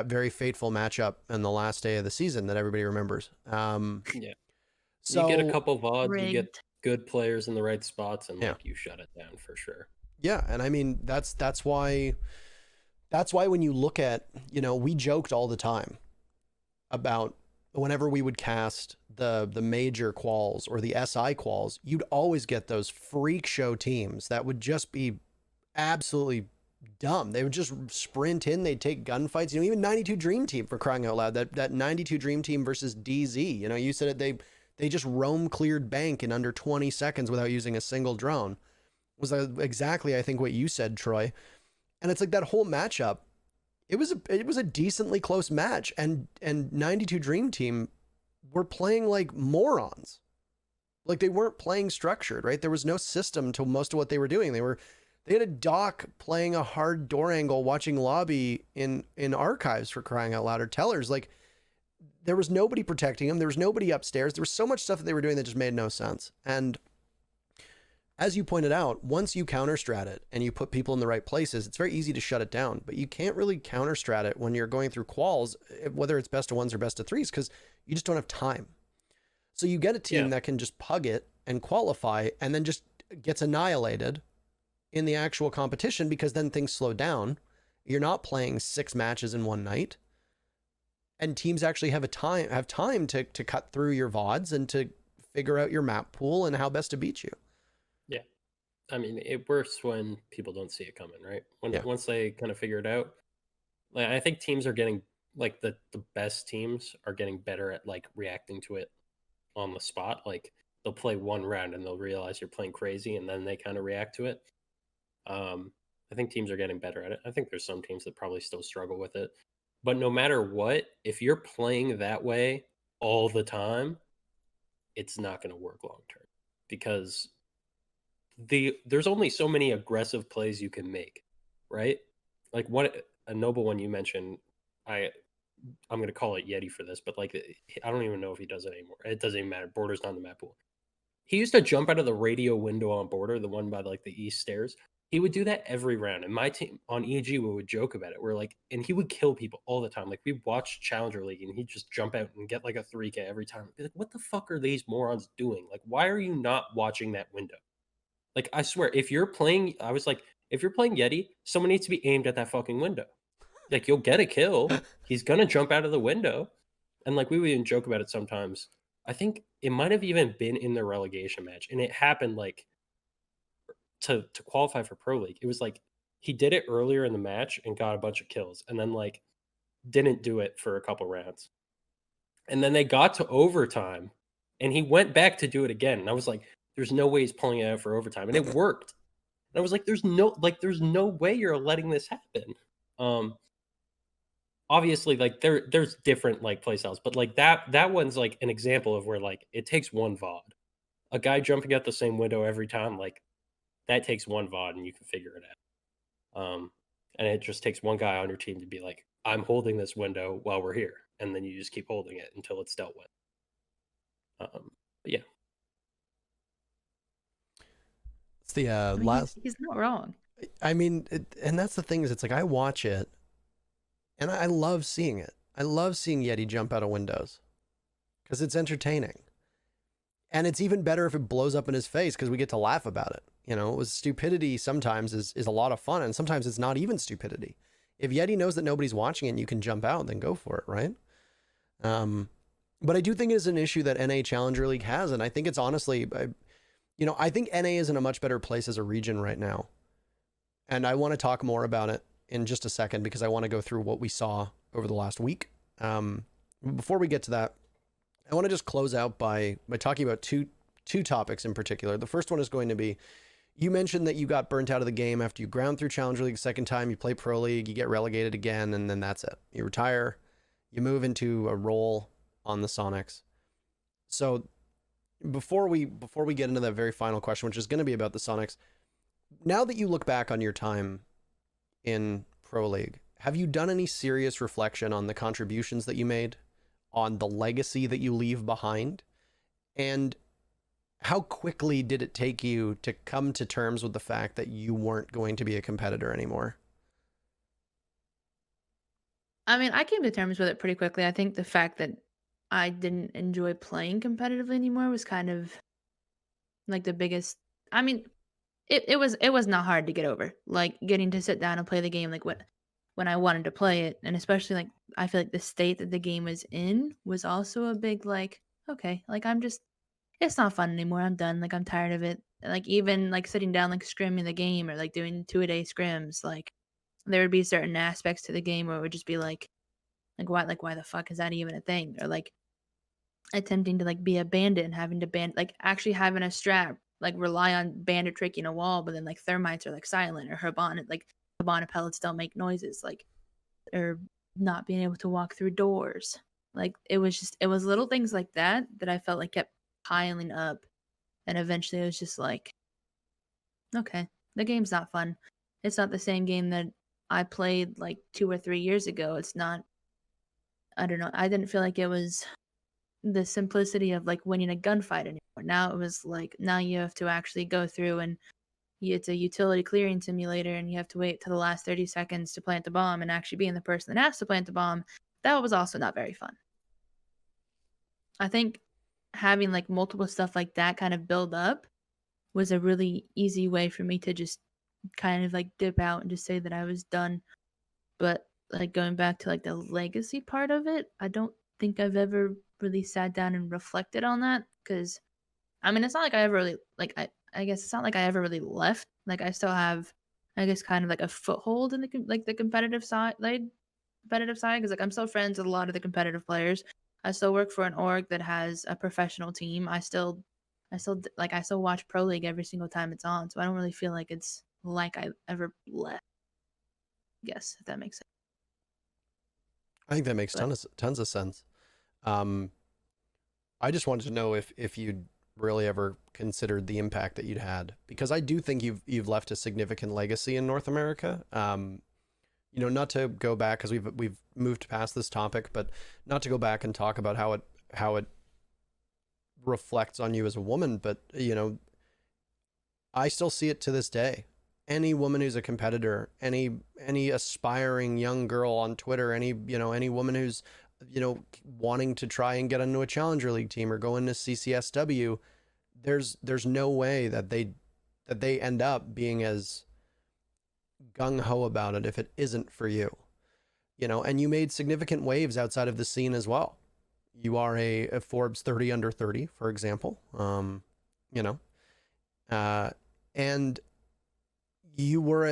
very fateful matchup in the last day of the season that everybody remembers. Yeah. So you get a couple VODs, you get Rigged. good players in the right spots, and Yeah. like you shut it down for sure. yeah, and I mean that's why when you look at, you know, we joked all the time about whenever we would cast the major quals or the SI quals, you'd always get those freak show teams that would just be absolutely dumb. They would just sprint in, they'd take gunfights. You know, even 92 Dream Team, for crying out loud, that 92 Dream Team versus DZ. You know, you said it, they just roam cleared bank in under 20 seconds without using a single drone. Was exactly, I think, what you said, Troy. And it's like that whole matchup, it was a decently close match, and 92 Dream Team were playing like morons. Like they weren't playing structured, right? There was no system to most of what they were doing. They had a doc playing a hard door angle, watching lobby in archives, for crying out loud, or tellers. Like there was nobody protecting them. There was nobody upstairs. There was so much stuff that they were doing that just made no sense. And as you pointed out, once you counter strat it and you put people in the right places, it's very easy to shut it down. But you can't really counter strat it when you're going through quals, whether it's best of ones or best of threes, because you just don't have time. So you get a team that can just pug it and qualify and then just gets annihilated in the actual competition, because then things slow down. You're not playing 6 matches in one night. And teams actually have time to cut through your VODs and to figure out your map pool and how best to beat you. Yeah. I mean, it works when people don't see it coming, right? Once they kind of figure it out. Like I think teams are getting, like, the best teams are getting better at like reacting to it on the spot. Like they'll play one round and they'll realize you're playing crazy, and then they kind of react to it. I think teams are getting better at it. I think there's some teams that probably still struggle with it. But no matter what, if you're playing that way all the time, it's not going to work long term, because there's only so many aggressive plays you can make, right? Like a Noble one you mentioned, I'm going to call it Yeti for this, but like I don't even know if he does it anymore. It doesn't even matter. Border's not in the map pool. He used to jump out of the radio window on Border, the one by like the east stairs. He would do that every round. And my team on EG would joke about it. We're like, and he would kill people all the time. Like we watched Challenger League and he'd just jump out and get like a 3K every time. I'd be like, what the fuck are these morons doing? Like, why are you not watching that window? Like, I swear, if you're playing Yeti, someone needs to be aimed at that fucking window. Like, you'll get a kill. He's gonna jump out of the window. And like we would even joke about it sometimes. I think it might have even been in the relegation match, and it happened like to qualify for Pro League. It was like he did it earlier in the match and got a bunch of kills, and then like didn't do it for a couple rounds. And then they got to overtime, and he went back to do it again. And I was like, there's no way he's pulling it out for overtime. And it worked. And I was like, there's no way you're letting this happen. Obviously, like there's different like play styles, but like that one's like an example of where like it takes one VOD. A guy jumping out the same window every time, like that takes one VOD and you can figure it out. And it just takes one guy on your team to be like, I'm holding this window while we're here. And then you just keep holding it until it's dealt with. But yeah. It's the I mean, last. He's not wrong. I mean, and that's the thing is, it's like I watch it, and I love seeing it. I love seeing Yeti jump out of windows because it's entertaining. And it's even better if it blows up in his face because we get to laugh about it. You know, with stupidity sometimes is a lot of fun, and sometimes it's not even stupidity. If Yeti knows that nobody's watching it and you can jump out, then go for it, right? But I do think it is an issue that NA Challenger League has, and I think it's honestly, I think NA is in a much better place as a region right now. And I want to talk more about it in just a second because I want to go through what we saw over the last week. Before we get to that, I want to just close out by talking about two topics in particular. The first one is going to be, you mentioned that you got burnt out of the game after you ground through Challenger League second time, you play Pro League, you get relegated again, and then that's it. You retire, you move into a role on the Sonics. So before we get into that very final question, which is going to be about the Sonics, now that you look back on your time in Pro League, have you done any serious reflection on the contributions that you made, on the legacy that you leave behind, and how quickly did it take you to come to terms with the fact that you weren't going to be a competitor anymore? I mean, I came to terms with it pretty quickly. I think the fact that I didn't enjoy playing competitively anymore was kind of like the biggest. I mean, it was not hard to get over. Like getting to sit down and play the game like when I wanted to play it, and especially like I feel like the state that the game was in was also a big like okay, like I'm just it's not fun anymore. I'm done. Like I'm tired of it. Like even like sitting down like scrimming the game or like doing 2-a-day scrims, like there would be certain aspects to the game where it would just be like why the fuck is that even a thing? Or like attempting to like be a bandit and having to like actually having a strap like rely on bandit tricking a wall, but then like thermites are like silent or Habana pellets don't make noises, like or not being able to walk through doors. Like it was little things like that that I felt like kept piling up, and eventually it was just like, okay, the game's not fun. It's not the same game that I played like 2 or 3 years ago. It's not. I don't know. I didn't feel like it was the simplicity of like winning a gunfight anymore. Now it was like now you have to actually go through and it's a utility clearing simulator and you have to wait till the last 30 seconds to plant the bomb and actually being the person that has to plant the bomb. That was also not very fun. I think having like multiple stuff like that kind of build up was a really easy way for me to just kind of like dip out and just say that I was done. But like going back to like the legacy part of it, I don't think I've ever really sat down and reflected on that because I mean it's not like I ever really like I guess it's not like I ever really left. Like I still have I guess kind of like a foothold in the competitive side because like I'm still friends with a lot of the competitive players. I still work for an org that has a professional team. I still watch Pro League every single time it's on, so I don't really feel like it's like I ever left. I guess if that makes sense. I think that makes But tons of sense. Um, I just wanted to know if you'd really ever considered the impact that you'd had, because I do think you've left a significant legacy in North America. Not to go back because we've moved past this topic, but not to go back and talk about how it reflects on you as a woman, but I still see it to this day. Any woman who's a competitor, any aspiring young girl on Twitter, any woman who's wanting to try and get into a Challenger League team or go into CCSW, there's no way that they end up being as gung ho about it if it isn't for you. And you made significant waves outside of the scene as well. You are a Forbes 30 under 30, for example. You know, and you were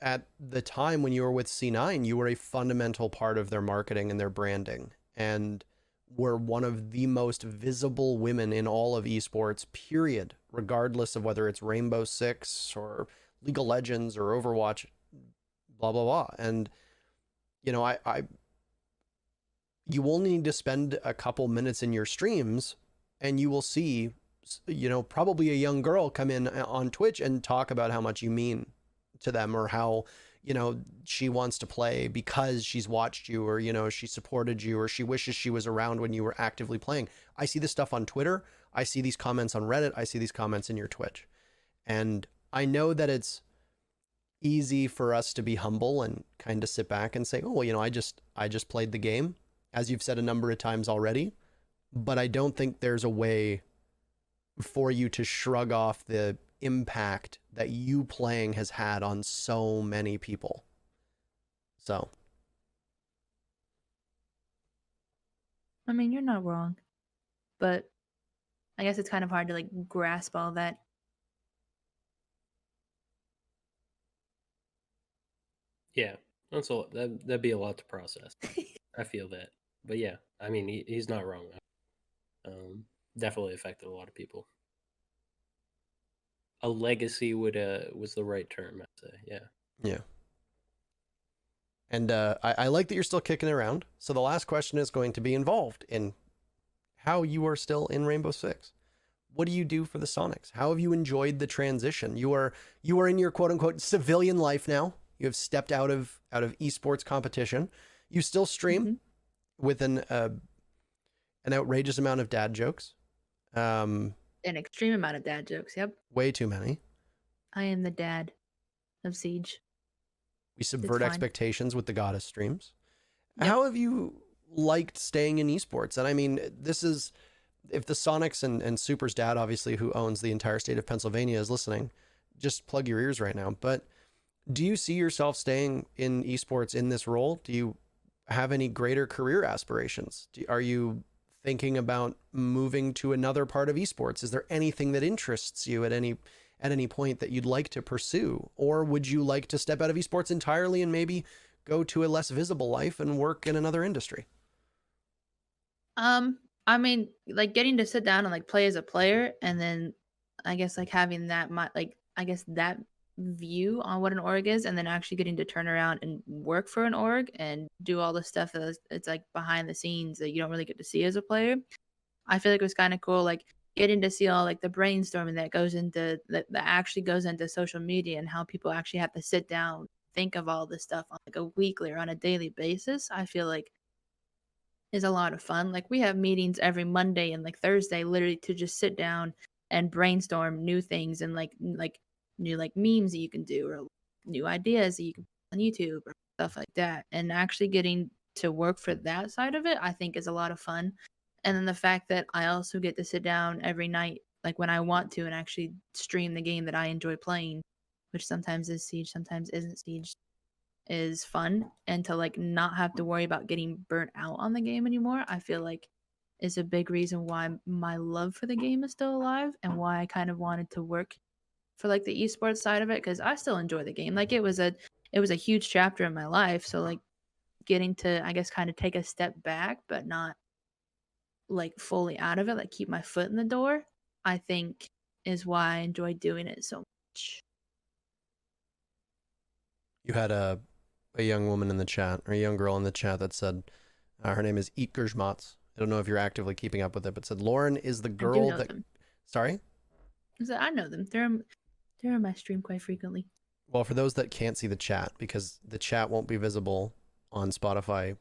at the time when you were with C9, you were a fundamental part of their marketing and their branding, and were one of the most visible women in all of esports, period, regardless of whether it's Rainbow Six or League of Legends or Overwatch, blah blah blah. And I you only need to spend a couple minutes in your streams and you will see probably a young girl come in on Twitch and talk about how much you mean to them, or how she wants to play because she's watched you, or she supported you, or she wishes she was around when you were actively playing. I see this stuff on Twitter, I see these comments on Reddit, I see these comments in your Twitch, and I know that it's easy for us to be humble and kind of sit back and say, oh well, I just played the game, as you've said a number of times already. But I don't think there's a way for you to shrug off the impact that you playing has had on so many people. So I mean, you're not wrong, but I guess it's kind of hard to like grasp all that. Yeah, that'd be a lot to process. I feel that. But yeah, I mean, he's not wrong. Definitely affected a lot of people. A legacy was the right term, I'd say. Yeah. Yeah. And I like that you're still kicking around. So the last question is going to be involved in how you are still in Rainbow Six. What do you do for the Sonics? How have you enjoyed the transition? You are in your quote unquote civilian life now. You have stepped out of esports competition. You still stream with an outrageous amount of dad jokes. An extreme amount of dad jokes. Yep. Way too many. I am the dad of Siege. We subvert expectations with the goddess streams. Yep. How have you liked staying in esports? And I mean, this is, if the Sonics and Super's dad, obviously, who owns the entire state of Pennsylvania, is listening, just plug your ears right now. But do you see yourself staying in esports in this role? Do you have any greater career aspirations? Are you thinking about moving to another part of esports? Is there anything that interests you at any point that you'd like to pursue? Or would you like to step out of esports entirely and maybe go to a less visible life and work in another industry? I mean, like getting to sit down and like play as a player, and then I guess like having that that view on what an org is, and then actually getting to turn around and work for an org and do all the stuff it's like behind the scenes that you don't really get to see as a player. I feel like it was kind of cool, like getting to see all like the brainstorming that goes into that actually goes into social media, and how people actually have to sit down, think of all this stuff on like a weekly or on a daily basis. I feel like is a lot of fun. Like we have meetings every Monday and like Thursday, literally to just sit down and brainstorm new things, and like new like memes that you can do, or new ideas that you can put on YouTube or stuff like that. And actually getting to work for that side of it, I think, is a lot of fun. And then the fact that I also get to sit down every night, like when I want to, and actually stream the game that I enjoy playing, which sometimes is Siege, sometimes isn't Siege, is fun. And to like not have to worry about getting burnt out on the game anymore, I feel like is a big reason why my love for the game is still alive, and why I kind of wanted to work for like the esports side of it, because I still enjoy the game. Like it was a huge chapter in my life. So like getting to, I guess, kind of take a step back, but not like fully out of it, like keep my foot in the door, I think is why I enjoy doing it so much. You had a young woman in the chat, or a young girl in the chat, that said, her name is Eat Gershmatz. I don't know if you're actively keeping up with it, but said Lauren is the girl that. Them. Sorry? I know them. They're on my stream quite frequently. Well, for those that can't see the chat, because the chat won't be visible on Spotify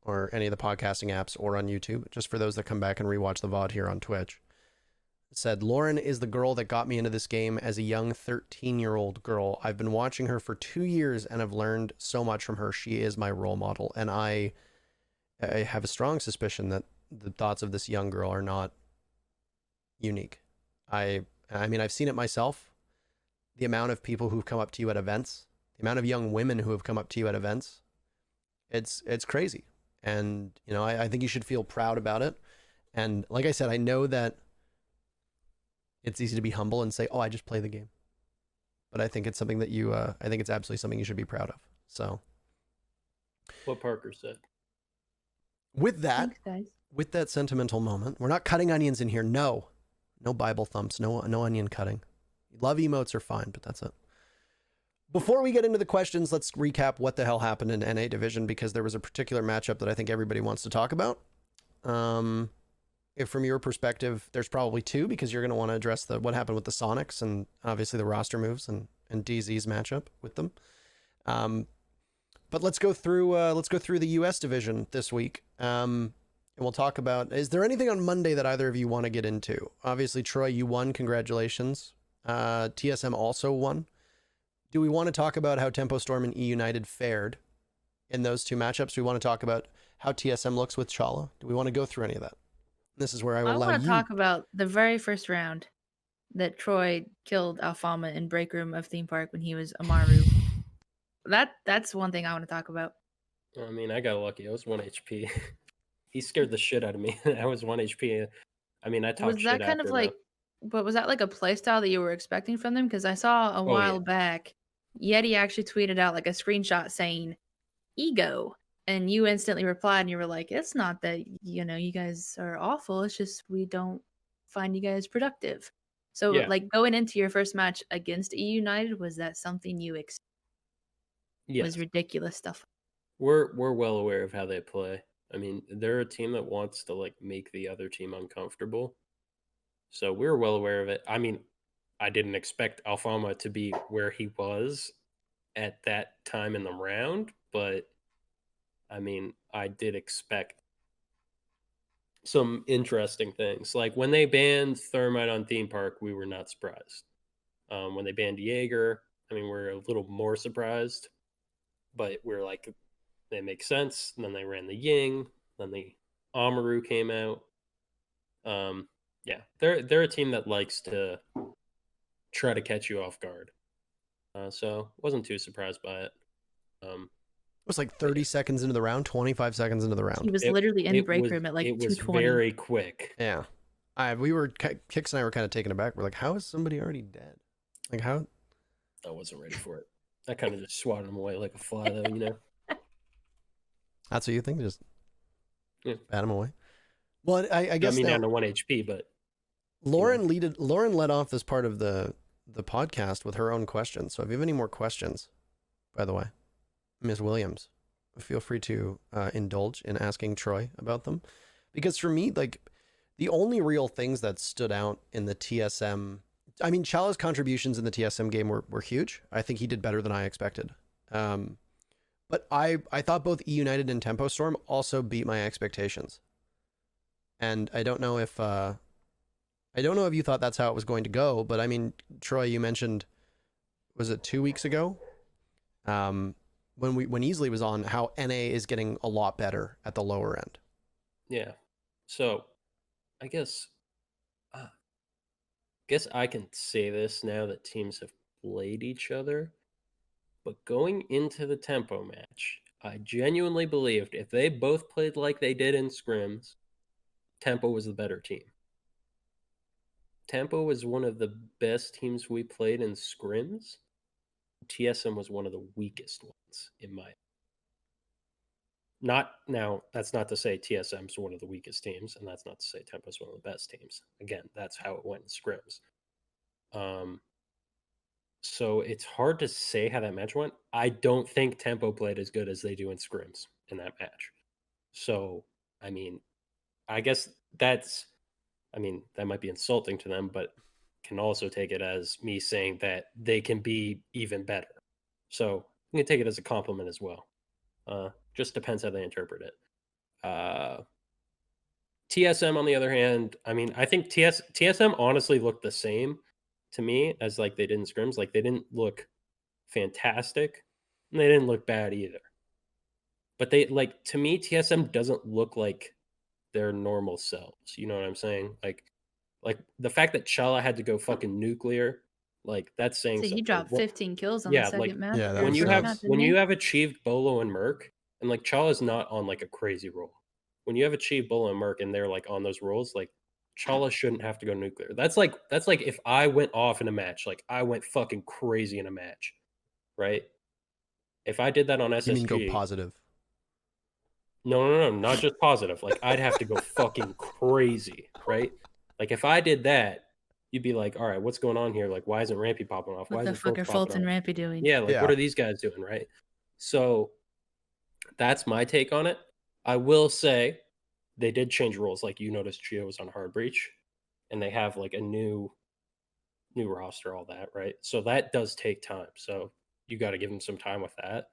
or any of the podcasting apps or on YouTube, just for those that come back and rewatch the VOD here on Twitch, said, Lauren is the girl that got me into this game as a young 13-year-old girl. I've been watching her for 2 years and I've learned so much from her. She is my role model. And I have a strong suspicion that the thoughts of this young girl are not unique. I mean, I've seen it myself. The amount of people who've come up to you at events, the amount of young women who have come up to you at events, it's crazy. And, you know, I think you should feel proud about it. And like I said, I know that it's easy to be humble and say, oh, I just play the game. But I think it's something that I think it's absolutely something you should be proud of. So. What Parker said. With that, thanks, guys. With that sentimental moment, we're not cutting onions in here. No Bible thumps, no onion cutting. Love emotes are fine, but that's it. Before we get into the questions, let's recap what the hell happened in NA Division, because there was a particular matchup that I think everybody wants to talk about. If from your perspective, there's probably two, because you're going to want to address what happened with the Sonics and obviously the roster moves and DZ's matchup with them. But let's go through the US division this week. And we'll talk about, is there anything on Monday that either of you want to get into? Obviously, Troy, you won. Congratulations. TSM also won. Do we want to talk about how Tempo Storm and E United fared in those two matchups? Do we want to talk about how TSM looks with Chala? Do we want to go through any of that? This is where I will allow you. I want to talk about the very first round that Troy killed Alfama in break room of theme park when he was Amaru. That's one thing I want to talk about. I mean, I got lucky. I was 1 HP. He scared the shit out of me. I was 1 HP. I mean, I talked shit after that. Was that kind of like, but was that like a play style that you were expecting from them? Because I saw a while back, Yeti actually tweeted out like a screenshot saying ego. And you instantly replied and you were like, it's not that, you guys are awful. It's just we don't find you guys productive. So, Yeah. like, going into your first match against E United, was that something you Yes. was ridiculous stuff? We're well aware of how they play. I mean, they're a team that wants to like make the other team uncomfortable. So we're well aware of it. I mean, I didn't expect Alfama to be where he was at that time in the round, but I mean, I did expect some interesting things. Like when they banned Thermite on Theme Park, we were not surprised. When they banned Jaeger, I mean, we're a little more surprised, but we're like, they make sense. And then they ran the Ying, then the Amaru came out. Yeah, they're a team that likes to try to catch you off guard. So wasn't too surprised by it. It was like 30 seconds into the round, 25 seconds into the He round. was literally in break was, room at like it was 2:20. very quick. Yeah. Kix and I were kind of taken aback. We're like, how is somebody already dead? Like, how? I wasn't ready for it. I kind of just swatted him away like a fly, though, you know? That's what you think? Just Yeah. bat him away? Well, I guess now, down to 1 HP, but Lauren led off this part of the podcast with her own questions. So if you have any more questions, by the way, Ms. Williams, feel free to indulge in asking Troy about them. Because for me, like, the only real things that stood out in the TSM, I mean, Chala's contributions in the TSM game were huge. I think he did better than I expected. But I thought both E United and Tempo Storm also beat my expectations. And I don't know if you thought that's how it was going to go, but I mean, Troy, you mentioned, was it 2 weeks ago? When Easley was on, how NA is getting a lot better at the lower end. yeah. So I guess I can say this now that teams have played each other. But going into the Tempo match, I genuinely believed if they both played like they did in scrims, Tempo was the better team. Tempo was one of the best teams we played in scrims. TSM was one of the weakest ones, in my that's not to say TSM's one of the weakest teams, and that's not to say Tempo's one of the best teams. Again, that's how it went in scrims. So it's hard to say how that match went. I don't think Tempo played as good as they do in scrims in that match. So, I mean, I guess that might be insulting to them, but can also take it as me saying that they can be even better. So you can take it as a compliment as well. Just depends how they interpret it. TSM, on the other hand, I mean, I think TSM honestly looked the same to me as like they did in scrims. Like they didn't look fantastic, and they didn't look bad either. But they, like, to me, TSM doesn't look like their normal selves. You know what I'm saying? Like the fact that Chala had to go fucking nuclear, like that's saying So he something. dropped 15 kills on Yeah, the second match. Yeah, that or was when you first have match, when didn't you he? have achieved Bolo and Merc, and like Chala's not on like a crazy roll. When you have achieved Bolo and Merc and they're like on those rolls, like Chala shouldn't have to go nuclear. That's like if I went off in a match, like I went fucking crazy in a match, right? If I did that on SSG, You mean go positive? no, not just positive. Like I'd have to go fucking crazy, right? Like if I did that, you'd be like, all right, what's going on here? Like, why isn't Rampy popping off? Why What the isn't fuck Fultz are popping Fultz and off? Rampy doing? Yeah, like Yeah. what are these guys doing, right? So that's my take on it. I will say they did change rules. Like you noticed Chio was on Hard Breach, and they have like a new roster, all that, right? So that does take time. So you got to give them some time with that.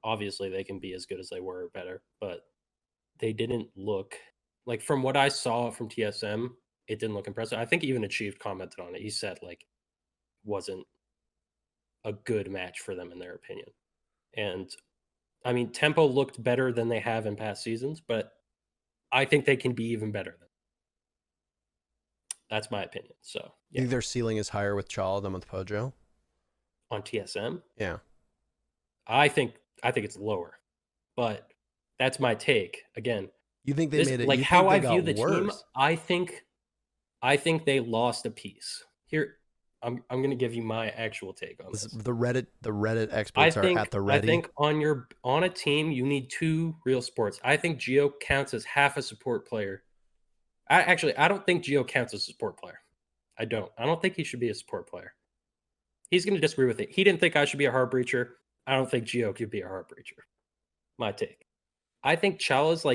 Obviously they can be as good as they were or better, but they didn't look like, from what I saw from TSM, it didn't look impressive. I think even Achieved commented on it. He said like wasn't a good match for them in their opinion. And I mean, Tempo looked better than they have in past seasons, but I think they can be even better. That's my opinion. So Do you yeah, think their ceiling is higher with Chala than with Pojo? on TSM, Yeah. I think it's lower, but that's my take. Again, You think they this, made it like you how think they I view got the team, worse? I think they lost a piece. Here, I'm gonna give you my actual take on this. The Reddit experts are at the I ready. think on a team you need two real supports. I think Gio counts as half a support player. I don't think Gio counts as a support player. I don't. I don't think he should be a support player. He's going to disagree with it. He didn't think I should be a heart breacher. I don't think Gio could be a heart breacher. My take. I think Chala's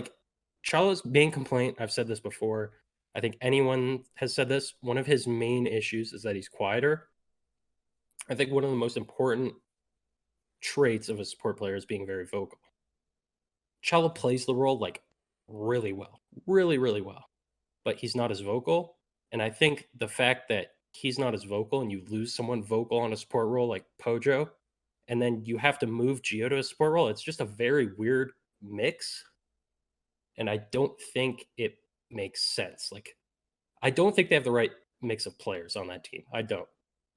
main complaint, I've said this before. I think anyone has said this. One of his main issues is that he's quieter. I think one of the most important traits of a support player is being very vocal. Chala plays the role like really well, really, really well, but he's not as vocal. And I think the fact that he's not as vocal and you lose someone vocal on a support role like Pojo, and then you have to move Gio to a support role, it's just a very weird mix. And I don't think it makes sense. Like, I don't think they have the right mix of players on that team. I don't.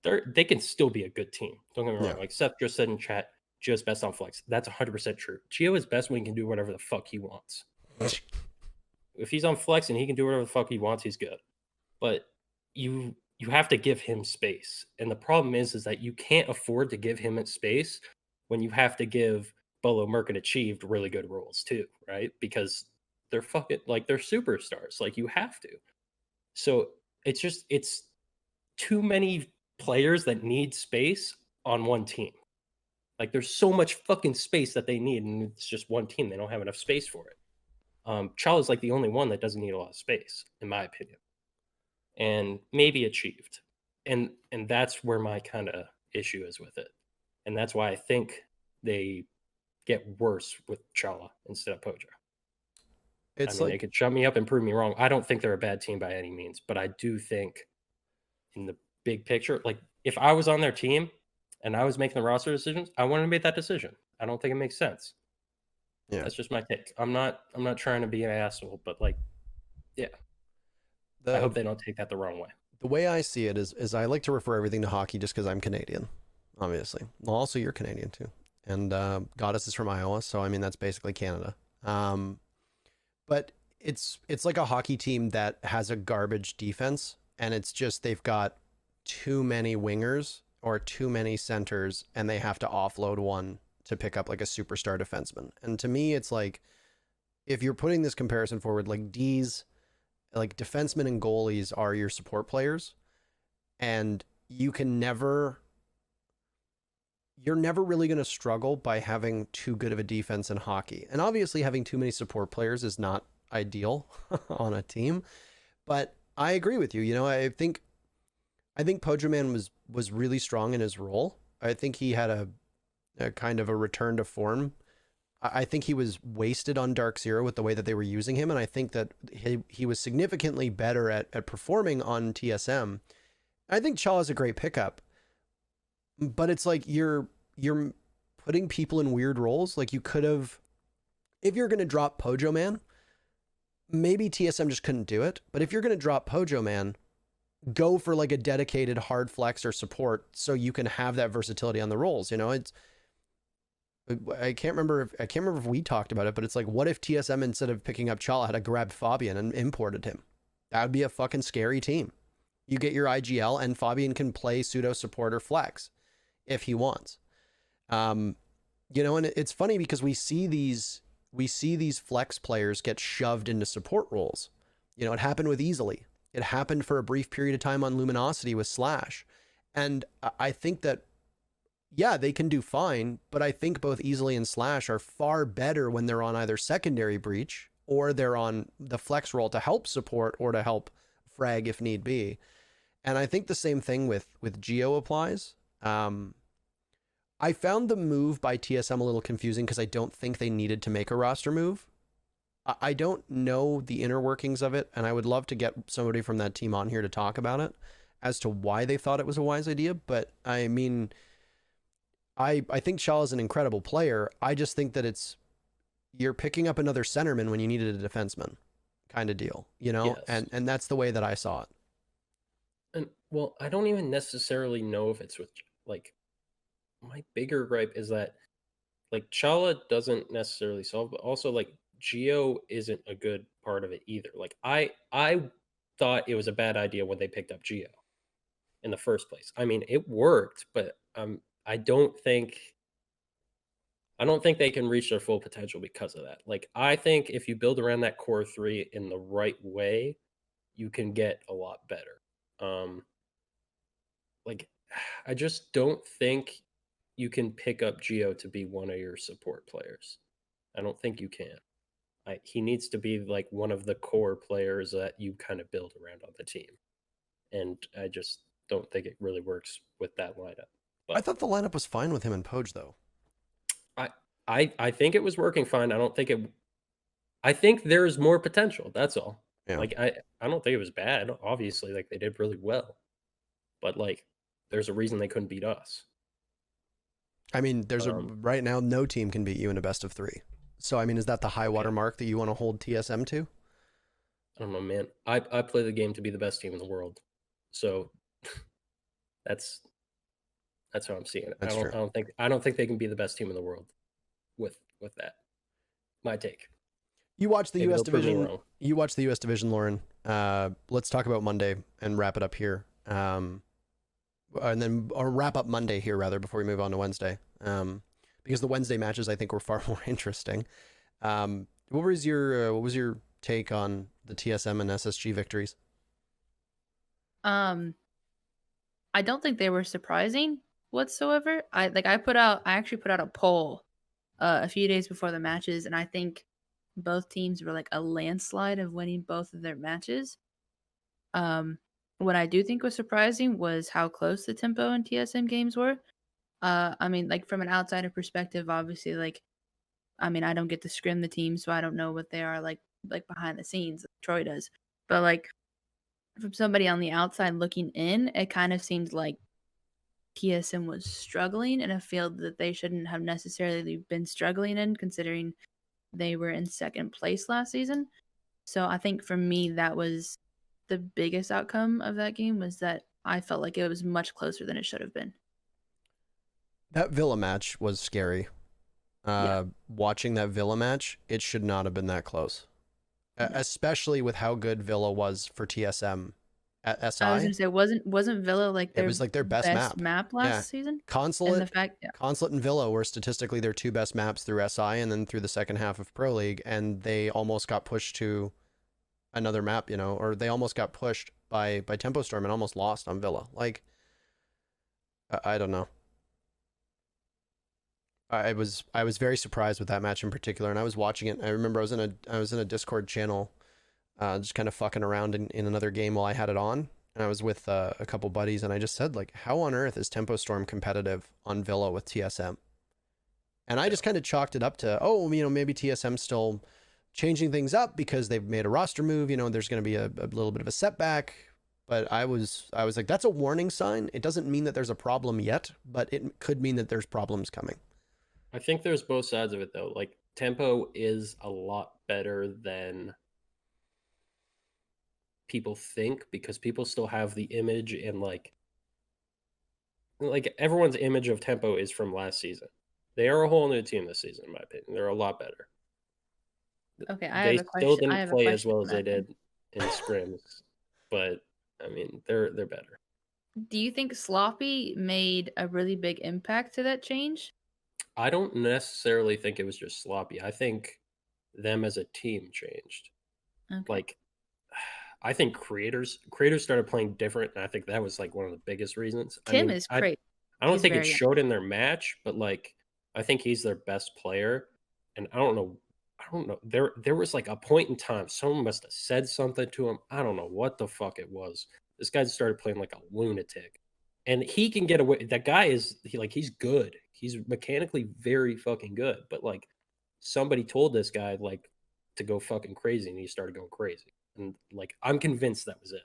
They can still be a good team. Don't get me wrong. Yeah. Like Seth just said in chat, Gio's best on flex. That's 100% true. Gio is best when he can do whatever the fuck he wants. If he's on flex and he can do whatever the fuck he wants, he's good. But you have to give him space. And the problem is that you can't afford to give him space when you have to give Bolo, Merc, and Achieved really good roles too, right? Because they're fucking like they're superstars. Like you have to. So it's too many players that need space on one team. Like there's so much fucking space that they need, and it's just one team. They don't have enough space for it. Chala's like the only one that doesn't need a lot of space, in my opinion. And maybe Achieved. And that's where my kind of issue is with it. And that's why I think they get worse with Chala instead of Pojo. They could shut me up and prove me wrong. I don't think they're a bad team by any means, but I do think in the big picture, like if I was on their team and I was making the roster decisions, I wouldn't have made that decision. I don't think it makes sense. Yeah. That's just my take. I'm not trying to be an asshole, but like, yeah. I hope they don't take that the wrong way. The way I see it is I like to refer everything to hockey just because I'm Canadian, obviously. Well, also you're Canadian too. And Goddess is from Iowa, so I mean that's basically Canada. But it's like a hockey team that has a garbage defense, and it's just they've got too many wingers or too many centers, and they have to offload one to pick up like a superstar defenseman. And to me, it's like if you're putting this comparison forward, like D's, like defensemen and goalies are your support players, and you're never really going to struggle by having too good of a defense in hockey. And obviously having too many support players is not ideal on a team, but I agree with you. You know, I think Pojo Man was really strong in his role. I think he had a kind of a return to form. I think he was wasted on Dark Zero with the way that they were using him. And I think that he was significantly better at performing on TSM. I think Chala's a great pickup, but it's like you're putting people in weird roles. Like you could have, if you're going to drop Pojo Man, maybe TSM just couldn't do it. But if you're going to drop Pojo Man, go for like a dedicated hard flex or support so you can have that versatility on the roles. You know, I can't remember if we talked about it, but it's like, what if TSM instead of picking up Chala had grabbed Fabian and imported him? That would be a fucking scary team. You get your IGL and Fabian can play pseudo support or flex if he wants. You know, and it's funny because we see these flex players get shoved into support roles. You know, it happened with Easily. It happened for a brief period of time on Luminosity with Slash. And I think that, yeah, they can do fine, but I think both Easily and Slash are far better when they're on either secondary breach or they're on the flex role to help support or to help frag if need be. And I think the same thing with Geo applies. I found the move by TSM a little confusing because I don't think they needed to make a roster move. I don't know the inner workings of it, and I would love to get somebody from that team on here to talk about it as to why they thought it was a wise idea. But I mean, I think Shaw is an incredible player. I just think that you're picking up another centerman when you needed a defenseman kind of deal, you know? Yes. And that's the way that I saw it. And well, I don't even necessarily know if it's with like my bigger gripe is that like Chala doesn't necessarily solve, but also like Geo isn't a good part of it either. Like I thought it was a bad idea when they picked up Geo. in the first place. I mean, it worked, but I don't think they can reach their full potential because of that. Like, I think if you build around that core three in the right way, you can get a lot better. Like, I just don't think you can pick up Geo to be one of your support players. I don't think you can. He needs to be like one of the core players that you kind of build around on the team. And I just don't think it really works with that lineup. I But thought the lineup was fine with him and Poge, though. I think it was working fine. I think there's more potential. That's all. Yeah. Like, I don't think it was bad. Obviously, like, they did really well. But like, there's a reason they couldn't beat us. I mean, right now, no team can beat you in a best of 3. So, I mean, is that the high water mark that you want to hold TSM to? I don't know, man. I play the game to be the best team in the world. So that's how I'm seeing it. That's true. I don't think they can be the best team in the world with that. My take. You watch the Maybe US they'll prove me division. wrong. You watch the US division, Lauren. Let's talk about Monday and wrap it up here. And then or wrap up Monday here rather before we move on to Wednesday. Because the Wednesday matches I think were far more interesting. What was your take on the TSM and SSG victories? I don't think they were surprising whatsoever. I actually put out a poll a few days before the matches, and I think both teams were like a landslide of winning both of their matches. What I do think was surprising was how close the tempo and TSM games were. I mean, like from an outsider perspective, obviously, like, I mean, I don't get to scrim the team, so I don't know what they are like behind the scenes. Like Troy does, but like from somebody on the outside looking in, it kind of seemed like TSM was struggling in a field that they shouldn't have necessarily been struggling in, considering they were in second place last season. So I think for me, that was the biggest outcome of that game, was that I felt like it was much closer than it should have been. That Villa match was scary. Yeah. Watching that Villa match, it should not have been that close. No. Especially with how good Villa was for TSM at SI. I was gonna say, wasn't Villa like It was like their best map. last season? Consulate, And the fact, yeah. Consulate and Villa were statistically their 2 best maps through SI and then through the second half of Pro League, and they almost got pushed to another map, or they almost got pushed by Tempo Storm and almost lost on Villa. Like, I don't know. I was very surprised with that match in particular, and I was watching it. I remember I was in a Discord channel, just kind of fucking around in another game while I had it on, and I was with a couple buddies, and I just said, like, how on earth is Tempo Storm competitive on Villa with TSM? And I just kind of chalked it up to, maybe TSM's still changing things up because they've made a roster move. There's going to be a little bit of a setback. But I was like, that's a warning sign. It doesn't mean that there's a problem yet, but it could mean that there's problems coming. I think there's both sides of it, though. Like, Tempo is a lot better than people think, because people still have the image, and like everyone's image of Tempo is from last season. They are a whole new team this season, in my opinion. They're a lot better. Okay, They still didn't play as well as they did in scrims, but I mean, they're better. Do you think Sloppy made a really big impact to that change? I don't necessarily think it was just Sloppy. I think them as a team changed. Okay. Like, I think creators started playing different, and I think that was like one of the biggest reasons. Tim is great. I don't think it showed in their match, but like, I think he's their best player. And I don't know. There was like a point in time, someone must have said something to him. I don't know what the fuck it was. This guy started playing like a lunatic, and he can get away. That guy he's good. He's mechanically very fucking good. But like, somebody told this guy like to go fucking crazy, and he started going crazy. And like, I'm convinced that was it.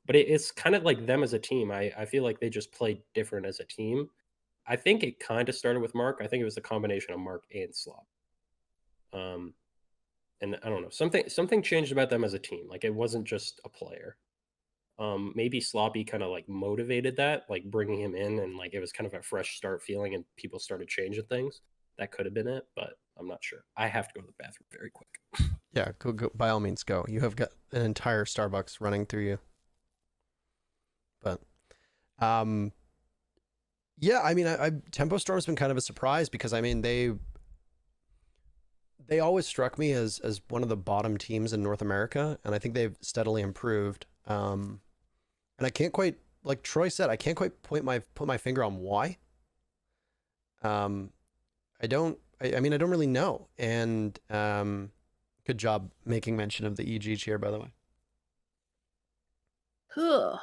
But it's kind of like them as a team. I feel like they just played different as a team. I think it kind of started with Mark. I think it was a combination of Mark and Slop. And I don't know, something changed about them as a team. Like, it wasn't just a player. Maybe Sloppy kind of like motivated that, like bringing him in, and like it was kind of a fresh start feeling, and people started changing things. That could have been it, but I'm not sure. I have to go to the bathroom very quick. Yeah, go by all means, go. You have got an entire Starbucks running through you. But yeah, I mean, Tempo Storm's been kind of a surprise because I mean they always struck me as one of the bottom teams in North America, and I think they've steadily improved. And I can't quite, like Troy said, I can't quite put my finger on why. I don't. I mean, I don't really know. And good job making mention of the EG cheer, by the way. Ugh.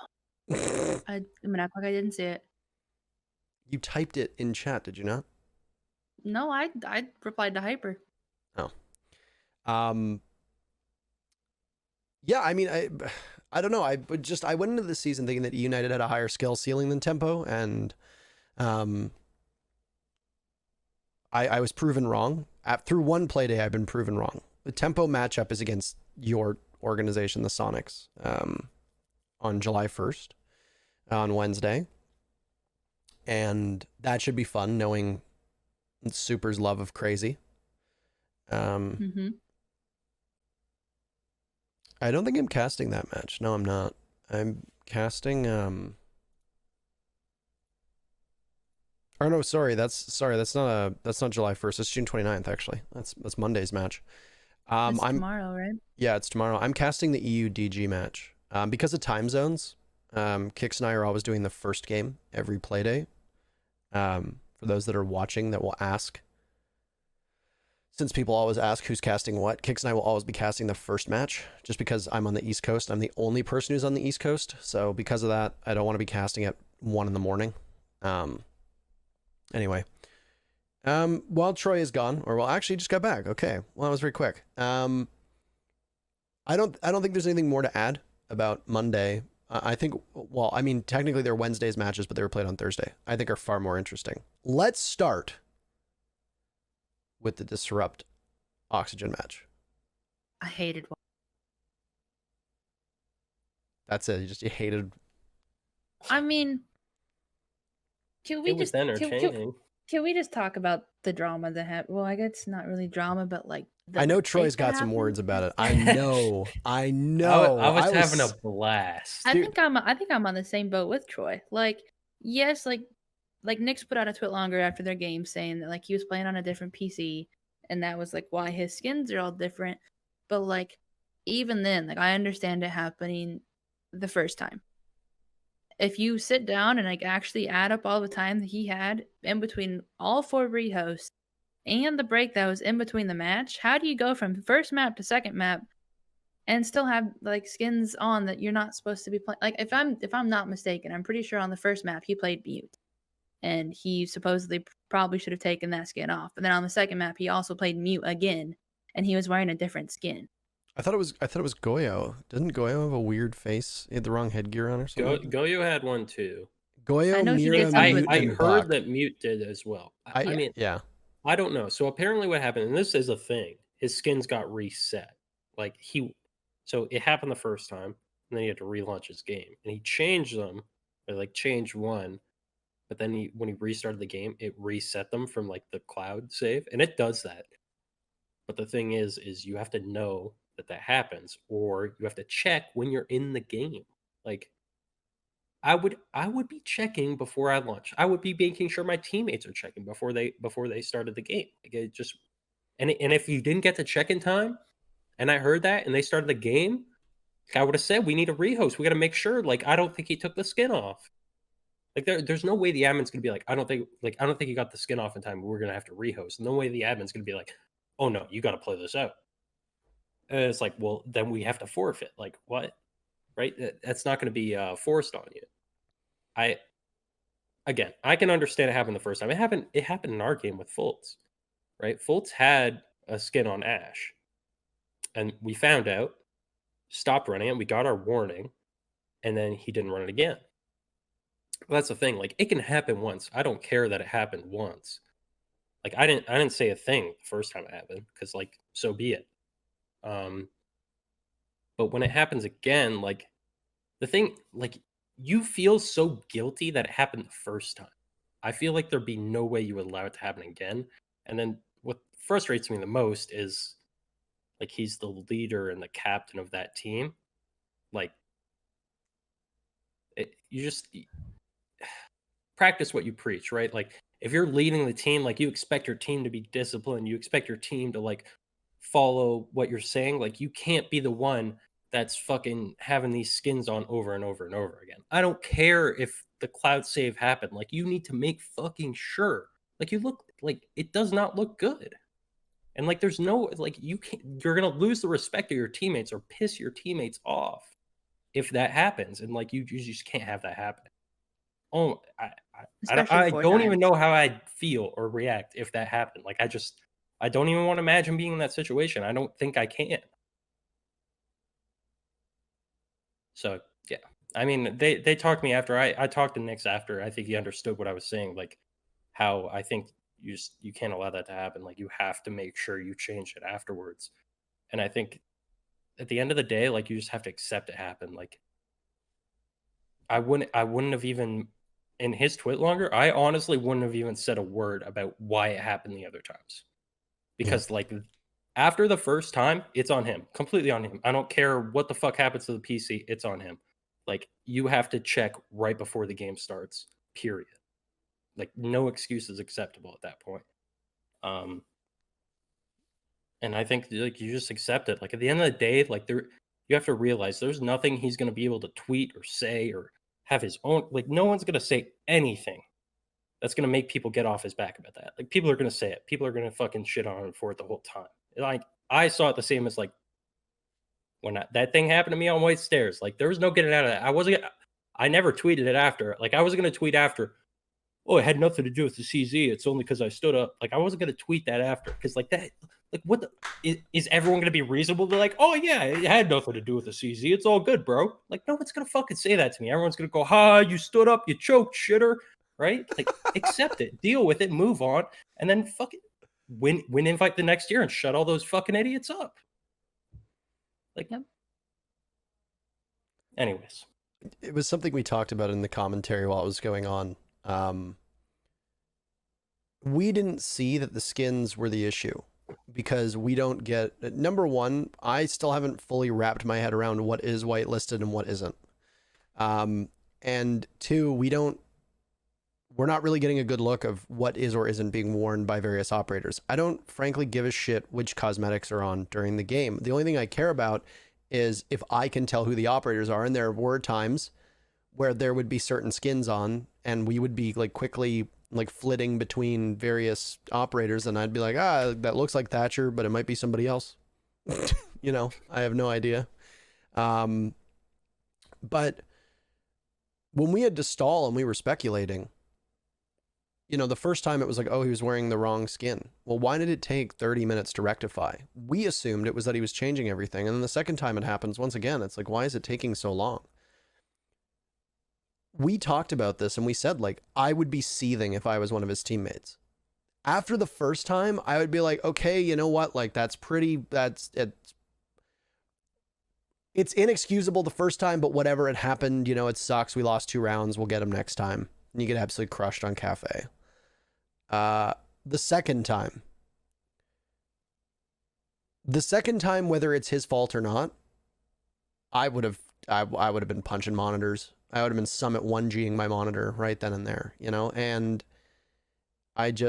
I'm gonna act like I didn't see it. You typed it in chat, did you not? No, I replied to Hyper. Oh. Yeah, I mean, I don't know. I went into the season thinking that United had a higher skill ceiling than Tempo, and I was proven wrong. Through one play day, I've been proven wrong. The Tempo matchup is against your organization, the Soniqs, on July 1st, on Wednesday. And that should be fun, knowing Super's love of crazy. Mm-hmm. I don't think I'm casting that match. No, I'm not. I'm casting or no, sorry, that's not July 1st. It's June 29th, actually. That's Monday's match. It's tomorrow, right? Yeah, it's tomorrow. I'm casting the EU DG match. Because of time zones, Kix and I are always doing the first game every play day. For those that are watching that will ask, since people always ask who's casting what, Kix and I will always be casting the first match, just because I'm on the East Coast. I'm the only person who's on the East Coast, so because of that, I don't want to be casting at 1 a.m. Anyway, while Troy is gone, or well, actually, he just got back. Okay, well, that was very quick. I don't think there's anything more to add about Monday. I think, well, I mean, technically they're Wednesday's matches, but they were played on Thursday. I think are far more interesting. Let's start with the Disrupt Oxygen match. I hated one. That's it. You hated. I mean, can we It was just entertaining. can we just talk about the drama that happened? Well, I guess it's not really drama, but like I know Troy's got some words about it. I know. I know. I was having a blast. I think I'm on the same boat with Troy. Like, yes, like Nick's put out a tweet longer after their game saying that like he was playing on a different PC and that was like why his skins are all different. But like even then, like I understand it happening the first time. If you sit down and like actually add up all the time that he had in between all 4 rehosts and the break that was in between the match, how do you go from first map to second map and still have like skins on that you're not supposed to be playing? Like if I'm not mistaken, I'm pretty sure on the first map he played mute, and he supposedly probably should have taken that skin off. But then on the second map he also played mute again, and he was wearing a different skin. I thought it was Goyo. Didn't Goyo have a weird face? He had the wrong headgear on or something. Goyo had one too. Goyo, I know he Mira, did something Mute, with I and heard Buck. that Mute did as well. I mean, yeah. I don't know. So apparently what happened, and this is a thing, his skins got reset. Like so it happened the first time, and then he had to relaunch his game. And he changed them, or like changed one, but then when he restarted the game, it reset them from like the cloud save. And it does that. But the thing is you have to know that happens, or you have to check when you're in the game. Like I would be checking before I launch. I would be making sure my teammates are checking before they started the game. Like it just and if you didn't get to check in time, and I heard that, and they started the game, I would have said we need a rehost. We got to make sure. Like I don't think he took the skin off. Like there's no way the admin's gonna be like I don't think he got the skin off in time. We're gonna have to rehost. No way the admin's gonna be like, oh no, you got to play this out. And it's like, well, then we have to forfeit. Like what? Right? That's not going to be forced on you. I can understand it happened the first time. It happened in our game with Fultz, right? Fultz had a skin on Ash, and we found out, stopped running it. We got our warning, and then he didn't run it again. Well, that's the thing. Like it can happen once. I don't care that it happened once. Like I didn't say a thing the first time it happened because like so be it. But when it happens again, like the thing, like you feel so guilty that it happened the first time. I feel like there'd be no way you would allow it to happen again. And then what frustrates me the most is like he's the leader and the captain of that team. Like you just practice what you preach, right? Like if you're leading the team, like you expect your team to be disciplined, you expect your team to like follow what you're saying. Like you can't be the one that's fucking having these skins on over and over and over again. I don't care if the cloud save happened. Like you need to make fucking sure. Like you look like it does not look good. And like there's no like you're gonna lose the respect of your teammates or piss your teammates off if that happens. And like you just can't have that happen. Oh, Especially I don't even Fortnite. know how I'd feel or react if that happened. Like I don't even want to imagine being in that situation. I don't think I can. So yeah, I mean they talked to me after I talked to Nix after. I think he understood what I was saying, like how I think you can't allow that to happen. Like you have to make sure you change it afterwards. And I think at the end of the day, like you just have to accept it happened. Like I wouldn't have even in his tweet longer. I honestly wouldn't have even said a word about why it happened the other times. Because like after the first time, it's on him, completely on him. I don't care what the fuck happens to the PC, it's on him. Like you have to check right before the game starts, period. Like no excuse is acceptable at that point. And I think like you just accept it. Like at the end of the day, like you have to realize there's nothing he's going to be able to tweet or say or have his own. Like no one's going to say anything that's going to make people get off his back about that. Like people are going to say it. People are going to fucking shit on him for it the whole time. Like I saw it the same as like when that thing happened to me on White Stairs. Like there was no getting out of that. I never tweeted it after. Like I wasn't going to tweet after. Oh, it had nothing to do with the CZ. It's only because I stood up. Like I wasn't going to tweet that after because like that. Like what is everyone going to be reasonable? They're like, oh yeah, it had nothing to do with the CZ. It's all good, bro. Like no one's going to fucking say that to me. Everyone's going to go, ha, you stood up, you choked, shitter. Right? Like accept it, deal with it, move on, and then fucking win invite the next year and shut all those fucking idiots up. Like, Yep. Anyways, it was something we talked about in the commentary while it was going on. We didn't see that the skins were the issue because we don't get number one. I still haven't fully wrapped my head around what is whitelisted and what isn't. And two, we're not really getting a good look of what is or isn't being worn by various operators. I don't frankly give a shit which cosmetics are on during the game. The only thing I care about is if I can tell who the operators are. And there were times where there would be certain skins on and we would be like quickly like flitting between various operators. And I'd be like, that looks like Thatcher, but it might be somebody else. You know, I have no idea. But when we had to stall and we were speculating, you know, the first time it was like, oh, he was wearing the wrong skin. Well, why did it take 30 minutes to rectify? We assumed it was that he was changing everything. And then the second time it happens, once again, it's like, why is it taking so long? We talked about this and we said, like, I would be seething if I was one of his teammates. After the first time, I would be like, okay, you know what? Like, it's inexcusable the first time, but whatever, it happened. You know, it sucks. We lost 2 rounds. We'll get him next time. And you get absolutely crushed on Cafe. The second time, whether it's his fault or not, I would have been punching monitors. I would have been Summit 1G'ing my monitor right then and there, you know? And like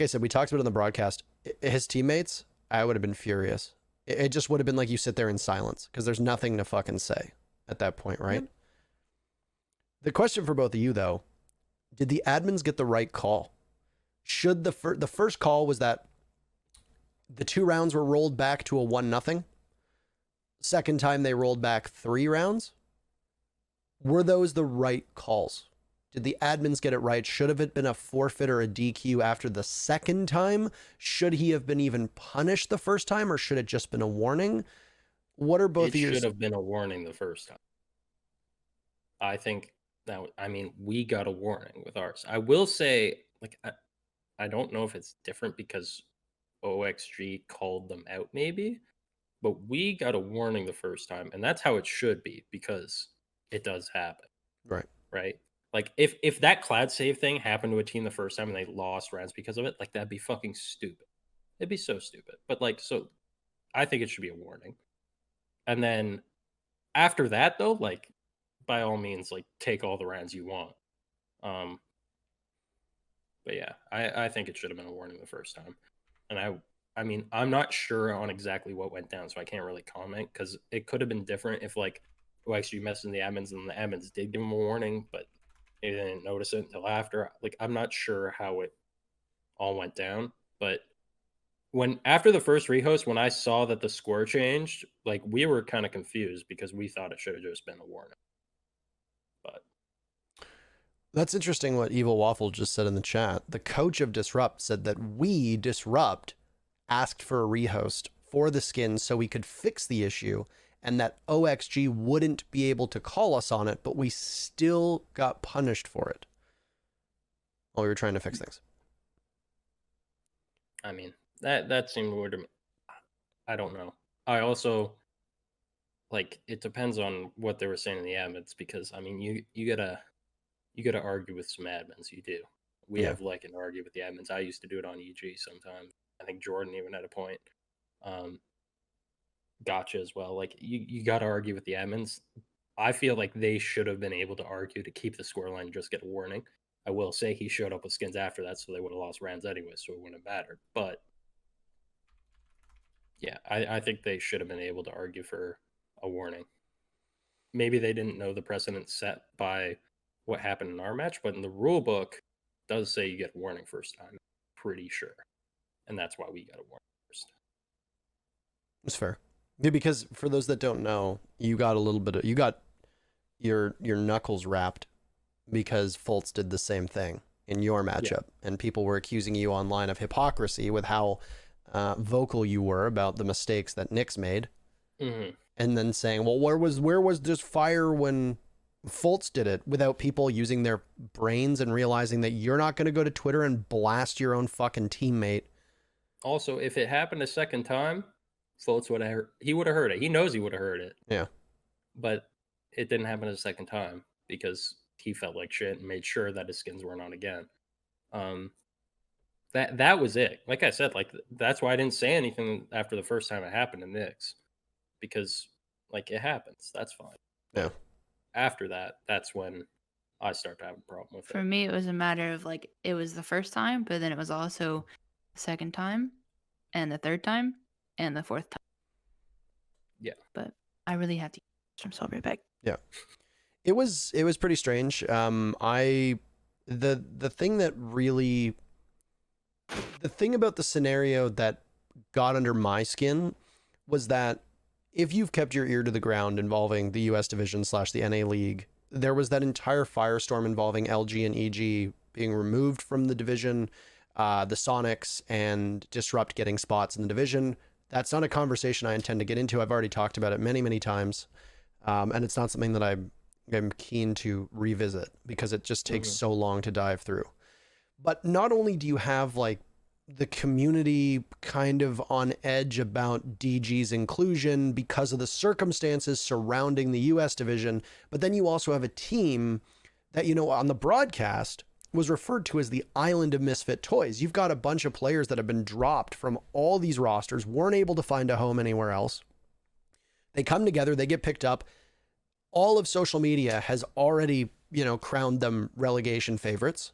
I said, we talked about it on the broadcast. His teammates, I would have been furious. It just would have been like you sit there in silence because there's nothing to fucking say at that point, right? Yep. The question for both of you, though, did the admins get the right call? Should the first call was that the 2 rounds were rolled back to a 1-0. Second time they rolled back 3 rounds. Were those the right calls? Did the admins get it right? Should have it been a forfeit or a DQ after the second time? Should he have been even punished the first time, or should it just been a warning? What are both of you? It should have been a warning the first time. I think that, I mean, we got a warning with ours. I will say, like, I don't know if it's different because OXG called them out maybe, but we got a warning the first time, and that's how it should be because it does happen. Right? Like, if that cloud save thing happened to a team the first time and they lost rounds because of it, like, that'd be fucking stupid. It'd be so stupid. But, like, so I think it should be a warning. And then after that, though, like, by all means, like, take all the rounds you want. But yeah, I think it should have been a warning the first time. And I mean, I'm not sure on exactly what went down, so I can't really comment, because it could have been different if, like, actually messing the admins and the admins did give him a warning, but they didn't notice it until after. Like, I'm not sure how it all went down, but after the first rehost, when I saw that the score changed, like, we were kind of confused because we thought it should have just been a warning. But That's interesting what Evil Waffle just said in the chat. The coach of Disrupt said that we, Disrupt, asked for a rehost for the skins so we could fix the issue, and that OXG wouldn't be able to call us on it, but we still got punished for it while we were trying to fix things. I mean, that seemed weird to me. I don't know. I also, like, it depends on what they were saying in the admins, because I mean, you gotta argue with some admins. You do. We have like an argue with the admins. I used to do it on EG sometimes. I think Jordan even had a point. Gotcha as well. Like, you got to argue with the admins. I feel like they should have been able to argue to keep the scoreline and just get a warning. I will say he showed up with skins after that, so they would have lost rounds anyway, so it wouldn't have mattered. But yeah, I think they should have been able to argue for a warning. Maybe they didn't know the precedent set by what happened in our match, but in the rule book does say you get a warning first time. I'm pretty sure. And that's why we got a warning first. It's fair. Yeah, because for those that don't know, you got your knuckles wrapped because Fultz did the same thing in your matchup, and people were accusing you online of hypocrisy with how vocal you were about the mistakes that Nyx made, and then saying, well, where was this fire when Fultz did it, without people using their brains and realizing that you're not going to go to Twitter and blast your own fucking teammate. Also, if it happened a second time, Fultz would have heard it. He knows he would have heard it. Yeah. But it didn't happen a second time because he felt like shit and made sure that his skins weren't on again. That was it. Like I said, like, that's why I didn't say anything after the first time it happened to Nyx, because, like, it happens. That's fine. Yeah. After that, that's when I start to have a problem with it. For me, it was a matter of, like, it was the first time, but then it was also the second time and the third time and the fourth time. Yeah. But I really have to so I'll be right back. Yeah. It was pretty strange. The thing that really, the thing about the scenario that got under my skin was that if you've kept your ear to the ground involving the US division / the NA League, there was that entire firestorm involving LG and EG being removed from the division, the Soniqs and Disrupt getting spots in the division. That's not a conversation I intend to get into. I've already talked about it many, many times. And it's not something that I'm keen to revisit because it just takes so long to dive through. But not only do you have, like, the community kind of on edge about DG's inclusion because of the circumstances surrounding the US division, but then you also have a team that, you know, on the broadcast was referred to as the island of misfit toys. You've got a bunch of players that have been dropped from all these rosters, weren't able to find a home anywhere else. They come together, they get picked up. All of social media has already, you know, crowned them relegation favorites.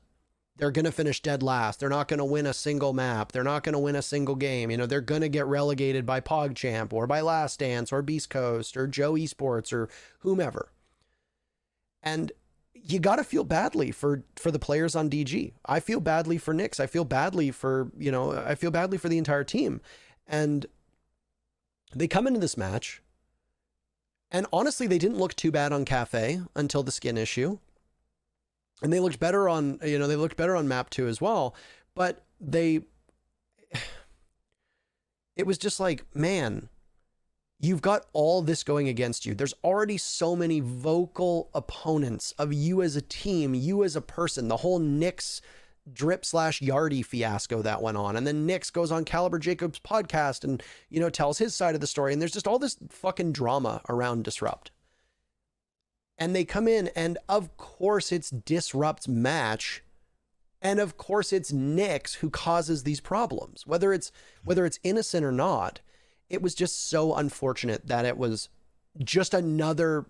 They're going to finish dead last. They're not going to win a single map. They're not going to win a single game. You know, they're going to get relegated by PogChamp or by Last Dance or Beast Coast or Joe Esports or whomever. And you got to feel badly for the players on DG. I feel badly for Nyx. I feel badly for the entire team. And they come into this match, and honestly, they didn't look too bad on Cafe until the skin issue. And they looked better on, you know, they looked better on map 2 as well. But it was just like, man, you've got all this going against you. There's already so many vocal opponents of you as a team, you as a person, the whole Nyx drip / Yardy fiasco that went on. And then Nyx goes on Caliber Jacobs' podcast and, you know, tells his side of the story. And there's just all this fucking drama around Disrupt. And they come in, and of course it's Disrupt's match, and of course it's Nyx who causes these problems. Whether it's innocent or not, it was just so unfortunate that it was just another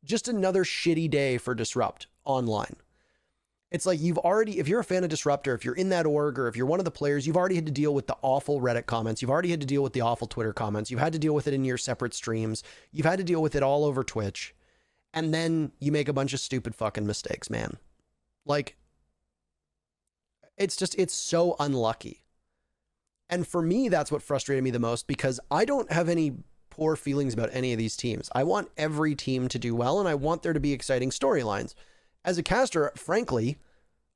just another shitty day for Disrupt online. It's like you've already, if you're a fan of Disruptor, if you're in that org, or if you're one of the players, you've already had to deal with the awful Reddit comments. You've already had to deal with the awful Twitter comments. You've had to deal with it in your separate streams. You've had to deal with it all over Twitch. And then you make a bunch of stupid fucking mistakes, man. Like, it's so unlucky. And for me, that's what frustrated me the most, because I don't have any poor feelings about any of these teams. I want every team to do well, and I want there to be exciting storylines. As a caster, frankly,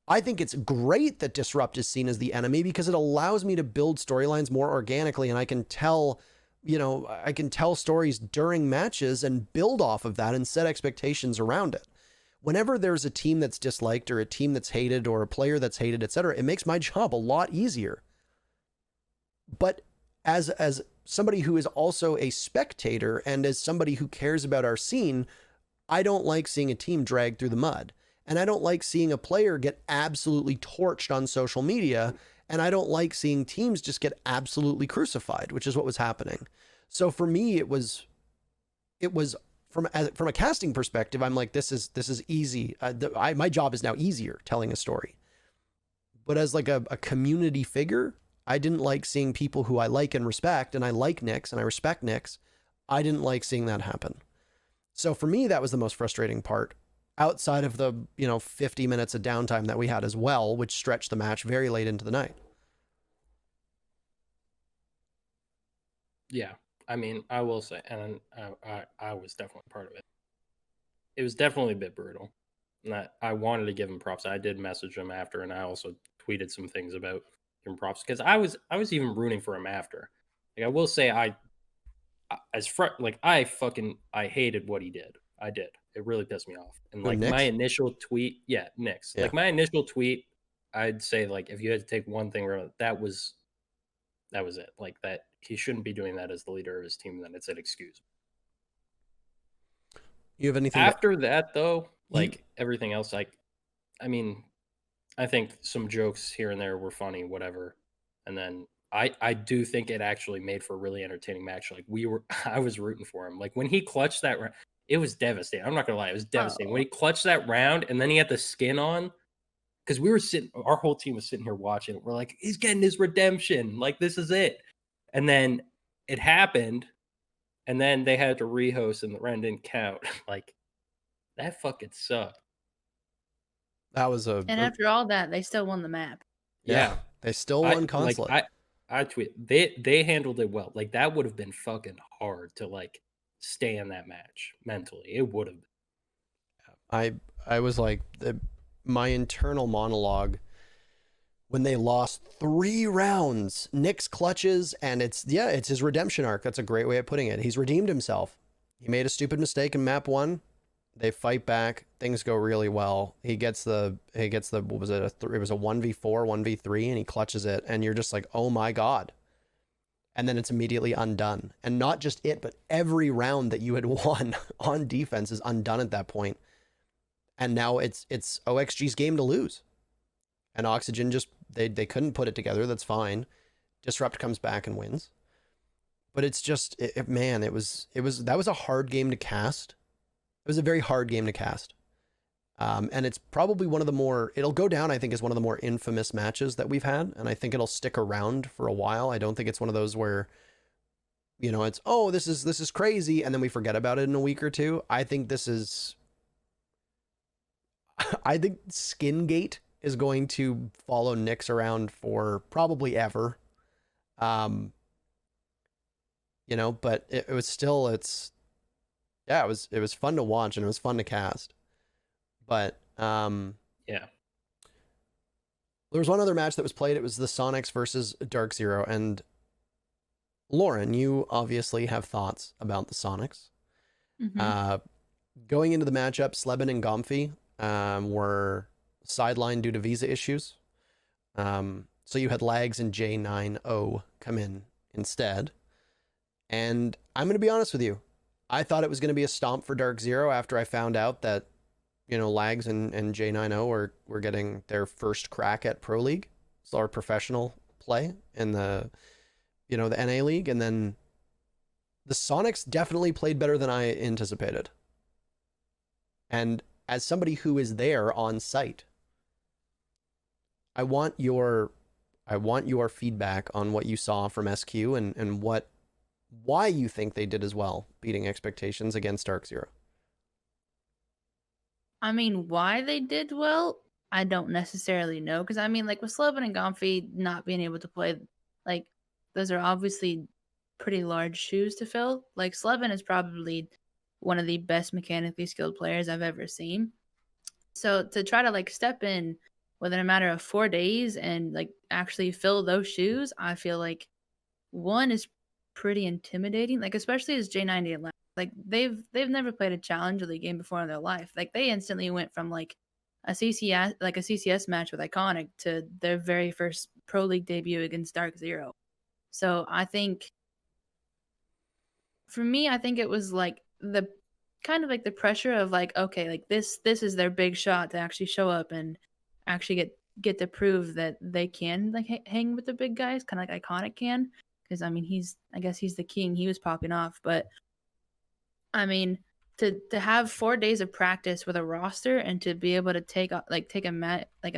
I think it's great that Disrupt is seen as the enemy, because it allows me to build storylines more organically, and I can tell, I can tell stories during matches and build off of that and set expectations around it. Whenever there's a team that's disliked, or a team that's hated, or a player that's hated, etc., it makes my job a lot easier. But as somebody who is also a spectator, and as somebody who cares about our scene, I don't like seeing a team drag through the mud. And I don't like seeing a player get absolutely torched on social media. And I don't like seeing teams just get absolutely crucified, which is what was happening. So for me, it was from a casting perspective, I'm like, this is easy. My job is now easier telling a story. But as like a community figure, I didn't like seeing people who I like and respect, and I like Nyx and I respect Nyx. I didn't like seeing that happen. So for me, that was the most frustrating part, outside of the, 50 minutes of downtime that we had as well, which stretched the match very late into the night. Yeah. I mean, I will say, and I was definitely part of it. It was definitely a bit brutal. And I wanted to give him props. I did message him after, and I also tweeted some things about him props, because I was even rooting for him after. Like, I will say, I hated what he did. I did. It really pissed me off. And like my initial tweet, Nyx. Yeah. Like my initial tweet, I'd say, like, if you had to take one thing, that was it. Like, that he shouldn't be doing that as the leader of his team. And then it said, excuse me. You have anything after that though? Like everything else, like, I mean, I think some jokes here and there were funny, whatever. And then I do think it actually made for a really entertaining match. Like, I was rooting for him. Like, when he clutched that round, it was devastating. I'm not gonna lie, it was devastating. When he clutched that round and then he had the skin on, because we were our whole team was sitting here watching it. We're like, he's getting his redemption. Like, this is it. And then it happened, and then they had to rehost, and the round didn't count. Like, that fucking sucked. That was and after all that, they still won the map. Yeah, they still won Consulate. Like, I tweet, they handled it well. Like, that would have been fucking hard to like stay in that match mentally. It would have. I was like, my internal monologue when they lost 3 rounds, Nyx clutches, and it's his redemption arc. That's a great way of putting it. He's redeemed himself. He made a stupid mistake in map 1. They fight back. Things go really well. He gets the what was it? It was a 1v4, 1v3, and he clutches it. And you're just like, oh my God. And then it's immediately undone. And not just it, but every round that you had won on defense is undone at that point. And now it's OXG's game to lose. And Oxygen just, they couldn't put it together. That's fine. Disrupt comes back and wins. But it's just, that was a hard game to cast. It was a very hard game to cast. And it's probably one of the more, it'll go down, I think, as one of the more infamous matches that we've had. And I think it'll stick around for a while. I don't think it's one of those where, it's, oh, this is crazy, and then we forget about it in a week or two. I think Skingate is going to follow Nyx around for probably ever. But it was still, it was fun to watch, and it was fun to cast. But there was one other match that was played. It was the Soniqs versus Dark Zero. And Lauren, you obviously have thoughts about the Soniqs. Mm-hmm. Going into the matchup, Sleben and Gomfy were sidelined due to visa issues. So you had Lags and J90 come in instead. And I'm going to be honest with you. I thought it was going to be a stomp for Dark Zero after I found out that, Lags and J90 were getting their first crack at Pro League. It's our professional play in the NA League. And then the Soniqs definitely played better than I anticipated. And as somebody who is there on site, I want your feedback on what you saw from SQ and why you think they did as well, beating expectations against Dark Zero. I mean, why they did well, I don't necessarily know. Because, I mean, like, with Slevin and Gomfy not being able to play, like, those are obviously pretty large shoes to fill. Like, Slevin is probably one of the best mechanically skilled players I've ever seen. So to try to, like, step in within a matter of 4 days and, like, actually fill those shoes, I feel like, one is pretty intimidating, like, especially as J90 Atlanta. Like, they've never played a Challenger League game before in their life. Like, they instantly went from, like, a CCS match with Iconic to their very first Pro League debut against Dark Zero. So I think, for me, I think it was, like, the kind of like the pressure of, like, okay, like, this is their big shot to actually show up and actually get to prove that they can, like, hang with the big guys, kind of like Iconic can. Because, I mean, I guess he's the king. He was popping off. But, I mean, to have 4 days of practice with a roster and to be able to take a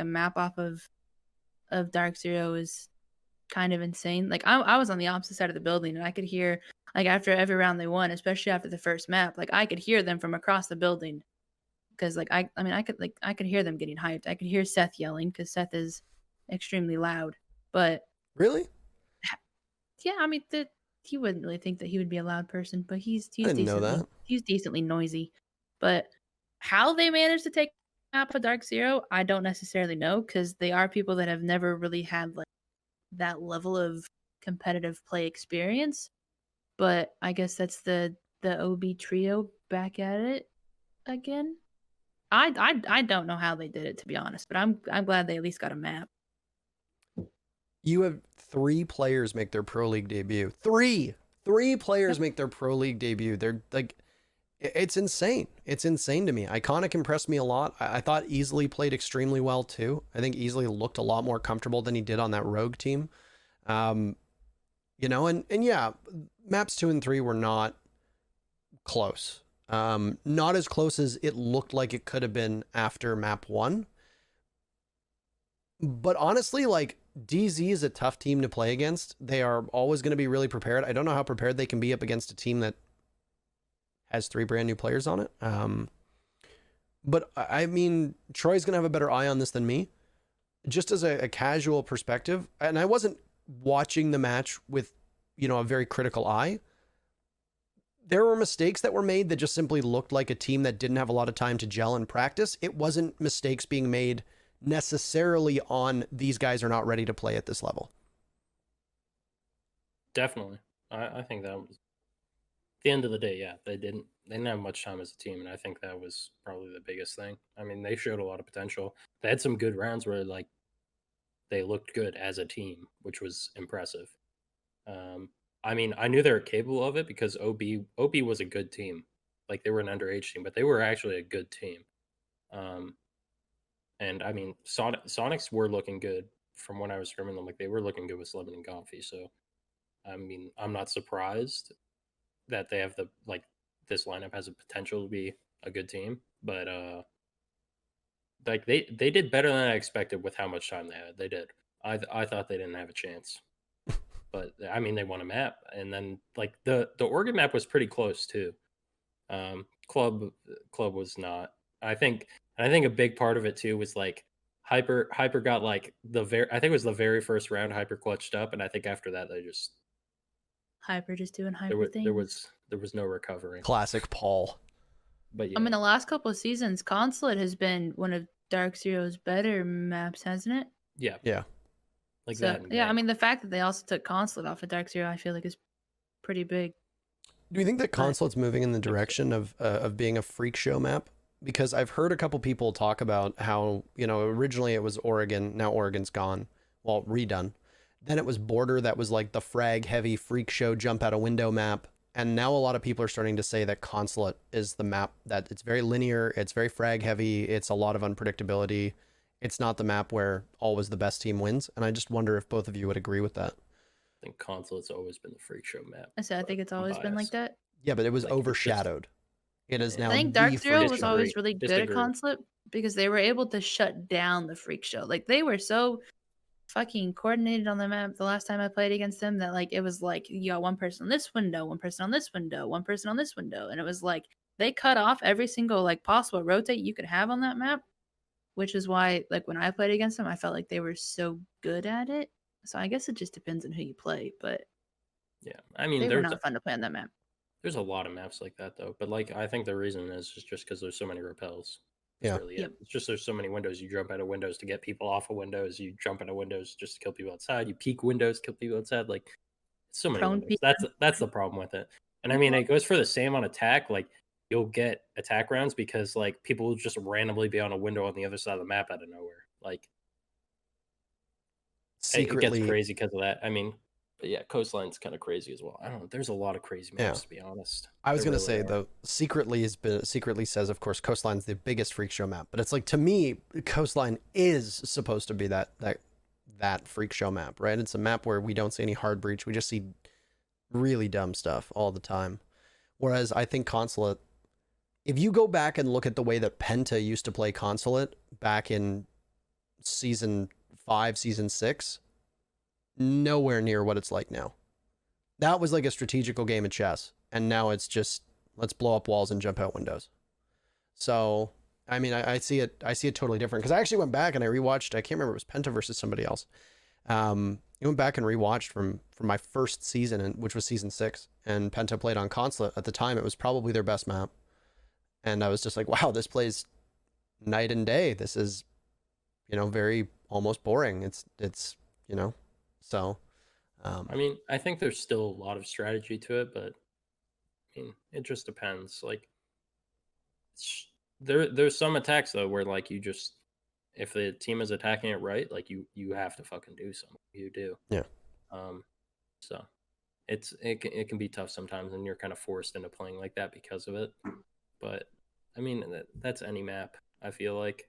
map off of Dark Zero is kind of insane. Like, I was on the opposite side of the building, and I could hear, like, after every round they won, especially after the first map, like, I could hear them from across the building. Because, like, I mean, I could hear them getting hyped. I could hear Seth yelling because Seth is extremely loud. But Really? yeah, I mean, he wouldn't really think that he would be a loud person, but he's I didn't know decently that. he's decently noisy. But how they managed to take out a Dark Zero, I don't necessarily know, because they are people that have never really had, like, that level of competitive play experience. But I guess that's the OB trio back at it again. I don't know how they did it, to be honest, but I'm glad they at least got a map. You have 3 players make their Pro League debut. 3 players make their Pro League debut. They're like, it's insane. It's insane to me. Iconic impressed me a lot. I thought Easily played extremely well too. I think Easily looked a lot more comfortable than he did on that Rogue team. You know, and yeah, maps 2 and 3 were not close. Not as close as it looked like it could have been after map 1. But honestly, like, DZ is a tough team to play against. They are always going to be really prepared. I don't know how prepared they can be up against a team that has 3 brand new players on it. But I mean, Troy's going to have a better eye on this than me. Just as a casual perspective, and I wasn't watching the match with, you know, a very critical eye. There were mistakes that were made that just simply looked like a team that didn't have a lot of time to gel and practice. It wasn't mistakes being made necessarily on these guys are not ready to play at this level. Definitely. I think that was, at the end of the day, yeah, they didn't have much time as a team, and I think that was probably the biggest thing. I mean, they showed a lot of potential. They had some good rounds where, like, they looked good as a team, which was impressive. I mean, I knew they were capable of it because OB was a good team. Like, they were an underage team, but they were actually a good team. And I mean, Sonics were looking good from when I was scrimming them. Like, they were looking good with Slevin and Gomfy. So, I mean, I'm not surprised that they have this lineup has a potential to be a good team. But like, they did better than I expected with how much time they had. They did. I thought they didn't have a chance. But I mean, they won a map, and then, like, the Oregon map was pretty close too. Club was not. I think a big part of it too was, like, Hyper got, like, I think it was the very first round Hyper clutched up, and I think after that they just Hyper just doing Hyper things. there was no recovering. Classic Paul. But yeah, I mean, the last couple of seasons, Consulate has been one of Dark Zero's better maps, hasn't it? yeah. Like, so, that. Yeah, I mean, the fact that they also took Consulate off of Dark Zero, I feel like, is pretty big. Do you think that Consulate's moving in the direction of being a freak show map? Because I've heard a couple people talk about how, you know, originally it was Oregon, now Oregon's gone, well, redone. Then it was Border, that was like the frag heavy freak show jump out a window map. And now a lot of people are starting to say that Consulate is the map that it's very linear, it's very frag heavy, it's a lot of unpredictability. It's not the map where always the best team wins. And I just wonder if both of you would agree with that. I think Consulate's always been the freak show map. I think it's always been like that. Yeah, but it was Like, overshadowed. It is now I think the Dark Zero freak was show. always really good at Disagree. consulate because they were able to shut down the freak show. Like they were so fucking coordinated on the map the last time I played against them that like it was like you got one person on this window, one person on this window, one person on this window, and it was like they cut off every single like possible rotate you could have on that map, which is why like when I played against them, I felt like they were so good at it. So I guess it just depends on who you play, but Yeah, I mean, they were not fun to play on that map. there's a lot of maps like that though. But like, I think the reason is just because there's so many repels. That's Yeah. really Yep. it. It's just there's so many windows. You jump out of windows to get people off of windows. You jump into windows just to kill people outside. You peek windows, kill people outside. Like so many Prone windows. people. That's the problem with it. And I mean, it goes for the same on attack. Like you'll get attack rounds because like people will just randomly be on a window on the other side of the map out of nowhere. Like it gets Secretly, crazy because of that. I mean, but yeah, Coastline's kind of crazy as well. I don't know. There's a lot of crazy maps to be honest. I was There gonna really say are. though, secretly says, of course, Coastline's the biggest freak show map, but it's like to me, Coastline is supposed to be that freak show map, right? It's a map where we don't see any hard breach, we just see really dumb stuff all the time. Whereas I think Consulate, if you go back and look at the way that Penta used to play Consulate back in season 5, season 6, nowhere near what it's like now. That was like a strategical game of chess, and now it's just let's blow up walls and jump out windows. So I mean, I see it totally different because I actually went back and I rewatched. I can't remember, it was Penta versus somebody else. I went back and rewatched from my first season, which was season 6, and Penta played on Consulate. At the time, it was probably their best map, and I was just like, wow, this plays night and day. This is, very almost boring. It's so. I mean, I think there's still a lot of strategy to it, but I mean, it just depends. Like, there's some attacks though where like you just if the team is attacking it right, like you have to fucking do something. You do. Yeah. So it can be tough sometimes, and you're kind of forced into playing like that because of it. But I mean, that's any map. I feel like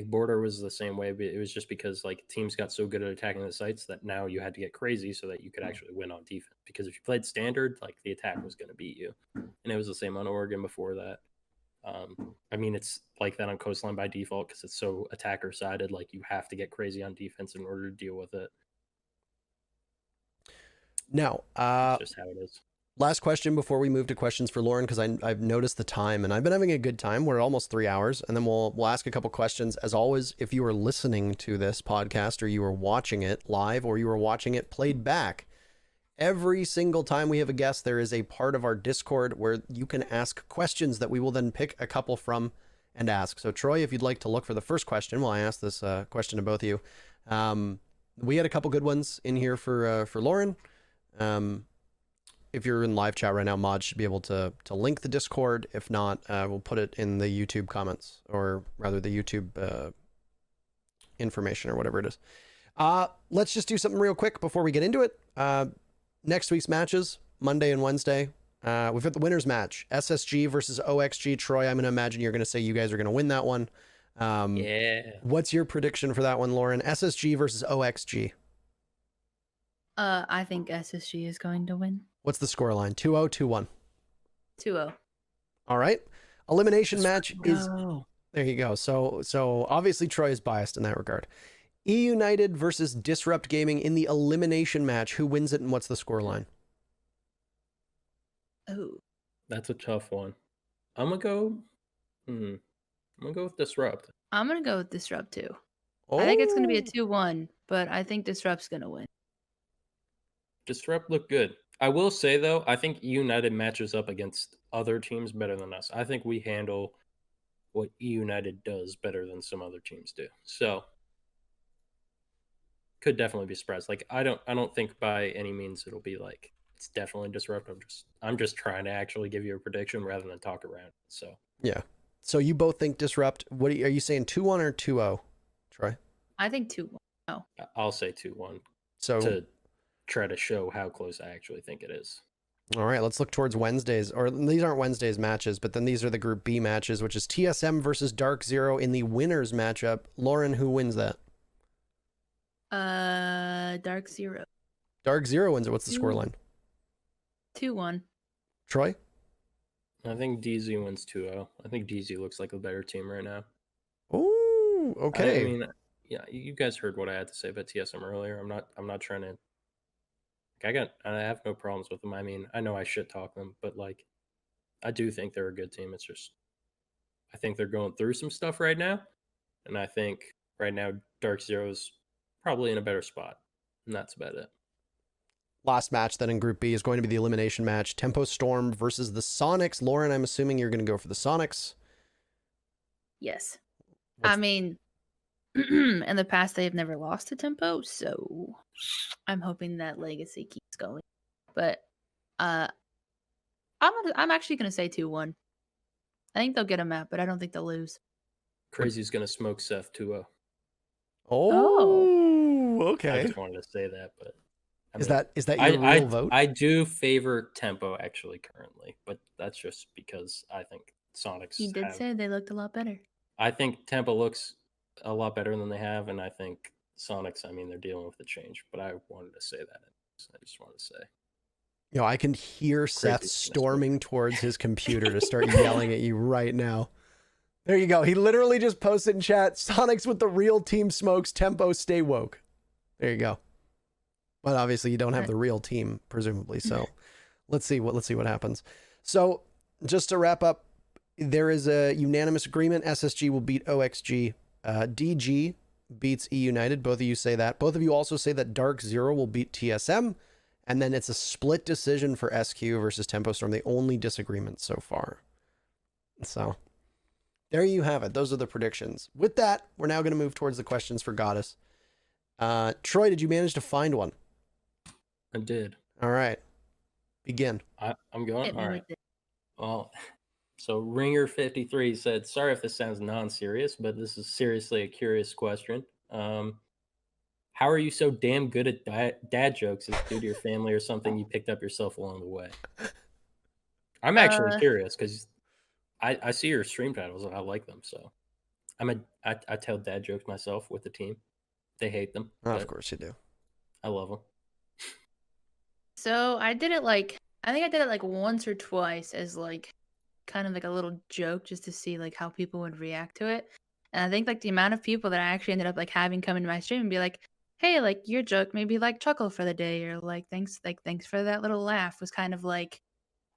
Border was the same way, but it was just because like teams got so good at attacking the sites that now you had to get crazy so that you could actually win on defense. Because if you played standard, like the attack was going to beat you, and it was the same on Oregon before that. I mean, it's like that on Coastline by default because it's so attacker sided. Like you have to get crazy on defense in order to deal with it. Now, It's just how it is. last question before we move to questions for Lauren, because I've noticed the time and I've been having a good time. We're almost 3 hours, and then we'll ask a couple questions. As always, if you are listening to this podcast or you are watching it live or you are watching it played back, every single time we have a guest, there is a part of our Discord where you can ask questions that we will then pick a couple from and ask. So Troy, if you'd like to look for the first question while I ask this question to both of you. We had a couple good ones in here for Lauren. If you're in live chat right now, Mod should be able to link the Discord. If not, we'll put it in the YouTube comments, or rather the YouTube information or whatever it is. Let's just do something real quick before we get into it. Next week's matches, Monday and Wednesday. We've got the winners match, SSG versus OXG. Troy, I'm going to imagine you're going to say you guys are going to win that one. Yeah. What's your prediction for that one, Lauren? SSG versus OXG. I think SSG is going to win. What's the scoreline? 2-0, 2-1. 2-0. All right. Elimination match is... No. There you go. So obviously Troy is biased in that regard. E United versus Disrupt Gaming in the elimination match. Who wins it and what's the scoreline? Oh. That's a tough one. I'm gonna go with Disrupt. I'm going to go with Disrupt too. Oh, I think it's going to be a 2-1, but I think Disrupt's going to win. Disrupt looked good. I will say though, I think United matches up against other teams better than us. I think we handle what United does better than some other teams do. So could definitely be surprised. Like I don't think by any means it'll be like it's definitely Disrupt. I'm just trying to actually give you a prediction rather than talk around. So yeah. So you both think Disrupt. What are you saying? 2-1 or 2-0, Troy? I think 2-1. Oh. I'll say 2-1 So to try to show how close I actually think it is. all right, let's look towards Wednesdays. Or these aren't Wednesdays matches, but then these are the Group B matches, which is TSM versus Dark Zero in the winners matchup. Lauren, who wins that? Dark Zero. Dark Zero wins it. What's the scoreline? 2-1. Troy? I think DZ wins 2-0. I think DZ looks like a better team right now. Oh, okay. I mean, yeah, you guys heard what I had to say about TSM earlier. I'm not trying to. I have no problems with them. I mean, I know I shit talk them, but like, I do think they're a good team. It's just, I think they're going through some stuff right now, and I think right now Dark Zero's probably in a better spot, and that's about it. Last match then in Group B is going to be the elimination match. Tempo Storm versus the Sonics. Lauren, I'm assuming you're going to go for the Sonics. Yes. What's- I mean, in the past they've never lost to Tempo, so I'm hoping that legacy keeps going. But I'm actually gonna say 2-1. I think they'll get a map, but I don't think they'll lose. Crazy's gonna smoke Seth 2-0. Oh, I okay. just wanted to say that, but I Is mean, that your real vote? I do favor Tempo actually currently, but that's just because I think Sonics. He did say they looked a lot better. I think Tempo looks a lot better than they have, and I think Sonics. I mean, they're dealing with the change, but I wanted to say that. I just wanted to say. You know, I can hear Seth storming towards his computer to start yelling at you right now. There you go. He literally just posted in chat, Sonics with the real team smokes, Tempo, stay woke. There you go. But obviously you don't have the real team, presumably. So let's see what happens. So just to wrap up, there is a unanimous agreement. SSG will beat OXG. DG beats E United. Both of you say that. Both of you also say that Dark Zero will beat TSM. And then it's a split decision for SQ versus Tempo Storm. The only disagreement so far. So there you have it. Those are the predictions. With that, we're now going to move towards the questions for Goddess. Troy, did you manage to find one? I did. All right. Begin. I'm going. All right. Well, so Ringer53 said, sorry if this sounds non-serious, but this is seriously a curious question. How are you so damn good at dad jokes? Is it due to your family or something you picked up yourself along the way? I'm actually curious because I see your stream titles and I like them. So I tell dad jokes myself with the team. They hate them. Oh, of course you do. I love them. So I think I did it like once or twice as like kind of like a little joke just to see like how people would react to it. And I think like the amount of people that I actually ended up like having come into my stream and be like, hey, like your joke maybe like chuckle for the day, or like thanks for that little laugh, was kind of like,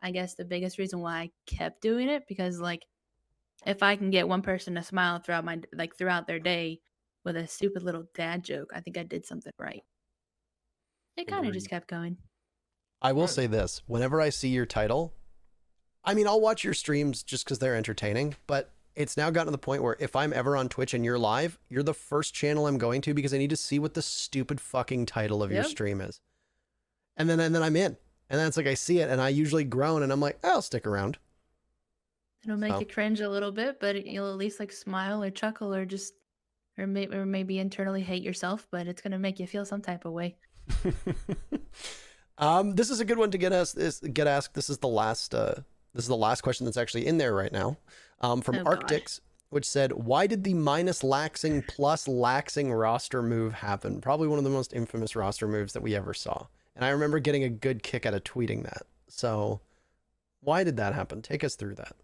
I guess, the biggest reason why I kept doing it, because like if I can get one person to smile throughout their day with a stupid little dad joke, I think I did something right. It kind of just kept going. I will say this, whenever I see your title, I mean, I'll watch your streams just because they're entertaining, but it's now gotten to the point where if I'm ever on Twitch and you're live, you're the first channel I'm going to because I need to see what the stupid fucking title of your stream is. And then I'm in. And then it's like I see it and I usually groan and I'm like, I'll stick around. It'll make you cringe a little bit, but you'll at least like smile or chuckle or just or maybe internally hate yourself, but it's going to make you feel some type of way. This is a good one to get asked. This is the last question that's actually in there right now. From Arctics, which said, why did the minus laxing plus laxing roster move happen? Probably one of the most infamous roster moves that we ever saw. And I remember getting a good kick out of tweeting that. So why did that happen? Take us through that.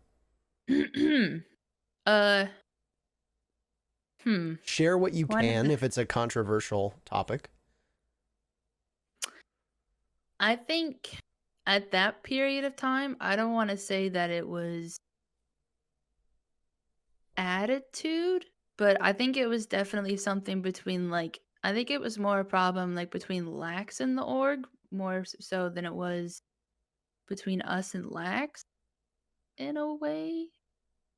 Share what you can if it's a controversial topic. I think at that period of time, I don't want to say that it was attitude, but I think it was definitely something between like, I think it was more a problem like between Lax and the org, more so than it was between us and Lax in a way.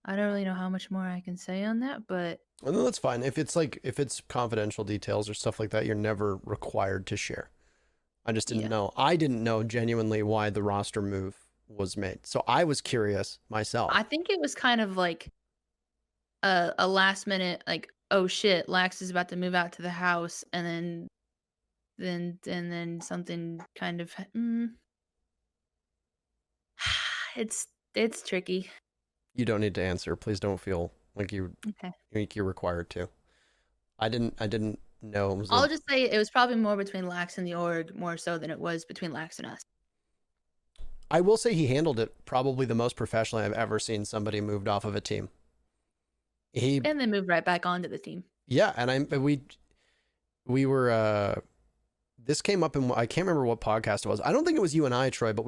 I don't really know how much more I can say on that, but well, no, that's fine. If it's confidential details or stuff like that, you're never required to share. I just didn't know. I didn't know genuinely why the roster move was made. So I was curious myself. I think it was kind of like a last minute, like, oh shit, Lax is about to move out to the house, and then something kind of it's tricky. You don't need to answer. Please don't feel like you're required to. I didn't know. I'll just say it was probably more between Lax and the org, more so than it was between Lax and us. I will say he handled it probably the most professionally I've ever seen somebody moved off of a team. He And then moved right back onto the team. Yeah, and we were this came up in, I can't remember what podcast it was. I don't think it was you and I, Troy, but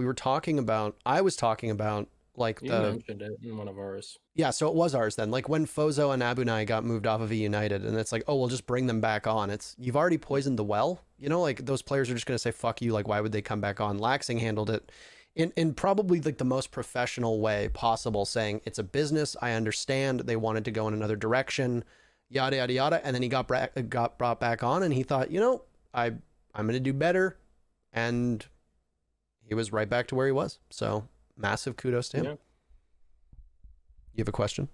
I was talking about like You mentioned it in one of ours. Yeah, so it was ours then. Like when Fozo and Abunai got moved off of E United, and it's like, oh, we'll just bring them back on. You've already poisoned the well. You know, like those players are just gonna say fuck you. Like, why would they come back on? Laxing handled it in probably like the most professional way possible, saying it's a business. I understand they wanted to go in another direction, yada yada yada. And then he got brought back on, and he thought, you know, I'm gonna do better, and he was right back to where he was. So massive kudos to him. Yeah. You have a question?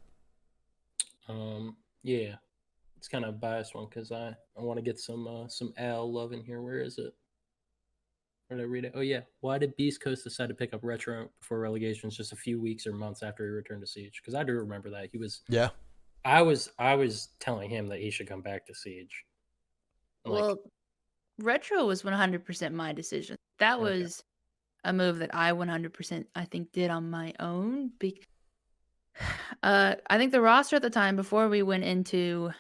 Yeah, it's kind of a biased one because I want to get some Al love in here. Where is it? Where did I read it? Oh yeah, why did Beast Coast decide to pick up Retro before relegations just a few weeks or months after he returned to Siege? Because I do remember that he was. Yeah. I was telling him that he should come back to Siege. Well, Retro was 100% my decision. That was a move that I 100% I think did on my own. I think the roster at the time before we went into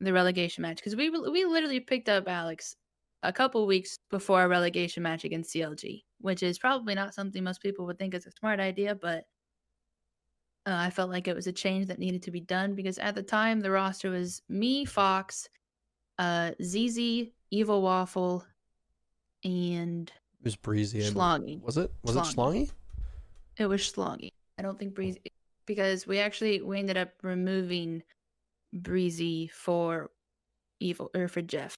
the relegation match, because we literally picked up Alex a couple weeks before our relegation match against CLG, which is probably not something most people would think is a smart idea, but I felt like it was a change that needed to be done because at the time the roster was me, Fox, ZZ, Evil Waffle, and it was Breezy. Schlongy. Was it Schlongy? It was Schlongy. I don't think Breezy, because we ended up removing Breezy for Evil or for Jeff.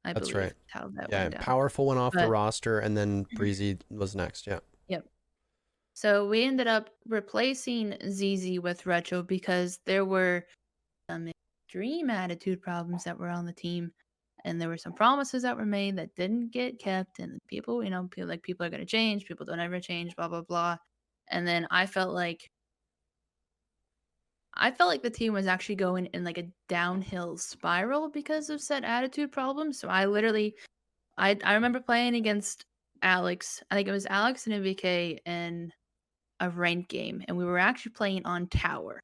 That's believe right. How that Yeah, went down. Powerful went off the roster, and then Breezy was next. Yeah. Yep. So we ended up replacing ZZ with Retro because there were some extreme attitude problems that were on the team, and there were some promises that were made that didn't get kept, and people, people are going to change, people don't ever change, blah blah blah. And then I felt like the team was actually going in like a downhill spiral because of said attitude problems. So I remember playing against Alex. I think it was Alex and MVK in a ranked game, and we were actually playing on tower.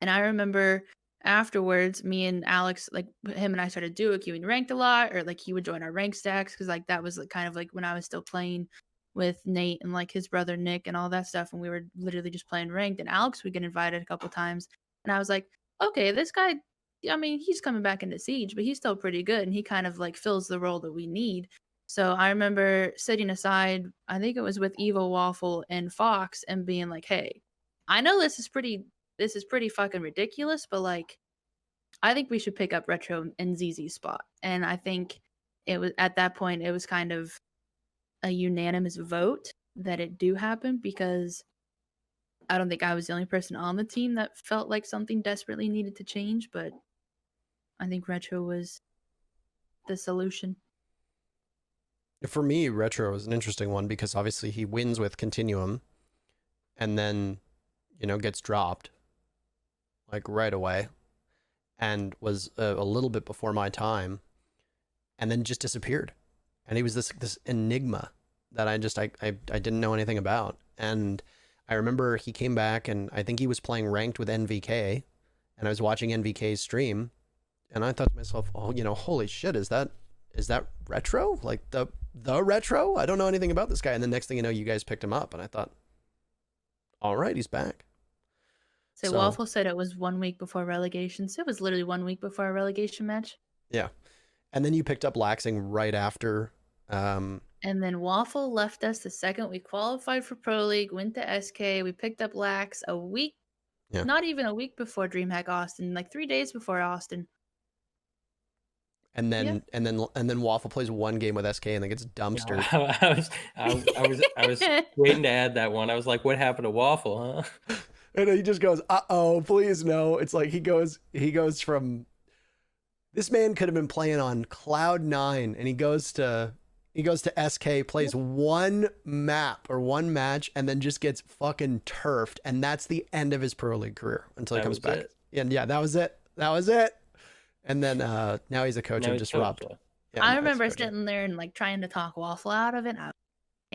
And I remember afterwards, me and Alex, like him and I started duo queuing ranked a lot, or like he would join our rank stacks because like that was like, kind of like when I was still playing with Nate and like his brother Nick and all that stuff, and we were literally just playing ranked. And Alex would get invited a couple times, and I was like, okay, this guy, I mean, he's coming back into Siege, but he's still pretty good, and he kind of like fills the role that we need. So I remember sitting aside, I think it was with Evil Waffle and Fox, and being like, hey, I know this is pretty fucking ridiculous, but like, I think we should pick up Retro in ZZ's spot. And I think it was at that point, it was kind of a unanimous vote that it do happen, because I don't think I was the only person on the team that felt like something desperately needed to change, but I think Retro was the solution. For me, Retro was an interesting one because obviously he wins with Continuum and then, gets dropped like right away, and was a little bit before my time, and then just disappeared. And he was this enigma that I didn't know anything about. And I remember he came back, and I think he was playing ranked with NVK, and I was watching NVK's stream, and I thought to myself, oh, holy shit, is that Retro? Like the Retro? I don't know anything about this guy. And the next thing you know, you guys picked him up, and I thought, all right, he's back. So Waffle said it was 1 week before relegation. So it was literally 1 week before our relegation match. Yeah. And then you picked up Laxing right after. And then Waffle left us the second we qualified for Pro League, went to SK. We picked up Lax a week, not even a week before Dreamhack Austin, like 3 days before Austin. And then Waffle plays one game with SK and then gets dumpstered. I was waiting to add that one. I was like, what happened to Waffle, huh? And he just goes, uh-oh, please no. It's like he goes from, this man could have been playing on cloud 9, and he goes to SK, plays one map or one match, and then just gets fucking turfed, and that's the end of his Pro League career until he comes back. And yeah, that was it. And then now he's a coach of Disrupt. Yeah, I remember sitting there and like trying to talk Waffle out of it.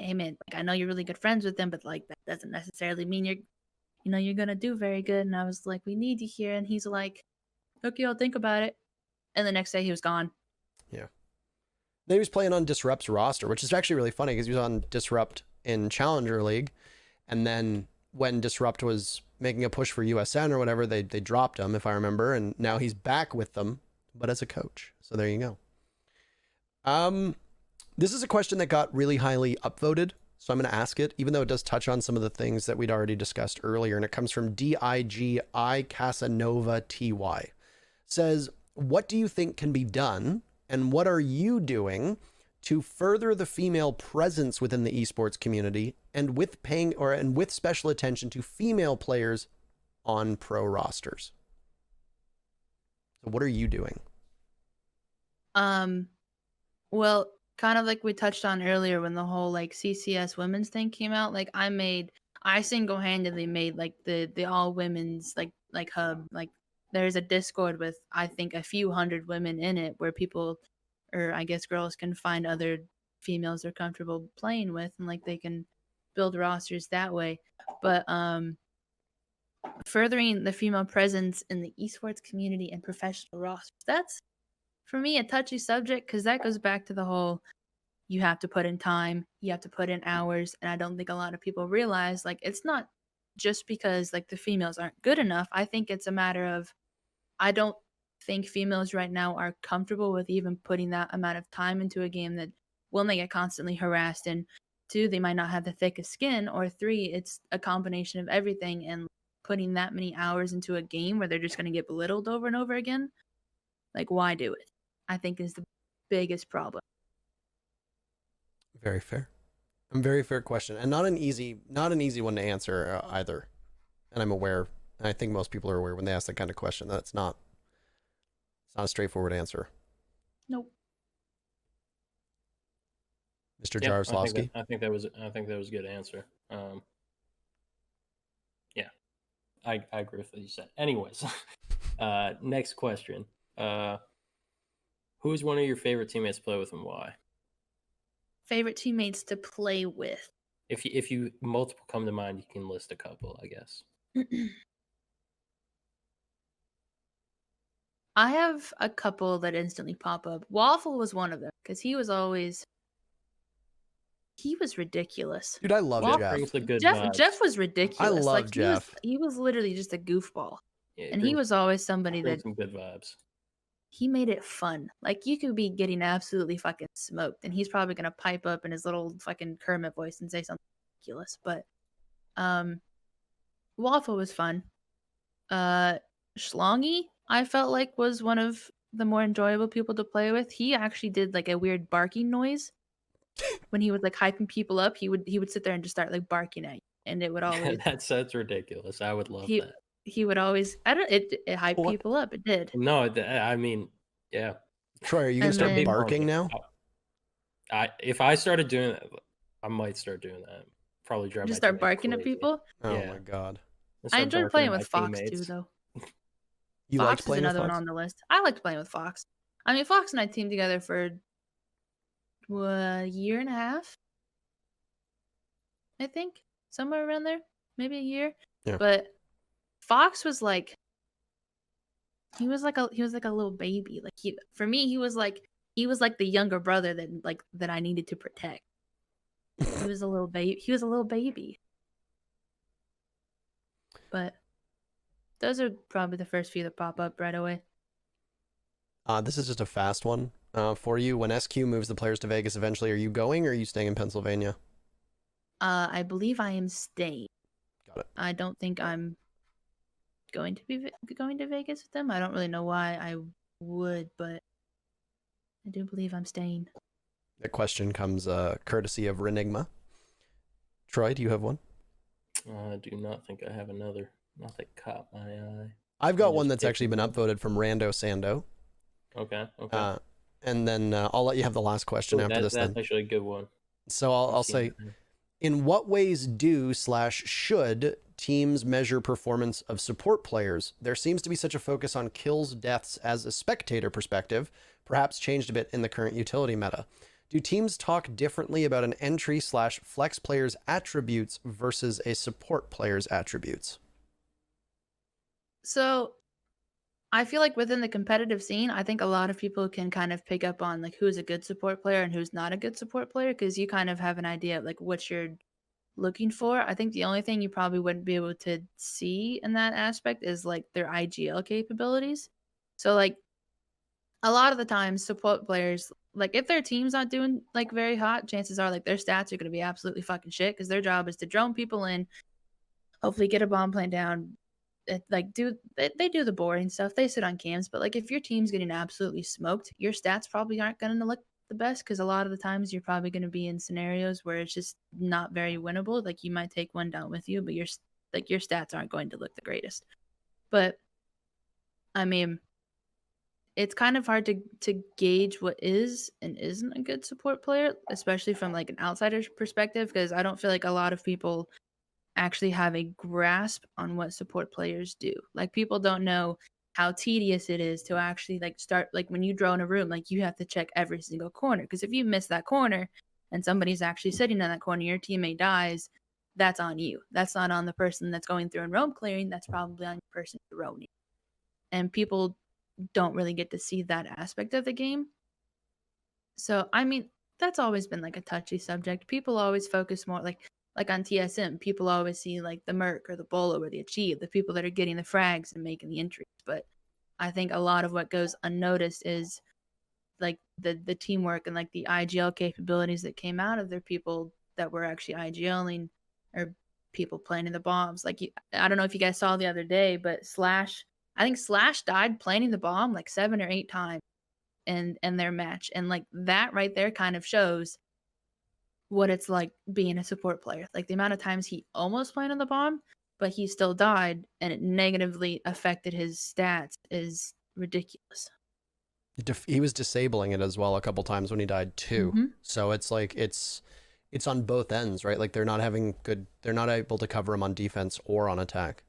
hey man, like I know you're really good friends with them, but like that doesn't necessarily mean you're gonna do very good. And I was like, we need you here. And he's like, okay, I'll think about it. And the next day he was gone. Yeah. Then he was playing on Disrupt's roster, which is actually really funny because he was on Disrupt in Challenger League. And then when Disrupt was making a push for USN or whatever, they dropped him, if I remember. And now he's back with them, but as a coach. So there you go. This is a question that got really highly upvoted. So I'm going to ask it, even though it does touch on some of the things that we'd already discussed earlier. And it comes from DIGI Casanova TY. Says, what do you think can be done, and what are you doing to further the female presence within the esports community, and with with special attention to female players on pro rosters? So what are you doing? Well, kind of like we touched on earlier when the whole like CCS women's thing came out, like I single-handedly made like the all women's like hub. Like there's a Discord with I think a few hundred women in it where people, or I guess girls, can find other females they're comfortable playing with, and like they can build rosters that way. But furthering the female presence in the esports community and professional rosters, that's for me a touchy subject, because that goes back to the whole you have to put in time, you have to put in hours, and I don't think a lot of people realize like it's not just because like the females aren't good enough. I think it's a matter of I don't think females right now are comfortable with even putting that amount of time into a game that, one, they get constantly harassed, and two, they might not have the thickest skin, or three, it's a combination of everything, and putting that many hours into a game where they're just going to get belittled over and over again, like why do it? I think is the biggest problem. Very fair. A very fair question, and not an easy one to answer either. And I'm aware, and I think most people are aware when they ask that kind of question that it's not a straightforward answer. Nope. Mr. Jaroslavsky? I think that was a good answer. Yeah, I agree with what you said. Anyways, next question. Who's one of your favorite teammates to play with, and why? Favorite teammates to play with. If you multiple come to mind, you can list a couple, I guess. I have a couple that instantly pop up. Waffle was one of them because he was ridiculous. Dude, I love Jeff. Brings the good Jeff, vibes. Jeff was ridiculous. I love Jeff. He was literally just a goofball. Yeah, And he was always somebody brings that some good vibes. he made it fun. Like you could be getting absolutely fucking smoked, and he's probably gonna pipe up in his little fucking Kermit voice and say something ridiculous. But Waffle was fun. Schlongy, I felt like was one of the more enjoyable people to play with. He actually did like a weird barking noise when he was like hyping people up. He would sit there and just start like barking at you, and it would always That's ridiculous. I would love that. He would always it hyped people up. It did. No, I mean, yeah. Troy, are you gonna start barking now? If I started doing that, I might start doing that. Probably drive. Just start barking at people. Oh my god! I enjoyed playing with Fox too, though. You Fox liked playing is another with Fox? one on the list. I liked playing with Fox. I mean, Fox and I teamed together for a year and a half, I think, somewhere around there, maybe a year. Yeah. But Fox was like, he was like a little baby. Like for me, he was like the younger brother that I needed to protect. He was a little baby. But those are probably the first few that pop up right away. This is just a fast one for you. When SQ moves the players to Vegas eventually, are you going or are you staying in Pennsylvania? I believe I am staying. Got it. I don't think I'm going to be going to Vegas with them. I don't really know why I would, but I do believe I'm staying. The question comes courtesy of Renigma. Troy, do you have one? I do not think I have another. Nothing caught my eye. I've got one that's actually been upvoted from Rando Sando. Okay. And then I'll let you have the last question after this. That's actually a good one. So I'll say, in what ways should teams measure performance of support players? There seems to be such a focus on kills, deaths as a spectator perspective, perhaps changed a bit in the current utility meta. Do teams talk differently about an entry / flex player's attributes versus a support player's attributes? So I feel like within the competitive scene, I think a lot of people can kind of pick up on like who's a good support player and who's not a good support player because you kind of have an idea of like what you're looking for. I think the only thing you probably wouldn't be able to see in that aspect is like their IGL capabilities. So like a lot of the times support players, like if their team's not doing like very hot, chances are like their stats are going to be absolutely fucking shit because their job is to drone people in, hopefully get a bomb plan down, like they do the boring stuff. They sit on cams, but like if your team's getting absolutely smoked, your stats probably aren't going to look the best because a lot of the times you're probably going to be in scenarios where it's just not very winnable. Like you might take one down with you, but your stats aren't going to look the greatest. But I mean, it's kind of hard to gauge what is and isn't a good support player, especially from like an outsider's perspective, because I don't feel like a lot of people actually have a grasp on what support players do. Like people don't know how tedious it is to actually like start like when you draw in a room, like you have to check every single corner because if you miss that corner and somebody's actually sitting in that corner, your teammate dies, that's on you. That's not on the person that's going through and roam clearing. That's probably on the person droning. And people don't really get to see that aspect of the game. So I mean, that's always been like a touchy subject. People always focus more like on TSM, people always see like the Merc or the Bolo or the Achieve, the people that are getting the frags and making the entries. But I think a lot of what goes unnoticed is like the teamwork and like the IGL capabilities that came out of their people that were actually IGLing or people planting the bombs. Like I don't know if you guys saw the other day, but I think Slash died planting the bomb like 7 or 8 times in their match, and like that right there kind of shows what it's like being a support player. Like the amount of times he almost planted the bomb, but he still died and it negatively affected his stats is ridiculous. He was disabling it as well a couple times when he died too. Mm-hmm. So it's like it's on both ends, right? Like they're not able to cover him on defense or on attack.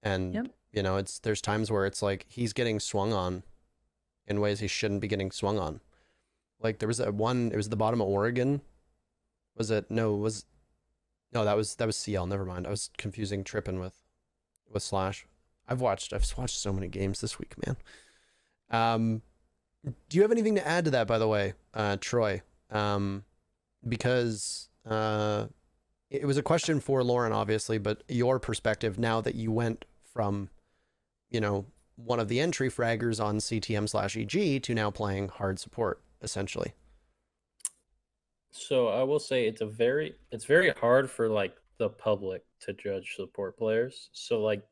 And Yep. you know, there's times where it's like he's getting swung on in ways he shouldn't be getting swung on. Like there was it was the bottom of Oregon. Was it? No, that was CL. Never mind. I was confusing Trippin with Slash. I've watched so many games this week, man. Do you have anything to add to that, by the way, Troy? Because it was a question for Lauren, obviously, but your perspective now that you went from, you know, one of the entry fraggers on CTM/EG to now playing hard support, essentially. So I will say it's very hard for like the public to judge support players. So like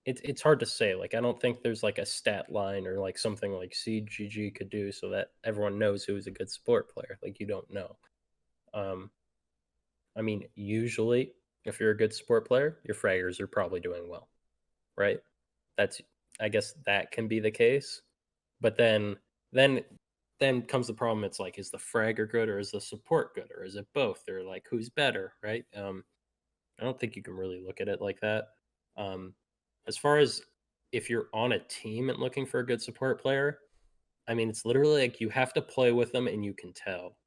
it's hard to say. Like I don't think there's like a stat line or like something like CGG could do so that everyone knows who is a good support player. Like you don't know. I mean, usually if you're a good support player, your fraggers are probably doing well, right? I guess that can be the case. But then comes the problem. It's like, is the fragger good or is the support good or is it both? Or like, who's better, right? I don't think you can really look at it like that. As far as if you're on a team and looking for a good support player, I mean, it's literally like you have to play with them and you can tell.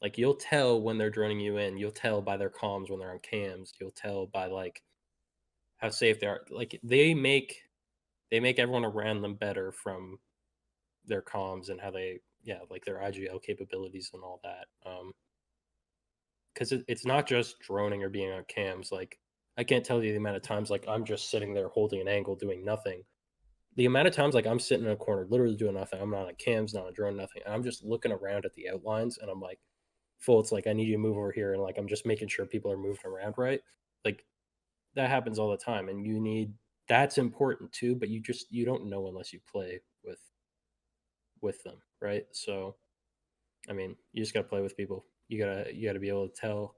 Like you'll tell when they're droning you in. You'll tell by their comms when they're on cams. You'll tell by like how safe they are. Like they make everyone around them better from their comms and how they like their IGL capabilities and all that. Because it's not just droning or being on cams. Like I can't tell you the amount of times like I'm just sitting there holding an angle doing nothing. The amount of times like I'm sitting in a corner literally doing nothing. I'm not on cams, not on drone, nothing. And I'm just looking around at the outlines and I'm like, it's like I need you to move over here, and like I'm just making sure people are moving around right. Like that happens all the time, and that's important too. But you don't know unless you play with them, right? So, I mean, you just gotta play with people. You gotta be able to tell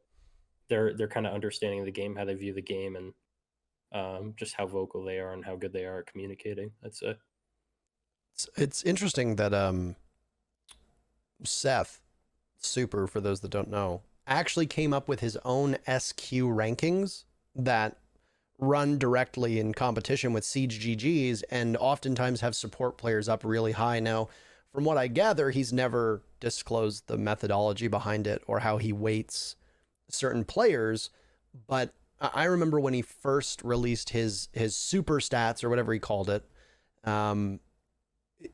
they're kind of understanding the game, how they view the game, and just how vocal they are and how good they are at communicating. I'd say. It's interesting that Seth Super, for those that don't know, actually came up with his own SQ rankings that run directly in competition with Siege GG's and oftentimes have support players up really high. Now, from what I gather, he's never disclosed the methodology behind it or how he weights certain players. But I remember when he first released his super stats or whatever he called it, um,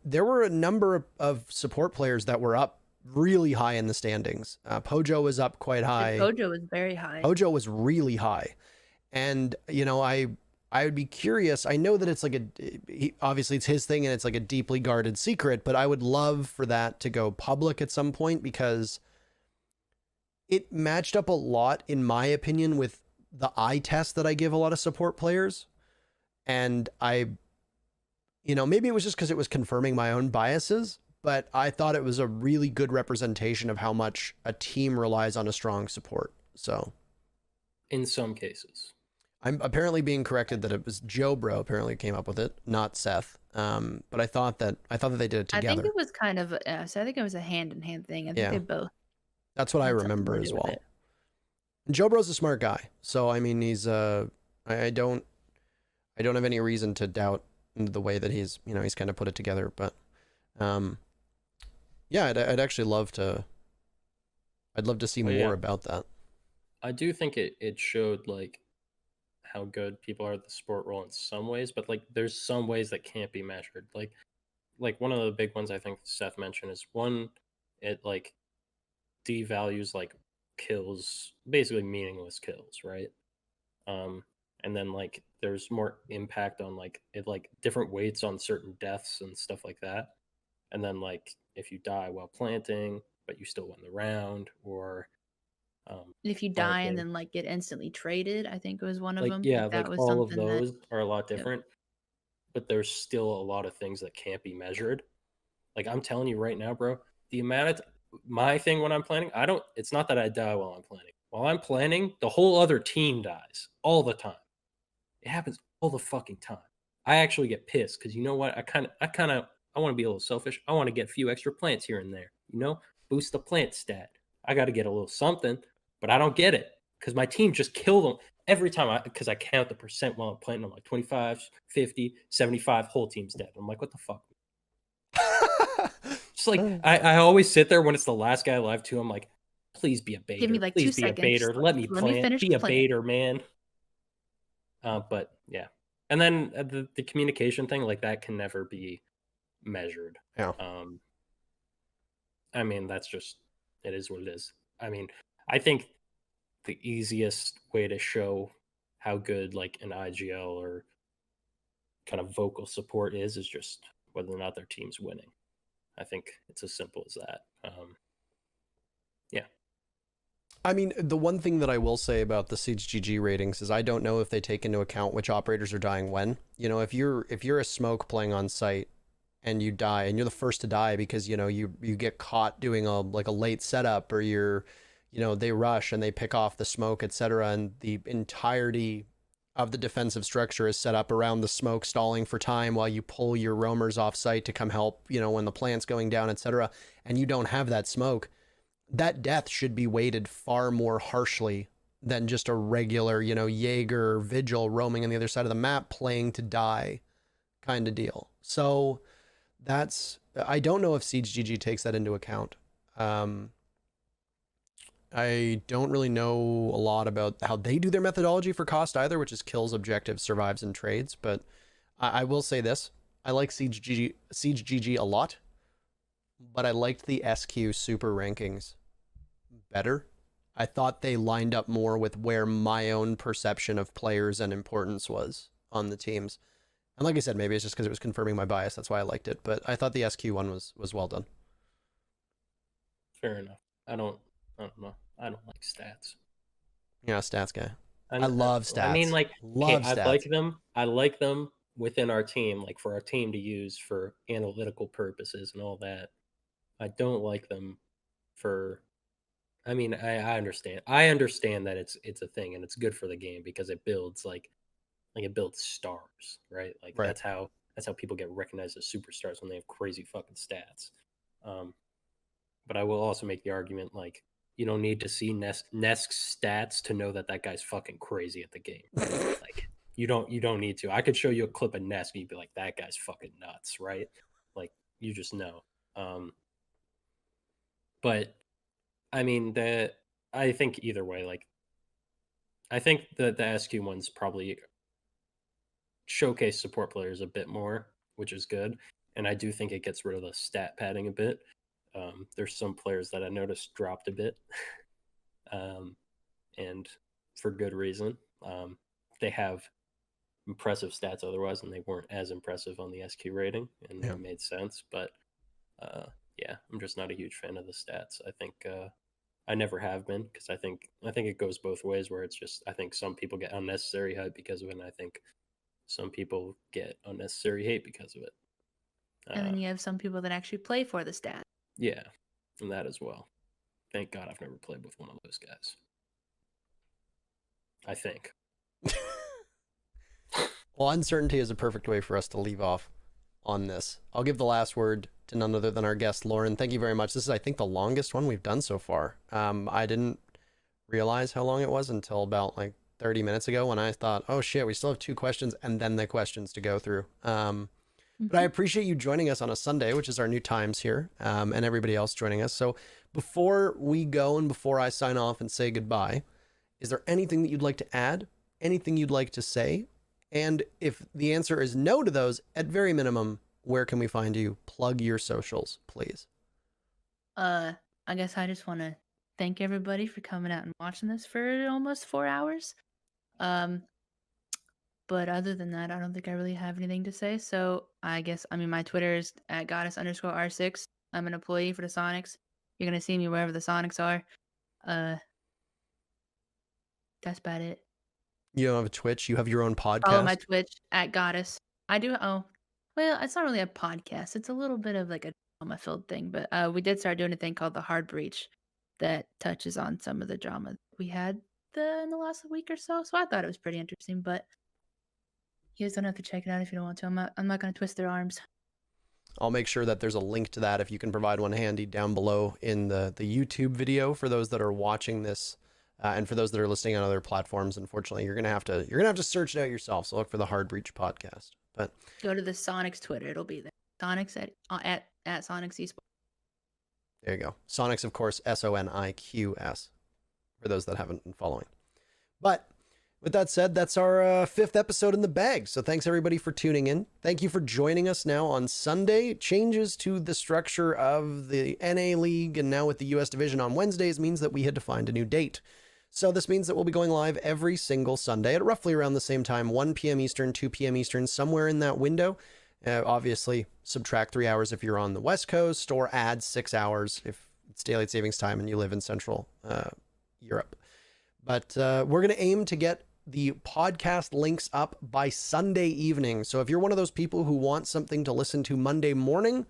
there were a number of support players that were up really high in the standings. Pojo was up quite high. Pojo was very high. Pojo was really high. And, you know, I would be curious. I know that it's like obviously it's his thing and it's like a deeply guarded secret, but I would love for that to go public at some point because it matched up a lot, in my opinion, with the eye test that I give a lot of support players. And you know, maybe it was just because it was confirming my own biases, but I thought it was a really good representation of how much a team relies on a strong support. So in some cases. I'm apparently being corrected that it was Joe Bro apparently came up with it, not Seth. But I thought that they did it together. I think it was kind of so I think it was a hand-in-hand thing. I think they both. That's what I had something remember to as do with well. it. And Joe Bro's a smart guy, so I mean he's I don't have any reason to doubt the way that he's kind of put it together. But yeah, I'd actually love to. I'd love to see more about that. I do think it showed like how good people are at the sport role in some ways, but like there's some ways that can't be measured. Like one of the big ones I think Seth mentioned is one, it like devalues like kills, basically meaningless kills, right? And then like there's more impact on like it like different weights on certain deaths and stuff like that. And then like if you die while planting, but you still win the round, or if you die and then like get instantly traded, I think it was one of them. Yeah, like, that like was all of something those are a lot different, but there's still a lot of things that can't be measured. Like I'm telling you right now, bro, the amount of my thing when I'm planning, it's not that I die while I'm planning. While I'm planning, the whole other team dies all the time. It happens all the fucking time. I actually get pissed because you know what? I want to be a little selfish. I want to get a few extra plants here and there, boost the plant stat. I got to get a little something, but I don't get it because my team just killed them every time because I count the percent while I'm planting. I'm like 25, 50, 75, whole team's dead. I'm like, what the fuck? Just like, I always sit there when it's the last guy alive too. I'm like, please be a baiter. Give me like please 2 be seconds. a baiter. Let me plant. Be a baiter, man. But yeah. And then the communication thing, like that can never be measured. Yeah. I mean, that's just, it is what it is. I mean, I think the easiest way to show how good like an IGL or kind of vocal support is just whether or not their team's winning. I think it's as simple as that. Yeah. I mean, the one thing that I will say about the Siege GG ratings is I don't know if they take into account which operators are dying when. If you're a smoke playing on site and you die and you're the first to die because you get caught doing a late setup, or they rush and they pick off the smoke, etc., and the entirety of the defensive structure is set up around the smoke, stalling for time while you pull your roamers off site to come help, when the plant's going down, etc., and you don't have that smoke, that death should be weighted far more harshly than just a regular, Jaeger Vigil roaming on the other side of the map playing to die kind of deal. So I don't know if Siege GG takes that into account. I don't really know a lot about how they do their methodology for cost either, which is kills, objectives, survives, and trades. But I will say this. I like Siege GG a lot, but I liked the SQ super rankings better. I thought they lined up more with where my own perception of players and importance was on the teams. And like I said, maybe it's just because it was confirming my bias. That's why I liked it. But I thought the SQ one was well done. Fair enough. I don't know. I don't like stats. Yeah, stats guy. I love stats. I mean, like, stats. I like them within our team, like for our team to use for analytical purposes and all that. I don't like them for. I mean, I understand. I understand that it's a thing and it's good for the game because it builds like it builds stars, right? Like right. that's how people get recognized as superstars when they have crazy fucking stats. But I will also make the argument like you don't need to see Nesk's stats to know that guy's fucking crazy at the game. Like you don't need to. I could show you a clip of Nesk and you'd be like, that guy's fucking nuts, right? Like you just know. But I mean, I think either way, like, I think the SQ ones probably showcase support players a bit more, which is good. And I do think it gets rid of the stat padding a bit. There's some players that I noticed dropped a bit, and for good reason. They have impressive stats otherwise, and they weren't as impressive on the SQ rating, and Yeah. it made sense. But yeah, I'm just not a huge fan of the stats. I think I never have been, because I think it goes both ways, where it's just, I think some people get unnecessary hype because of it, and I think some people get unnecessary hate because of it. And then you have some people that actually play for the stat. Yeah, and that as well. Thank God I've never played with one of those guys. I think. Well, uncertainty is a perfect way for us to leave off on this. I'll give the last word to none other than our guest, Lauren. Thank you very much. This is, I think, the longest one we've done so far. I didn't realize how long it was until about like 30 minutes ago, when I thought, oh shit, we still have 2 questions and then the questions to go through. But I appreciate you joining us on a Sunday, which is our new times here, and everybody else joining us. So before we go and before I sign off and say goodbye, is there anything that you'd like to add? Anything you'd like to say? And if the answer is no to those, at very minimum, where can we find you? Plug your socials, please. I guess I just want to thank everybody for coming out and watching this for almost 4 hours. But other than that, I don't think I really have anything to say. So I guess, I mean, my Twitter is at goddess_R6. I'm an employee for the Sonics. You're going to see me wherever the Sonics are. That's about it. You don't have a Twitch? You have your own podcast? Follow my Twitch at goddess. I do. Oh, well, it's not really a podcast. It's a little bit of like a drama-filled thing. But we did start doing a thing called the Hard Breach that touches on some of the drama we had in the last week or so. So I thought it was pretty interesting. But you guys don't have to check it out if you don't want to. I'm not going to twist their arms. I'll make sure that there's a link to that, if you can provide one handy, down below in the YouTube video for those that are watching this, and for those that are listening on other platforms. Unfortunately, you're gonna have to search it out yourself. So look for the Hard Breach podcast. But go to the Sonics Twitter; it'll be there. Sonics at Sonics esports. There you go. Sonics, of course, Soniqs, for those that haven't been following. But with that said, that's our 5th episode in the bag. So thanks everybody for tuning in. Thank you for joining us now on Sunday. Changes to the structure of the NA League and now with the US Division on Wednesdays means that we had to find a new date. So this means that we'll be going live every single Sunday at roughly around the same time, 1 p.m. Eastern, 2 p.m. Eastern, somewhere in that window. Obviously, subtract 3 hours if you're on the West Coast, or add 6 hours if it's daylight savings time and you live in Central Europe. But we're going to aim to get the podcast links up by Sunday evening. So if you're one of those people who want something to listen to Monday morning,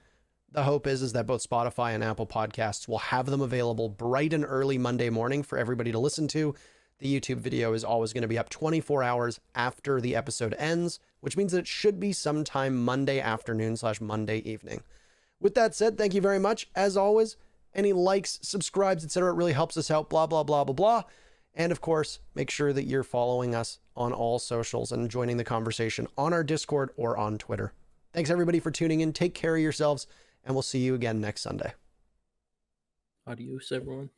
the hope is that both Spotify and Apple Podcasts will have them available bright and early Monday morning for everybody to listen to. The YouTube video is always going to be up 24 hours after the episode ends, which means that it should be sometime Monday afternoon/Monday evening. With that said, thank you very much. As always, any likes, subscribes, etc., it really helps us out, blah, blah, blah, blah, blah. And of course, make sure that you're following us on all socials and joining the conversation on our Discord or on Twitter. Thanks everybody for tuning in. Take care of yourselves, and we'll see you again next Sunday. Adios, everyone.